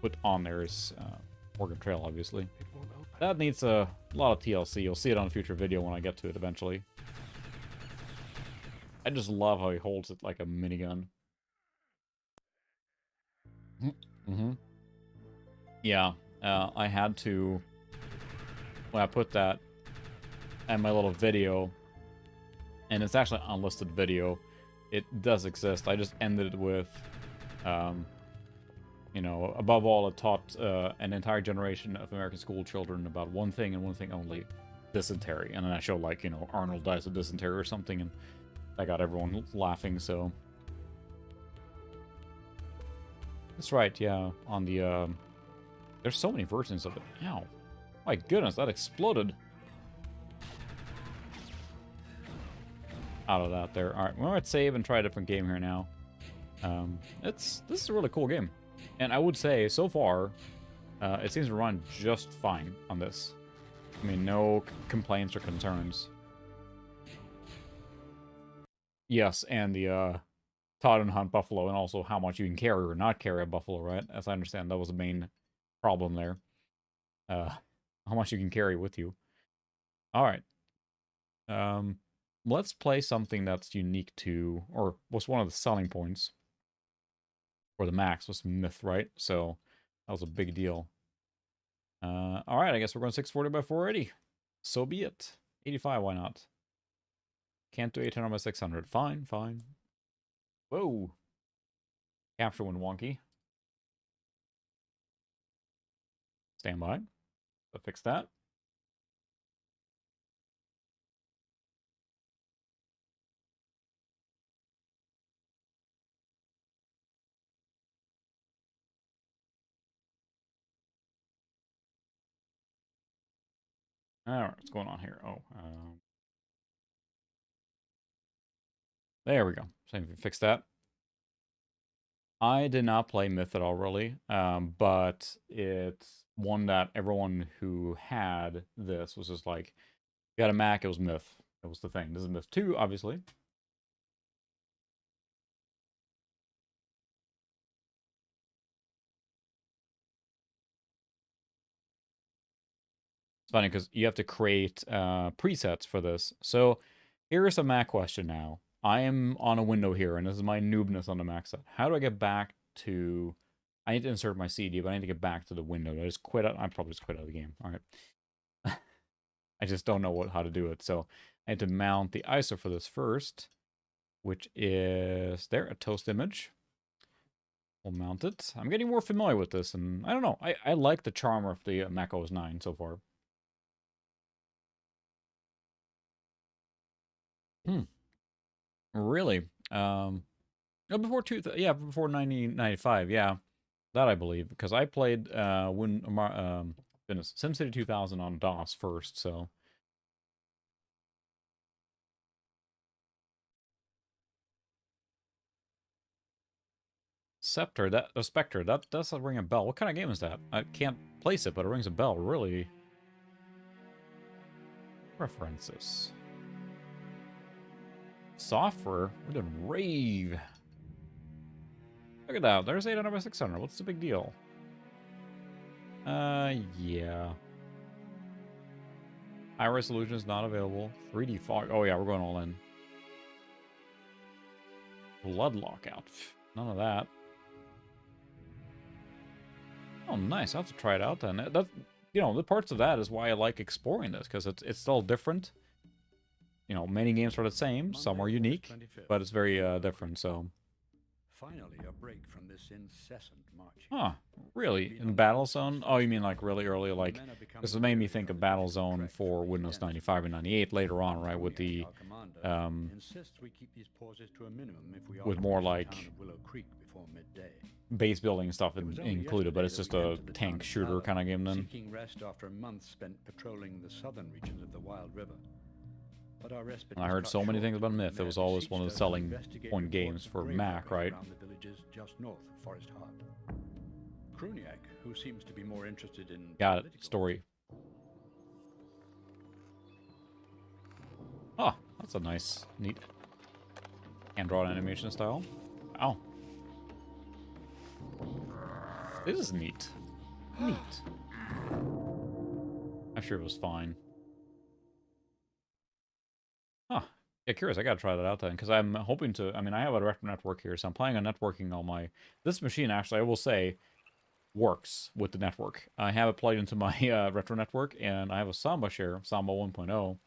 put on there is Oregon Trail, obviously. It won't open. That needs a lot of TLC. You'll see it on a future video when I get to it eventually. I just love how he holds it like a minigun. Yeah, I had to... When I put that in my little video, and it's actually an unlisted video, it does exist. I just ended it with... you know, above all, it taught an entire generation of American school children about one thing and one thing only, dysentery. And then I showed, like, you know, Arnold dies of dysentery or something, and that got everyone laughing, so... That's right, yeah, on the, there's so many versions of it. Ow. My goodness, that exploded. Out of that there. Alright, we're gonna save and try a different game here now. This is a really cool game. And I would say, so far, it seems to run just fine on this. I mean, no complaints or concerns. Yes, and the Todd and Hunt buffalo, and also how much you can carry or not carry a buffalo, right? As I understand, that was the main problem there. How much you can carry with you. Alright. Let's play something that's unique to, or was one of the selling points for the Max, was Myth, right? So that was a big deal. Alright, I guess we're going 640 by 480. So be it. 85, why not? Can't do 800 by 600. Fine, fine. Whoa. Capture when wonky. Stand by. I'll fix that. Alright, what's going on here? Oh, there we go. So if you fix that. I did not play Myth at all, really, but it's one that everyone who had this was just like, you got a Mac, it was Myth. It was the thing. This is Myth 2, obviously. It's funny because you have to create presets for this. So here's a Mac question now. I am on a window here, and this is my noobness on the Mac set. How do I get back to... I need to insert my CD, but I need to get back to the window. I just quit out. I probably just quit out of the game. All right. I just don't know how to do it. So I need to mount the ISO for this first, which is there, a toast image. We'll mount it. I'm getting more familiar with this, and I don't know. I like the charm of the Mac OS 9 so far. Really? Before before 1995, yeah. That I believe, because I played SimCity 2000 on DOS first, so. Spectre, that does ring a bell. What kind of game is that? I can't place it, but it rings a bell, really. References. Software? We're doing rave. Look at that, there's 800 by 600. What's the big deal? Yeah. High resolution is not available. 3D fog. Oh yeah, we're going all in. Blood lockout. None of that. Oh, nice. I'll have to try it out then. That, you know, the parts of that is why I like exploring this, because it's still different. You know, many games are the same. Some are unique, but it's very different, so. Finally, a break from this incessant marching. Huh, really? In Battlezone? Oh, you mean like really early, like, this made me think of Battlezone for Windows 95 and 98 later on, right, with the, with more like base building stuff included, but it's just a tank shooter kind of game then. Seeking rest after months spent patrolling the southern regions of the Wild River. But our respite I heard so many things about Myth. It was always one of the selling point games for Mac, right? The villages just north of Forest Heart. Kruniak, who seems to be more interested in got it. Story. Oh, that's a nice, neat hand-drawn animation style. Wow. This is neat. Neat. I'm sure it was fine. Huh. Yeah, curious. I gotta try that out then, because I'm hoping to... I mean, I have a retro network here, so I'm planning on networking all my... This machine, actually, I will say, works with the network. I have it plugged into my retro network, and I have a Samba share, Samba 1.0,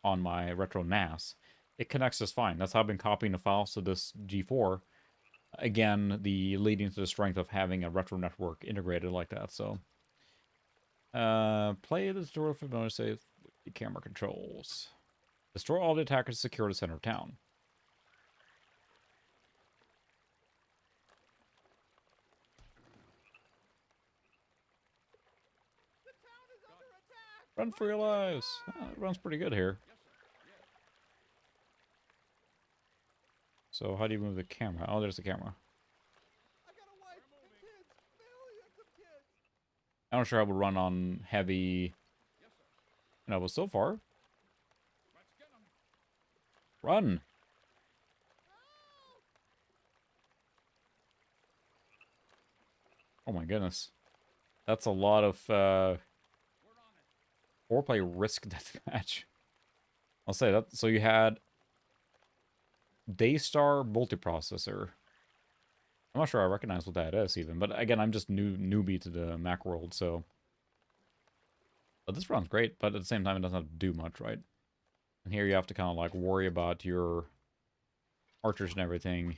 on my retro NAS. It connects just fine. That's how I've been copying the files to this G4. Again, leading to the strength of having a retro network integrated like that, so... play the tutorial for bonus save with the camera controls. Destroy all the attackers to secure the center of town. The town is under attack! Run for your lives! Oh, it runs pretty good here. So how do you move the camera? Oh, there's the camera. I got a wife and kids! Millions of kids! I'm not sure I would run on heavy... No, but so far... Run! Oh my goodness. That's a lot of, foreplay risk deathmatch. I'll say that. So you had... Daystar multiprocessor. I'm not sure I recognize what that is even, but again, I'm just newbie to the Mac world, so... But this runs great, but at the same time, it doesn't have to do much, right? And here you have to kind of like worry about your archers and everything.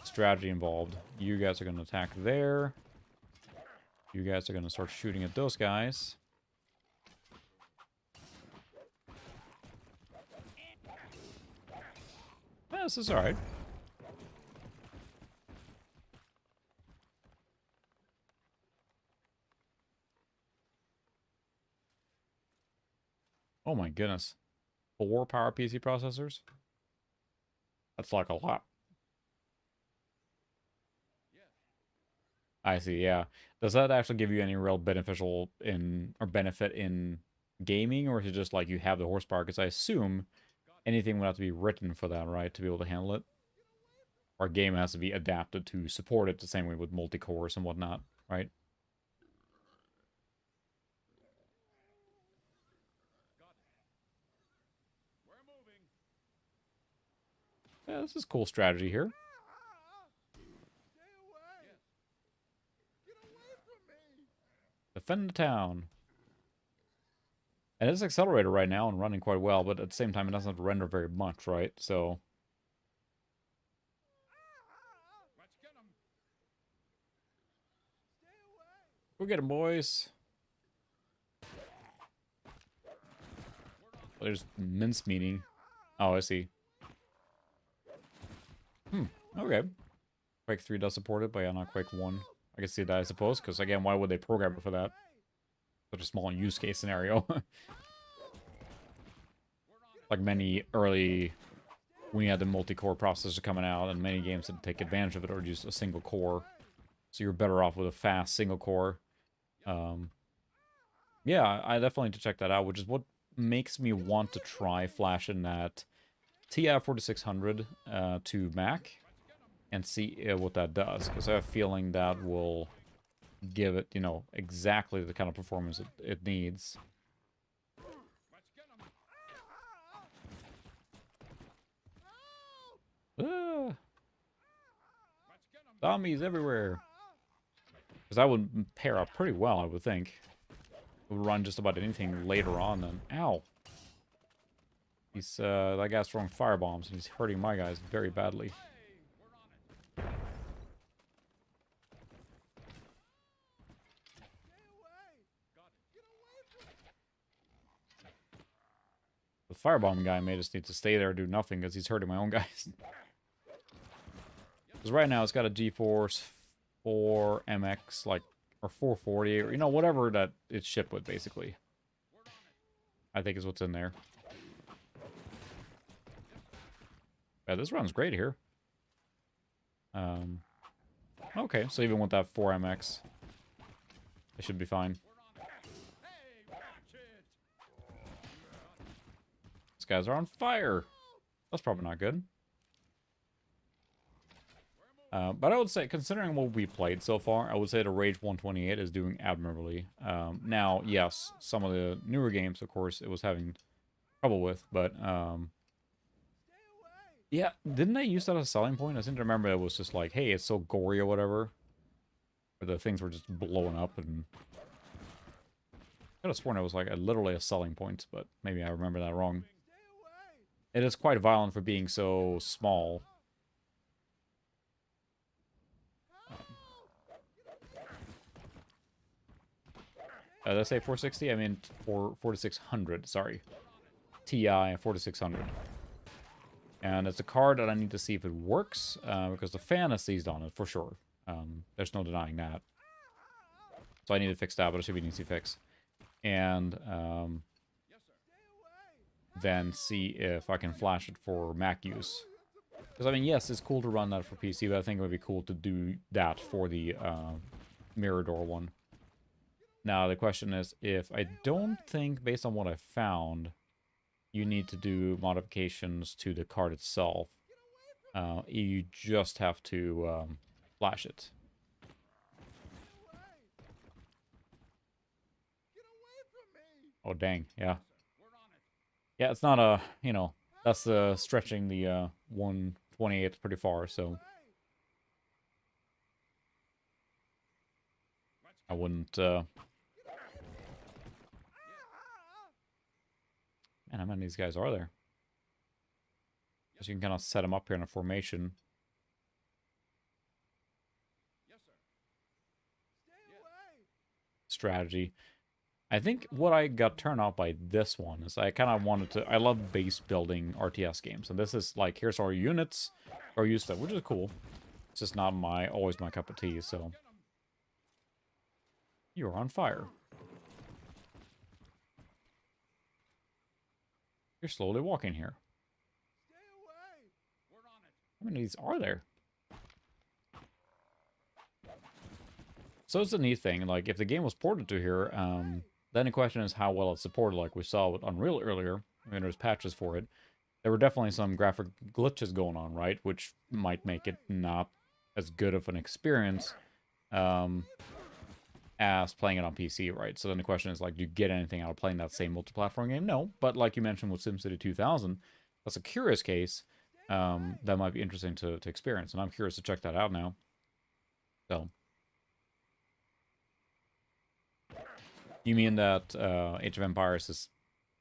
Strategy involved. You guys are going to attack there. You guys are going to start shooting at those guys. Yeah, this is alright. Oh my goodness. 4 power PC processors? That's like a lot. I see, yeah. Does that actually give you any real beneficial in or benefit in gaming, or is it just like you have the horsepower? Because I assume anything would have to be written for that, right, to be able to handle it. Our game has to be adapted to support it the same way with multi-cores and whatnot, right? Yeah, this is cool strategy here. Stay away! Get away from me! Defend the town. And it's accelerated right now and running quite well, but at the same time, it doesn't have to render very much, right? So... Go get him, boys. There's mincemeating. Oh, I see. Okay. Quake 3 does support it, but yeah, not Quake 1. I can see that, I suppose, because again, why would they program it for that? Such a small use case scenario. Like many early, when you had the multi-core processor coming out, and many games that take advantage of it or just a single core. So you're better off with a fast single core. Yeah, I definitely need to check that out, which is what makes me want to try flashing that TI 4600 to Mac and see what that does, because I have a feeling that will give it, you know, exactly the kind of performance it needs. Ah, zombies everywhere. Because that would pair up pretty well, I would think. It would run just about anything later on than... Ow! He's, that guy's throwing firebombs, and he's hurting my guys very badly. The firebomb guy may just need to stay there and do nothing, because he's hurting my own guys. Because right now it's got a GeForce 4MX, like, or 440, or, you know, whatever that it's shipped with, basically. I think is what's in there. Yeah, this runs great here. Okay, so even with that 4MX, it should be fine. These guys are on fire. That's probably not good. But I would say, considering what we played so far, I would say the Rage 128 is doing admirably. Now, yes, some of the newer games, of course, it was having trouble with, but yeah, didn't they use that as a selling point? I seem to remember it was just like, hey, it's so gory or whatever. Or the things were just blowing up, and I could have sworn it was like literally a selling point, but maybe I remember that wrong. It is quite violent for being so small. Did I say 460? I mean 4600, sorry. TI 4600. And it's a card that I need to see if it works, because the fan is seized on it, for sure. There's no denying that. So I need to fix that, but it should be an easy fix. And then see if I can flash it for Mac use. Because, I mean, yes, it's cool to run that for PC, but I think it would be cool to do that for the Mirador one. Now, the question is, if I don't think, based on what I found, you need to do modifications to the card itself. You just have to flash it. Oh, dang, yeah. Yeah, it's not a, you know, that's stretching the 128 pretty far, so I wouldn't, man, how many of these guys are there? Guess you can kind of set them up here in a formation. Strategy. I think what I got turned off by this one is I kind of wanted to... I love base building RTS games, and this is like, here's our units, or use stuff, which is cool. It's just not always my cup of tea, so... You're on fire. You're slowly walking here. Stay away! We're on it. How many of these are there? So it's a neat thing. Like, if the game was ported to here, then the question is how well it's supported. Like we saw with Unreal earlier, when there's patches for it. There were definitely some graphic glitches going on, right? Which might make it not as good of an experience as playing it on PC, right? So then the question is, like, do you get anything out of playing that same multi-platform game? No, but like you mentioned with SimCity 2000, that's a curious case that might be interesting to experience, and I'm curious to check that out now. So, you mean that Age of Empires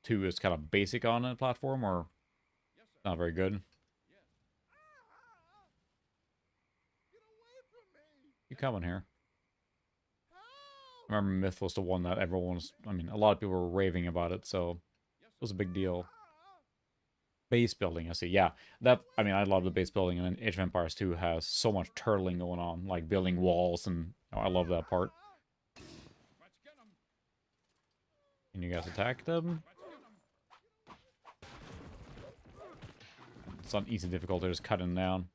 2 is kind of basic on a platform, or not very good? Get away from me! You coming here? Help! I remember Myth was the one that everyone was, I mean, a lot of people were raving about it, so it was a big deal. Base building, I see. Yeah, that, I mean, I love the base building, and Age of Empires 2 has so much turtling going on, like building walls, and I love that part. Let's get him. Can you guys attack them? It's on easy difficulty, just cutting down.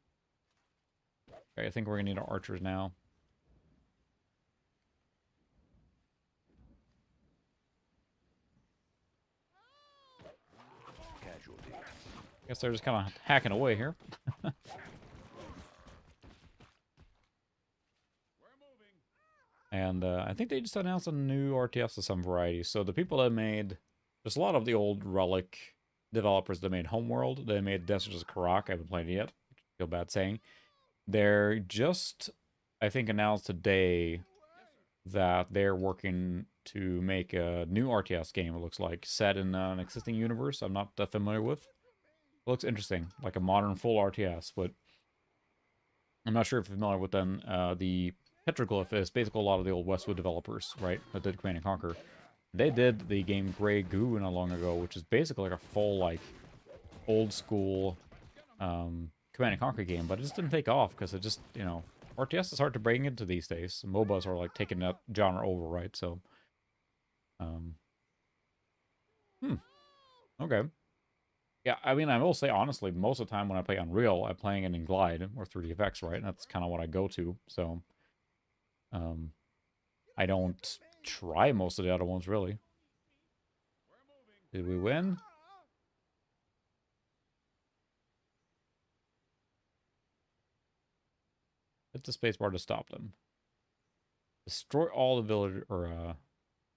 Okay, I think we're gonna need our archers now. Casualty. Guess they're just kind of hacking away here. We're moving. And I think they just announced a new RTS of some variety. So the people that made, there's a lot of the old Relic developers that made Homeworld. They made Deserts of Karak. I haven't played it yet. Feel bad saying. They're just, I think, announced today that they're working to make a new RTS game, it looks like, set in an existing universe I'm not that familiar with. It looks interesting, like a modern full RTS, but I'm not sure if you're familiar with them. The Petroglyph is basically a lot of the old Westwood developers, right, that did Command & Conquer. They did the game Grey Goo not long ago, which is basically like a full, like, old school Command & Conquer game, but it just didn't take off because it just, you know, RTS is hard to bring into these days. MOBAs are like taking that genre over, right? So, okay. Yeah, I mean, I will say honestly, most of the time when I play Unreal, I'm playing it in Glide or 3DFX, right? And that's kind of what I go to. So, I don't try most of the other ones really. Did we win? Hit the spacebar to stop them. Destroy all the village or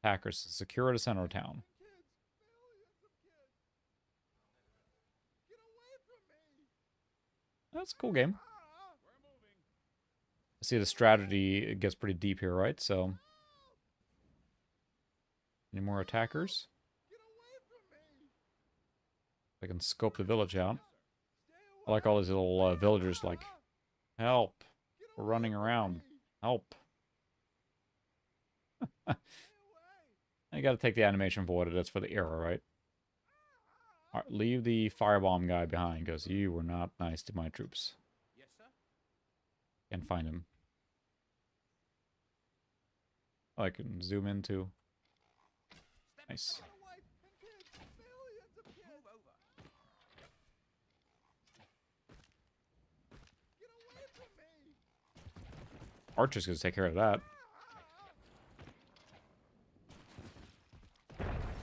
hackers. Secure the center of town. That's a cool game. See, the strategy gets pretty deep here, right? So, any more attackers? I can scope the village out. I like all these little villagers like, help. We're running around. Help. I gotta take the animation for what it is for the era, right? Alright, leave the firebomb guy behind, because you were not nice to my troops. Yes, sir. Can't find him. Oh, I can zoom in too. Nice. Archer's gonna take care of that.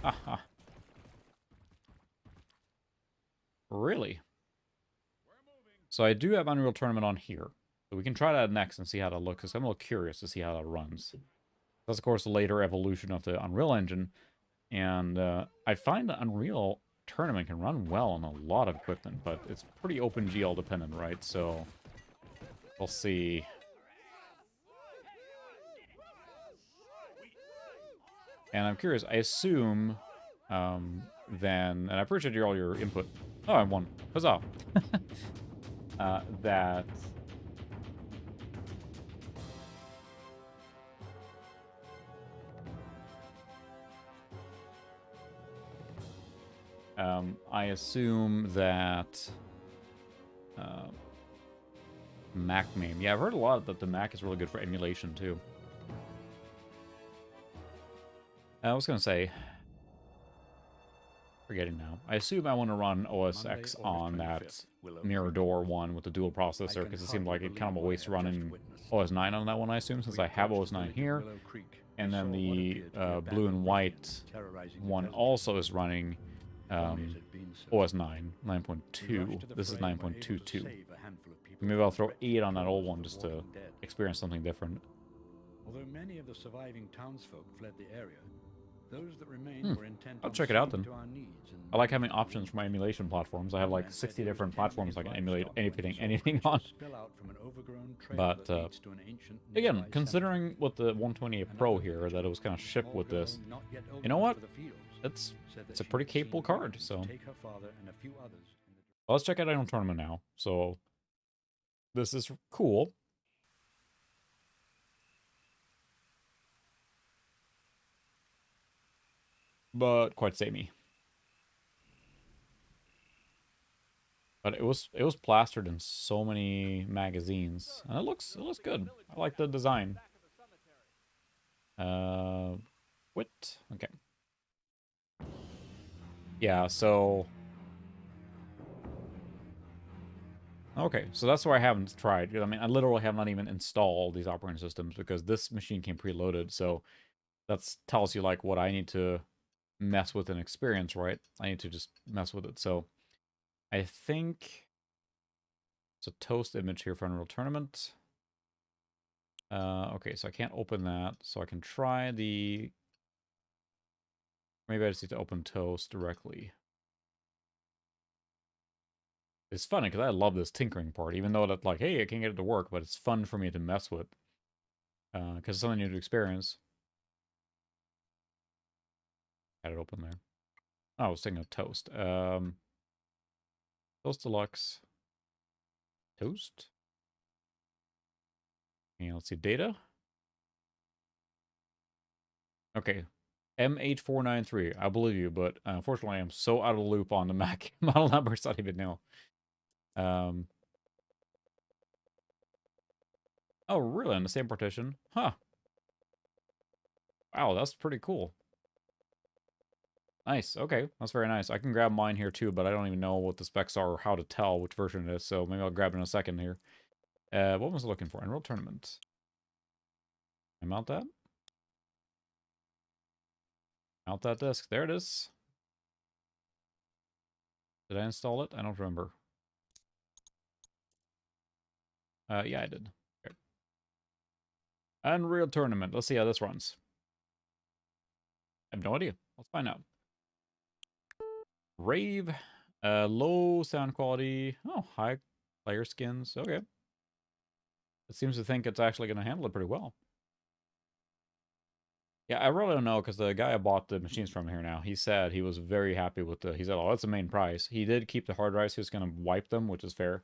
Aha. Really? So I do have Unreal Tournament on here. So we can try that next and see how that looks, because I'm a little curious to see how that runs. That's, of course, the later evolution of the Unreal Engine. And I find that Unreal Tournament can run well on a lot of equipment, but it's pretty OpenGL dependent, right? So we'll see. And I'm curious, I assume then, and I appreciate all your input. Oh, I won. Huzzah. That I assume that Mac MAME. Yeah, I've heard a lot that the Mac is really good for emulation too. I was gonna say, Forgetting now. I assume I want to run OS Monday, X August on 25th, that Willow mirror Creek. door one with the dual processor, because it seemed like it kind of a waste running OS 9 on that one, I assume, since I have OS 9 here. And then the blue and white one also is running OS 9, 9.2. This is 9.22. Maybe I'll throw 8 on that old one just to experience something different. Although many of the surviving townsfolk fled the area, those that remained were intent I'll on check it out seeing then. to our needs and I like having options for my emulation platforms. I have like 60 different platforms I can emulate anything on. But again, considering with the 128 Pro here, that it was kind of shipped with this, you know what? It's a pretty capable card. So let's check out Idle Tournament now. So this is cool. But quite samey. But it was plastered in so many magazines, and it looks good. I like the design. Quit. Okay. Yeah. So. Okay, so that's where I haven't tried. I mean, I literally have not even installed these operating systems because this machine came preloaded. So that tells you like what I need to mess with and experience, right? I need to just mess with it. So I think it's a toast image here for Unreal Tournament. Okay, so I can't open that. So I can try the... Maybe I just need to open toast directly. It's funny because I love this tinkering part, even though that's like, hey, I can't get it to work, but it's fun for me to mess with. Because it's something new to experience. Had it open there. Oh, I was thinking of toast. Toast Deluxe. Toast? And let's see, data. Okay. M8493. I believe you, but unfortunately I'm so out of the loop on the Mac model numbers I don't even know. Oh, really? On the same partition? Huh. Wow, that's pretty cool. Nice. Okay, that's very nice. I can grab mine here too, but I don't even know what the specs are or how to tell which version it is, so maybe I'll grab it in a second here. What was I looking for? Unreal Tournament. Can I mount that? Mount that disk. There it is. Did I install it? I don't remember. Yeah, I did. Okay. Unreal Tournament. Let's see how this runs. I have no idea. Let's find out. Rave. Low sound quality. Oh, high player skins. Okay. It seems to think it's actually going to handle it pretty well. Yeah, I really don't know, because the guy I bought the machines from here now, he said he was very happy with he said, oh, that's the main price. He did keep the hard drives. He was going to wipe them, which is fair,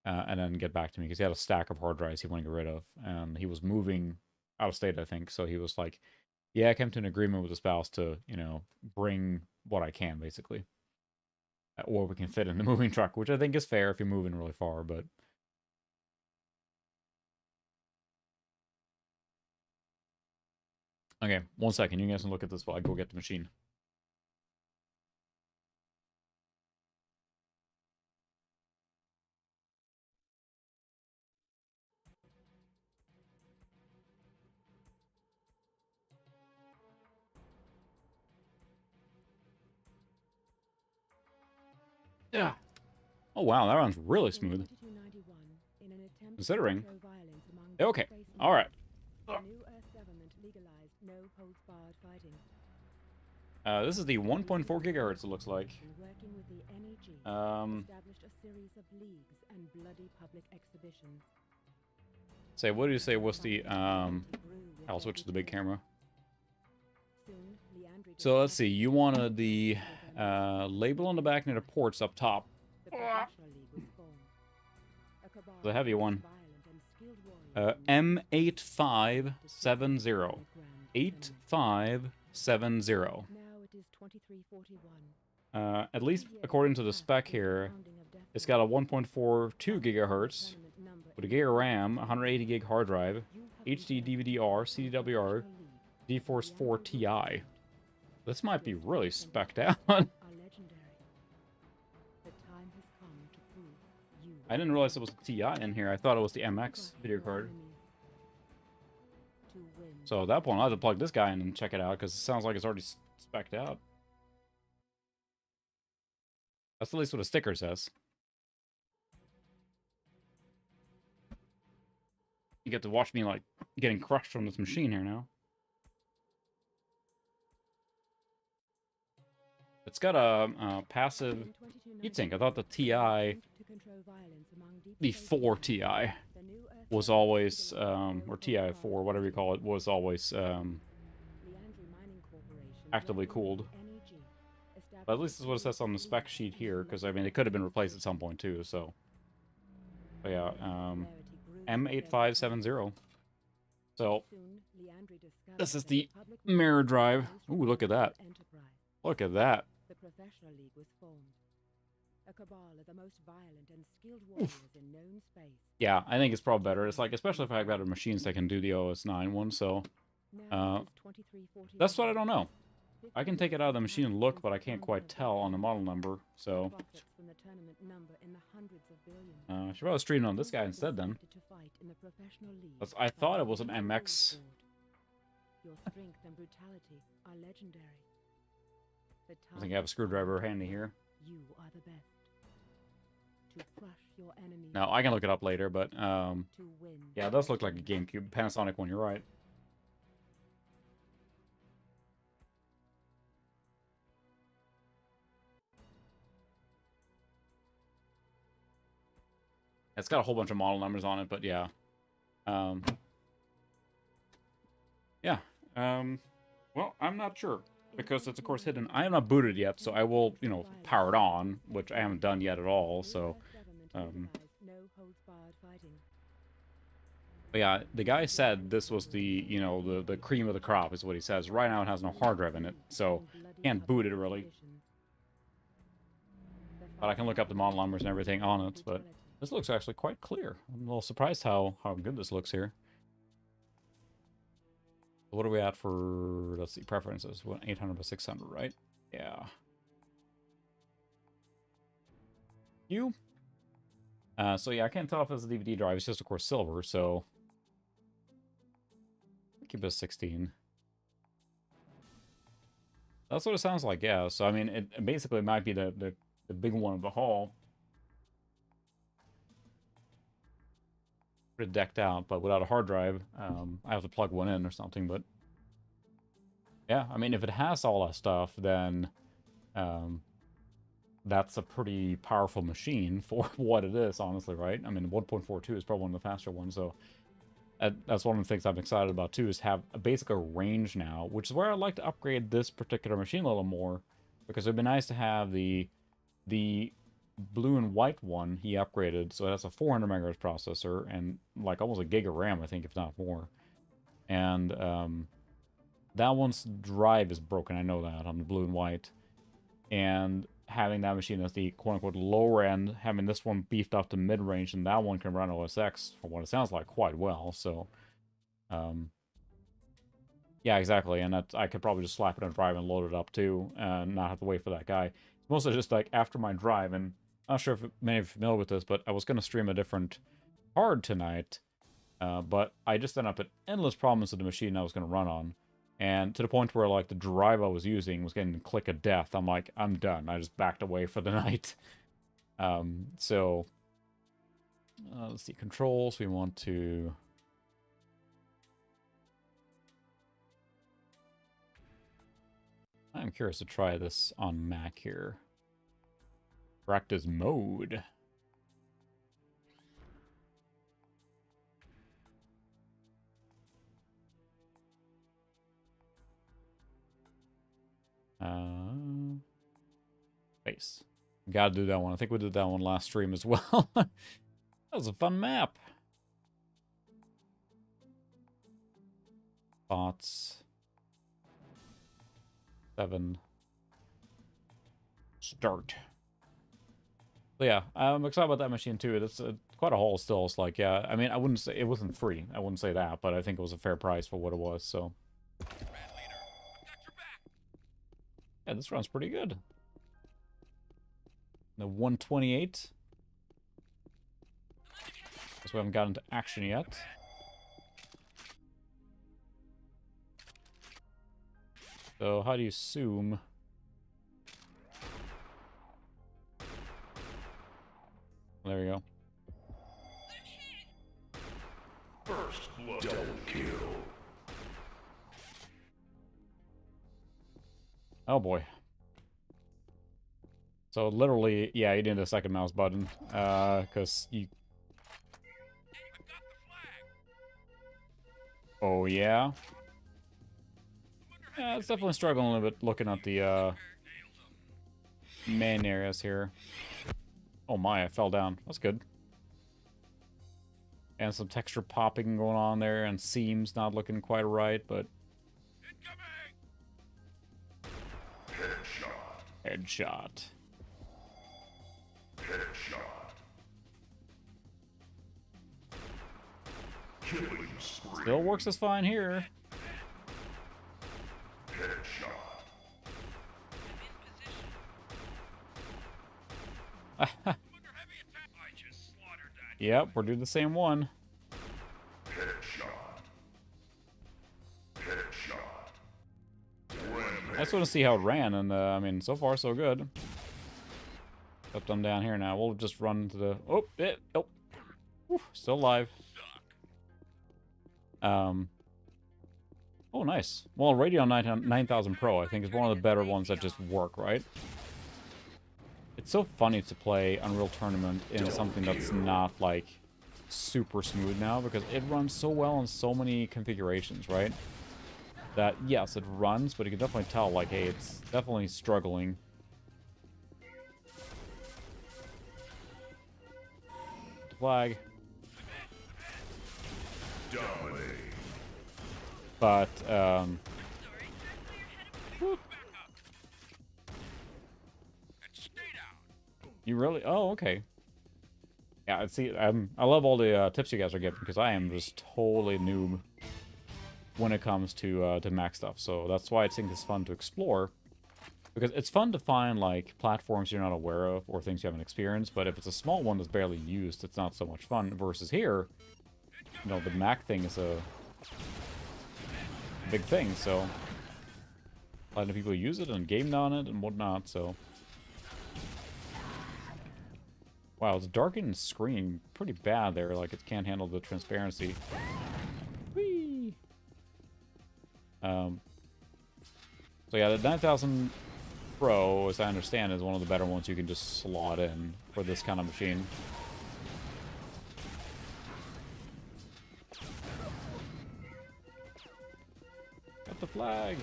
and then get back to me, because he had a stack of hard drives he wanted to get rid of, and he was moving out of state, I think, so he was like, yeah, I came to an agreement with the spouse to, you know, bring what I can, basically. Or we can fit in the moving truck, which I think is fair if you're moving really far, but... Okay, 1 second. You guys can look at this while I go get the machine. Yeah. Oh, wow, that runs really smooth. Considering. Okay, all right. This is the 1.4 gigahertz, it looks like. Say, what do you say was the, I'll switch to the big camera. So let's see, you wanted the label on the back near the ports up top. The heavy one. M8570. 8570. At least according to the spec here, it's got a 1.42 gigahertz with a gig of RAM, 180 gig hard drive, HD DVD-R, CDWR, GeForce 4 Ti. This might be really spec'd out. I didn't realize it was a TI in here. I thought it was the MX video card. So at that point, I'll have to plug this guy in and check it out, because it sounds like it's already spec'd out. That's at least what a sticker says. You get to watch me, like, getting crushed from this machine here now. It's got a passive heatsink. I thought the TI, the 4 TI, was always, or TI4, whatever you call it, was always actively cooled. But at least this is what it says on the spec sheet here, because, I mean, it could have been replaced at some point, too, so. But yeah, M8570. So, this is the mirror drive. Ooh, look at that. Look at that. The professional league was formed. A cabal of the most violent and skilled warriors in known space. Yeah, I think it's probably better. It's like, especially if I've got machines that can do the OS9 one, so. That's what I don't know. I can take it out of the machine and look, but I can't quite tell on the model number, so. I should probably stream on this guy instead, then. I thought it was an MX. Your strength and brutality are legendary. I think I have a screwdriver handy here. You are the best. To crush your enemies. No, I can look it up later, but To win. yeah, it does look like a GameCube Panasonic one. You're right. It's got a whole bunch of model numbers on it, but yeah. Well, I'm not sure, because it's, of course, hidden. I am not booted yet, so I will, you know, power it on, which I haven't done yet at all, so. But yeah, the guy said this was the, you know, the cream of the crop, is what he says. Right now it has no hard drive in it, so can't boot it, really. But I can look up the model numbers and everything on it, but this looks actually quite clear. I'm a little surprised how good this looks here. What are we at for, let's see, preferences? 800 by 600, right? Yeah. So yeah, I can't tell if it's a DVD drive. It's just, of course, silver, so. Keep it as 16. That's what it sounds like, yeah. So, I mean, it basically might be the big one of the haul. Pretty decked out, but without a hard drive, I have to plug one in or something, but. Yeah, I mean, if it has all that stuff, then that's a pretty powerful machine for what it is, honestly, right? I mean, 1.42 is probably one of the faster ones, so that's one of the things I'm excited about, too, is have a basic range now, which is where I'd like to upgrade this particular machine a little more, because it'd be nice to have the blue and white one he upgraded, so it has a 400 megahertz processor, and like almost a gig of RAM, I think, if not more. And that one's drive is broken, I know that, on the blue and white. And having that machine as the quote-unquote lower end, having this one beefed up to mid-range, and that one can run OS X, from what it sounds like, quite well, so. Yeah, exactly, and I could probably just slap it on drive and load it up, too, and not have to wait for that guy. It's mostly just, like, after my drive, and I'm not sure if many of you are familiar with this, but I was going to stream a different card tonight, but I just ended up with endless problems with the machine I was going to run on. And to the point where, like, the drive I was using was getting the click of death. I'm like, I'm done. I just backed away for the night. So, let's see. Controls, we want to. I'm curious to try this on Mac here. Practice mode. Base. Gotta do that one. I think we did that one last stream as well. That was a fun map. Thoughts. 7. Start. So yeah, I'm excited about that machine too. It's quite a haul still. It's like, yeah, I mean, I wouldn't say it wasn't free. I wouldn't say that, but I think it was a fair price for what it was, so. Yeah, this runs pretty good. The 128. Guess we haven't gotten to action yet. So how do you zoom? There we go. First blood. Double kill. Oh boy. So literally, yeah, you need a second mouse button, because you... Oh yeah? Yeah, it's definitely struggling a little bit looking at the, main areas here. Oh my, I fell down. That's good. And some texture popping going on there, and seams not looking quite right, but... Headshot. Still works as fine here. Yep, we're doing the same one. I just want to see how it ran, and I mean, so far so good. Except I'm down here now. We'll just run to the... Oh, oh. Whew, still alive. Oh, nice. Well, Radeon 9000 Pro, I think, is one of the better ones that just work, right? It's so funny to play Unreal Tournament in something that's not, like, super smooth now, because it runs so well in so many configurations, right? That, yes, it runs, but you can definitely tell, like, hey, it's definitely struggling. Flag. But, whoop. You really? Oh, okay. Yeah, see, I love all the tips you guys are giving, because I am just totally noob when it comes to Mac stuff. So that's why I think it's fun to explore, because it's fun to find like platforms you're not aware of or things you haven't experienced. But if it's a small one that's barely used, it's not so much fun. Versus here, you know, the Mac thing is a big thing, so a lot of people use it and gamed on it and whatnot. So wow, it's darkening the screen pretty bad there. Like it can't handle the transparency. Whee! So yeah, the 9000 Pro, as I understand, is one of the better ones you can just slot in for this kind of machine. Got the flag.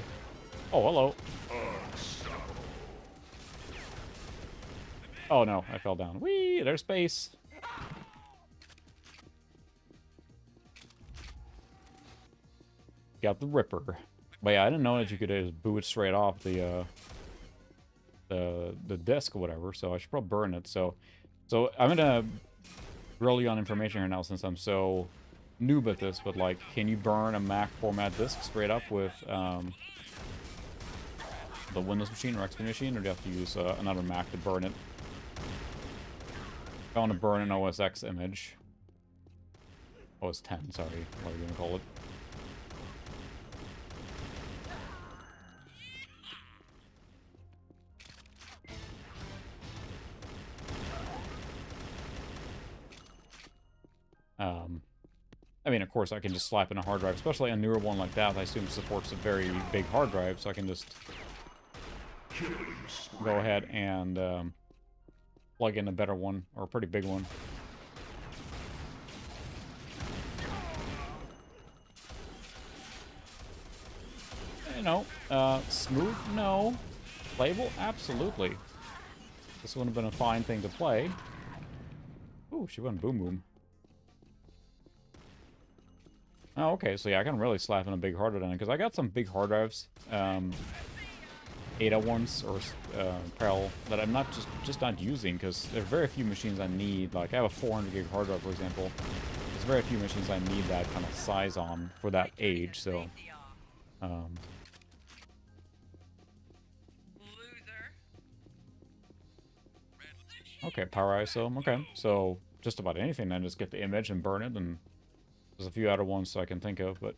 Oh, hello. Oh no, I fell down. Whee! There's space. Got the Ripper. But yeah, I didn't know that you could just boot straight off the disc or whatever, so I should probably burn it. So I'm gonna grill you on information here now since I'm so noob at this, but like, can you burn a Mac format disc straight up with the Windows machine or XP machine, or do you have to use another Mac to burn it? I want to burn an OS X image. OS 10, sorry, what are you gonna call it? I mean, of course, I can just slap in a hard drive, especially a newer one like that. I assume supports a very big hard drive, so I can just go ahead and plug in a better one, or a pretty big one. You know, smooth? No. Playable? Absolutely. This would have been a fine thing to play. Ooh, she went boom boom. Oh, okay, so yeah, I can really slap in a big hard drive, because I got some big hard drives, ADA ones, or Parallel, that I'm not just not using, because there are very few machines I need. Like, I have a 400 gig hard drive, for example. There's very few machines I need that kind of size on for that age, so... Okay, power ISO, okay, so just about anything. I just get the image and burn it, and there's a few other ones I can think of, but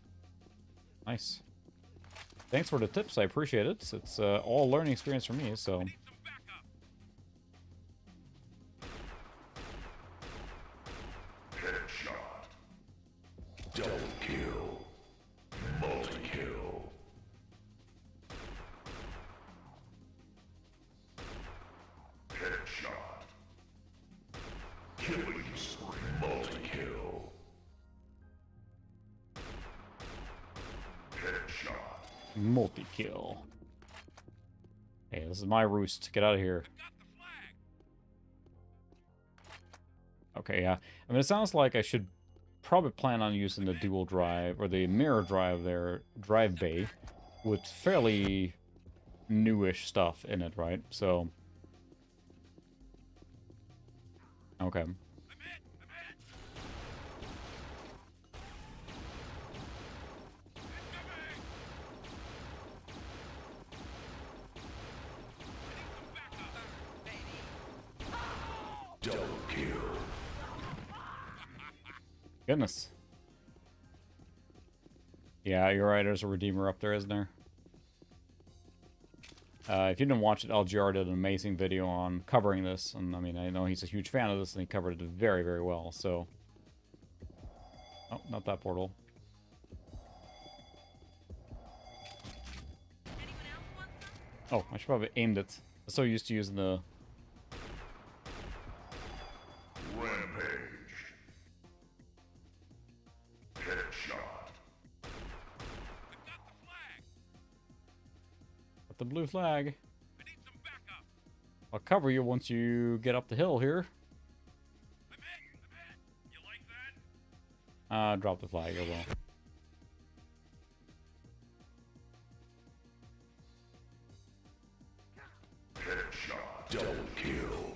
nice. Thanks for the tips. I appreciate it. It's all learning experience for me, so. Headshot. Double kill. Multi-kill. Headshot. Killing spree. Multi-kill. Headshot. Multi-kill. Hey, this is my roost. Get out of here. Okay, yeah. I mean, it sounds like I should probably plan on using the dual drive, or the mirror drive there, drive bay, with fairly newish stuff in it, right? So... Okay. Double kill. Goodness. Yeah, you're right. There's a Redeemer up there, isn't there? If you didn't watch it, LGR did an amazing video on covering this. And, I mean, I know he's a huge fan of this, and he covered it very, very well, so... Oh, not that portal. Oh, I should probably aimed it. I'm so used to using the... Rampage. Headshot. the blue flag. I'll cover you once you get up the hill here. Drop the flag, I will. Headshot. Double kill.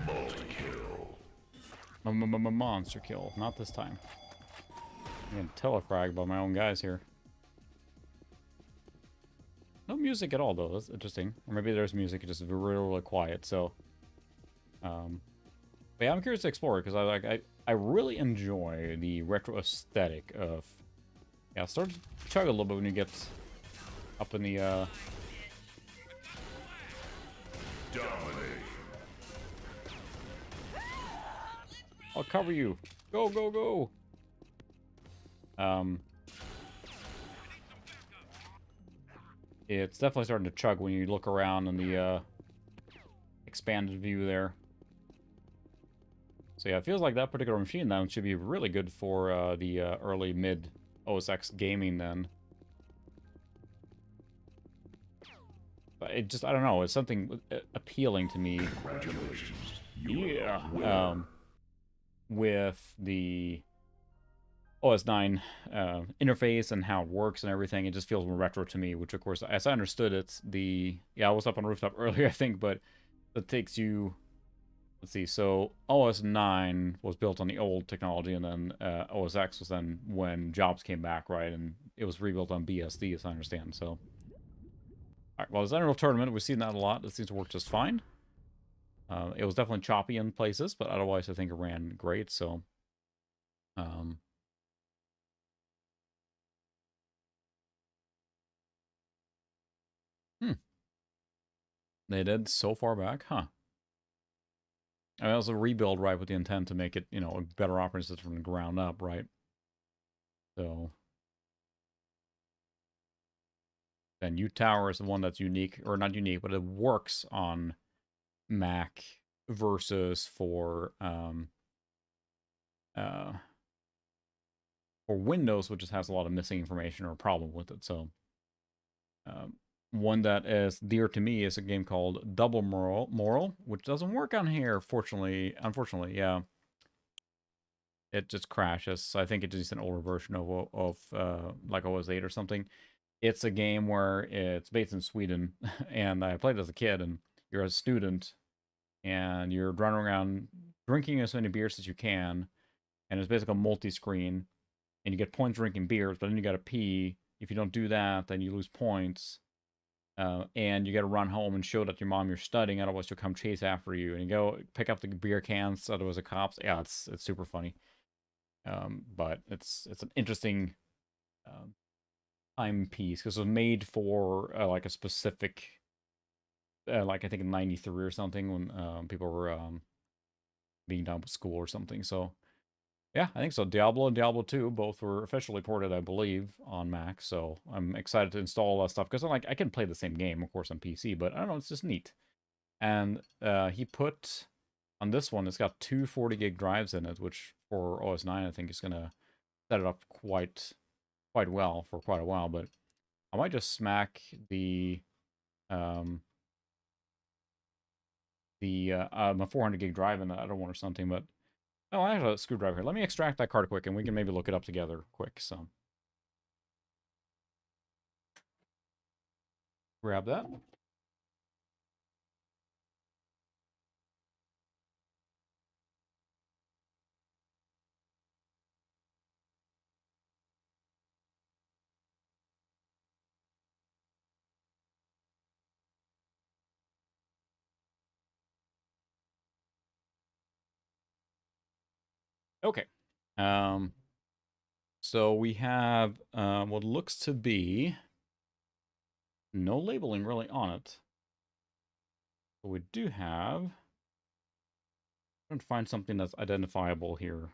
Multi-kill. Monster kill. Not this time. I'm gonna telefrag by my own guys here. No music at all, though. That's interesting. Or maybe there's music, it's just really quiet, so... But yeah, I'm curious to explore it, because I really enjoy the retro aesthetic of... Yeah, start to chug a little bit when you get up in the, Dominate. I'll cover you. Go, go, go! It's definitely starting to chug when you look around in the, expanded view there. So yeah, it feels like that particular machine then should be really good for, the, early mid OS X gaming then. But it just, I don't know, it's something appealing to me. Congratulations. Yeah. With the OS 9 interface and how it works and everything, it just feels more retro to me, which of course, as I understood it, yeah, I was up on the rooftop earlier, I think, but that takes you, let's see, so OS 9 was built on the old technology, and then OS X was then when Jobs came back, right, and it was rebuilt on BSD, as I understand, so. Alright, well, there's Unreal Tournament, we've seen that a lot, it seems to work just fine. It was definitely choppy in places, but otherwise I think it ran great, so... They did so far back, huh? I mean, it was a rebuild, right, with the intent to make it, you know, a better operating system from the ground up, right? So... Then U-Tower is the one that's unique, or not unique, but it works on Mac versus for Windows, which just has a lot of missing information or a problem with it. So one that is dear to me is a game called Double Moral, which doesn't work on here, unfortunately, yeah. It just crashes. So I think it's just an older version of like OS 8 or something. It's a game where it's based in Sweden, and I played as a kid, and you're a student, and you're running around drinking as many beers as you can, and it's basically a multi-screen, and you get points drinking beers, but then you gotta pee. If you don't do that, then you lose points. and you got to run home and show that your mom you're studying, otherwise she'll come chase after you. And you go pick up the beer cans, otherwise the cops. Yeah, it's super funny. But it's an interesting timepiece because it was made for like a specific, like I think in '93 or something when people were being done with school or something. So yeah, I think so. Diablo and Diablo 2 both were officially ported, I believe, on Mac. So I'm excited to install all that stuff because I'm like, I can play the same game, of course, on PC, but I don't know, it's just neat. And he put on this one, it's got two 40 gig drives in it, which for OS 9 I think is gonna set it up quite well for quite a while. But I might just smack the my 400 gig drive in the other one or something. But oh, I have a screwdriver here. Let me extract that card quick, and we can maybe look it up together quick. So grab that. Okay. So we have what looks to be no labeling really on it. But we do have. I'm trying to find something that's identifiable here.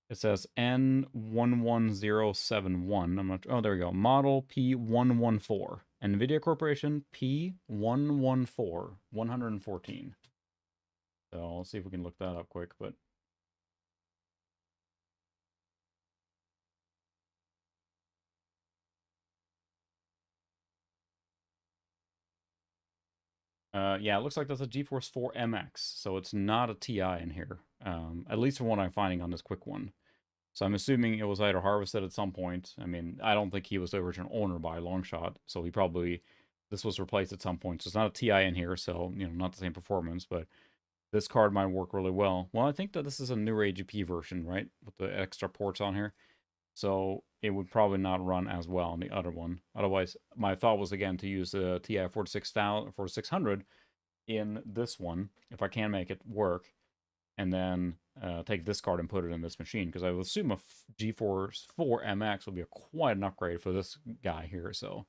It says N11071. I'm not. Oh, there we go. Model P114. NVIDIA Corporation P114 114. So let's see if we can look that up quick. But yeah, it looks like that's a GeForce 4 MX, so it's not a TI in here, at least from what I'm finding on this quick one. So I'm assuming it was either harvested at some point. I mean, I don't think he was the original owner by a long shot, so he probably, this was replaced at some point. So it's not a TI in here, so, you know, not the same performance, but this card might work really well. Well, I think that this is a newer AGP version, right, with the extra ports on here. So it would probably not run as well on the other one. Otherwise, my thought was, again, to use the TI 4600 in this one, if I can make it work, and then take this card and put it in this machine, because I would assume a GeForce 4 MX will be quite an upgrade for this guy here. So,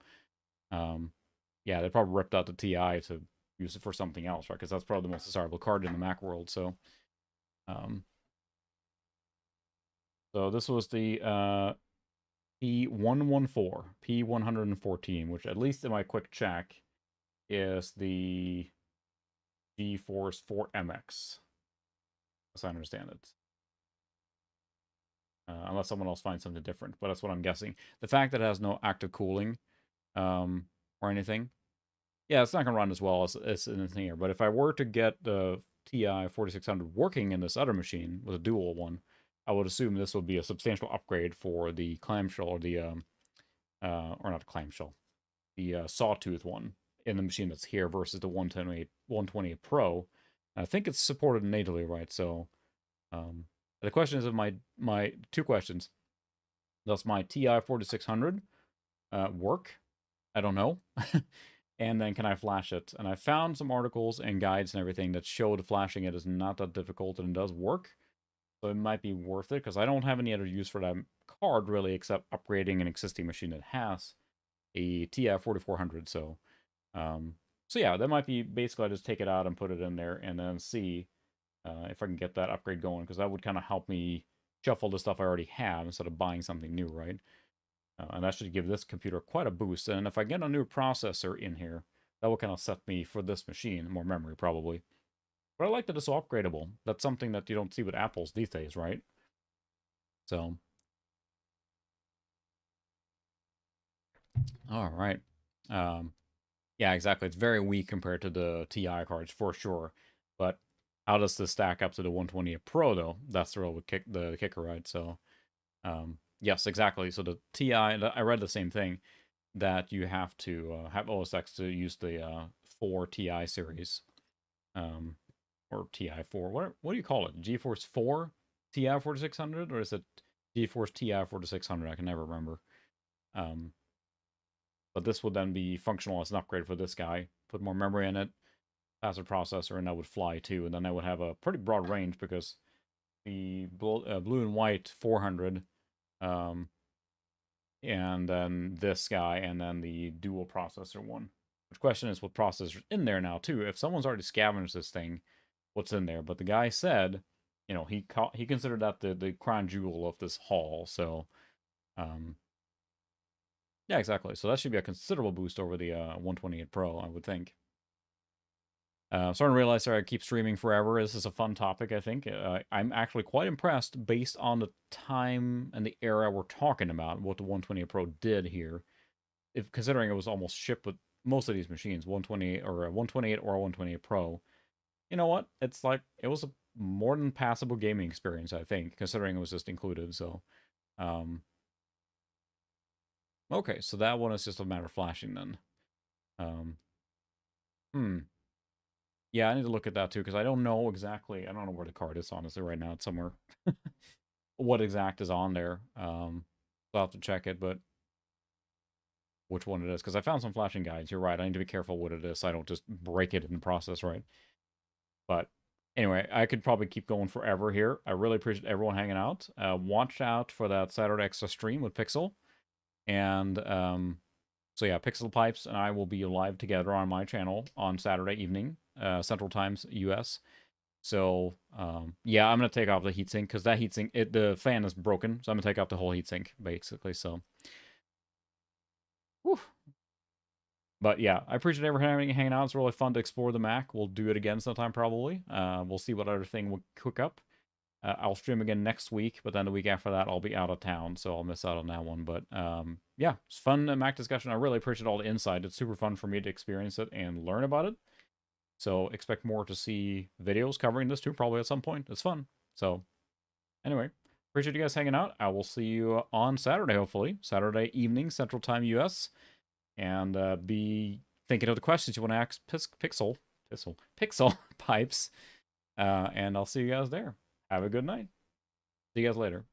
yeah, they probably ripped out the TI to use it for something else, right? Because that's probably the most desirable card in the Mac world. So, so this was the P114, P114, which at least in my quick check is the GeForce 4 MX, as I understand it. Unless someone else finds something different, but that's what I'm guessing. The fact that it has no active cooling or anything, yeah, it's not going to run as well as anything here. But if I were to get the TI 4600 working in this other machine with a dual one, I would assume this would be a substantial upgrade for the clamshell or the, or not clamshell, the sawtooth one in the machine that's here versus the 128 Pro. And I think it's supported natively, right? So, the question is, of my two questions. Does my TI 4600 work? I don't know. And then can I flash it? And I found some articles and guides and everything that showed flashing it is not that difficult and it does work. So it might be worth it, because I don't have any other use for that card really except upgrading an existing machine that has a TI 4400. So, so yeah, that might be basically I just take it out and put it in there and then see if I can get that upgrade going, because that would kind of help me shuffle the stuff I already have instead of buying something new, right? And that should give this computer quite a boost. And if I get a new processor in here, that will kind of set me for this machine, more memory probably. But I like that it's so upgradable. That's something that you don't see with Apples these days, right? So, all right. Yeah, exactly. It's very weak compared to the TI cards for sure. But how does this stack up to the 128 Pro though? That's the real kicker, right? So, yes, exactly. So the TI, I read the same thing, that you have to have OS X to use the 4 TI series, or TI 4. What do you call it? GeForce 4 TI 4600, or is it GeForce TI 4600? I can never remember. But this would then be functional as an upgrade for this guy. Put more memory in it, faster processor, and that would fly too. And then I would have a pretty broad range because the blue and white 400, and then this guy, and then the dual processor one. Which question is what processor's in there now too? If someone's already scavenged this thing, what's in there? But the guy said, you know, he considered that the crown jewel of this haul. So, yeah, exactly. So that should be a considerable boost over the 128 Pro, I would think. Starting to realize that I keep streaming forever. This is a fun topic, I think. I'm actually quite impressed based on the time and the era we're talking about, what the 128 Pro did here. If considering it was almost shipped with most of these machines, 128 or a 128 or a 128 Pro. You know what? It's like it was a more than passable gaming experience, I think, considering it was just included. So, okay, so that one is just a matter of flashing then. Yeah, I need to look at that too, because I don't know exactly. I don't know where the card is, honestly, right now. It's somewhere. What exact is on there. I'll have to check it, but which one it is, because I found some flashing guides. You're right. I need to be careful what it is so I don't just break it in the process, right? But anyway, I could probably keep going forever here. I really appreciate everyone hanging out. Watch out for that Saturday extra stream with Pixel. And so yeah, Pixel Pipes and I will be live together on my channel on Saturday evening, Central Times, US. So yeah, I'm gonna take off the heatsink because that heatsink, the fan is broken, so I'm gonna take off the whole heatsink basically. So, whew. But yeah, I appreciate everyone hanging out. It's really fun to explore the Mac. We'll do it again sometime probably. We'll see what other thing we'll cook up. I'll stream again next week, but then the week after that I'll be out of town, so I'll miss out on that one. But yeah, it's fun Mac discussion. I really appreciate all the insight. It's super fun for me to experience it and learn about it. So expect more to see videos covering this too, probably at some point. It's fun. So anyway, appreciate you guys hanging out. I will see you on Saturday, hopefully. Saturday evening, Central Time US. And be thinking of the questions you want to ask Pixel Pipes. And I'll see you guys there. Have a good night. See you guys later.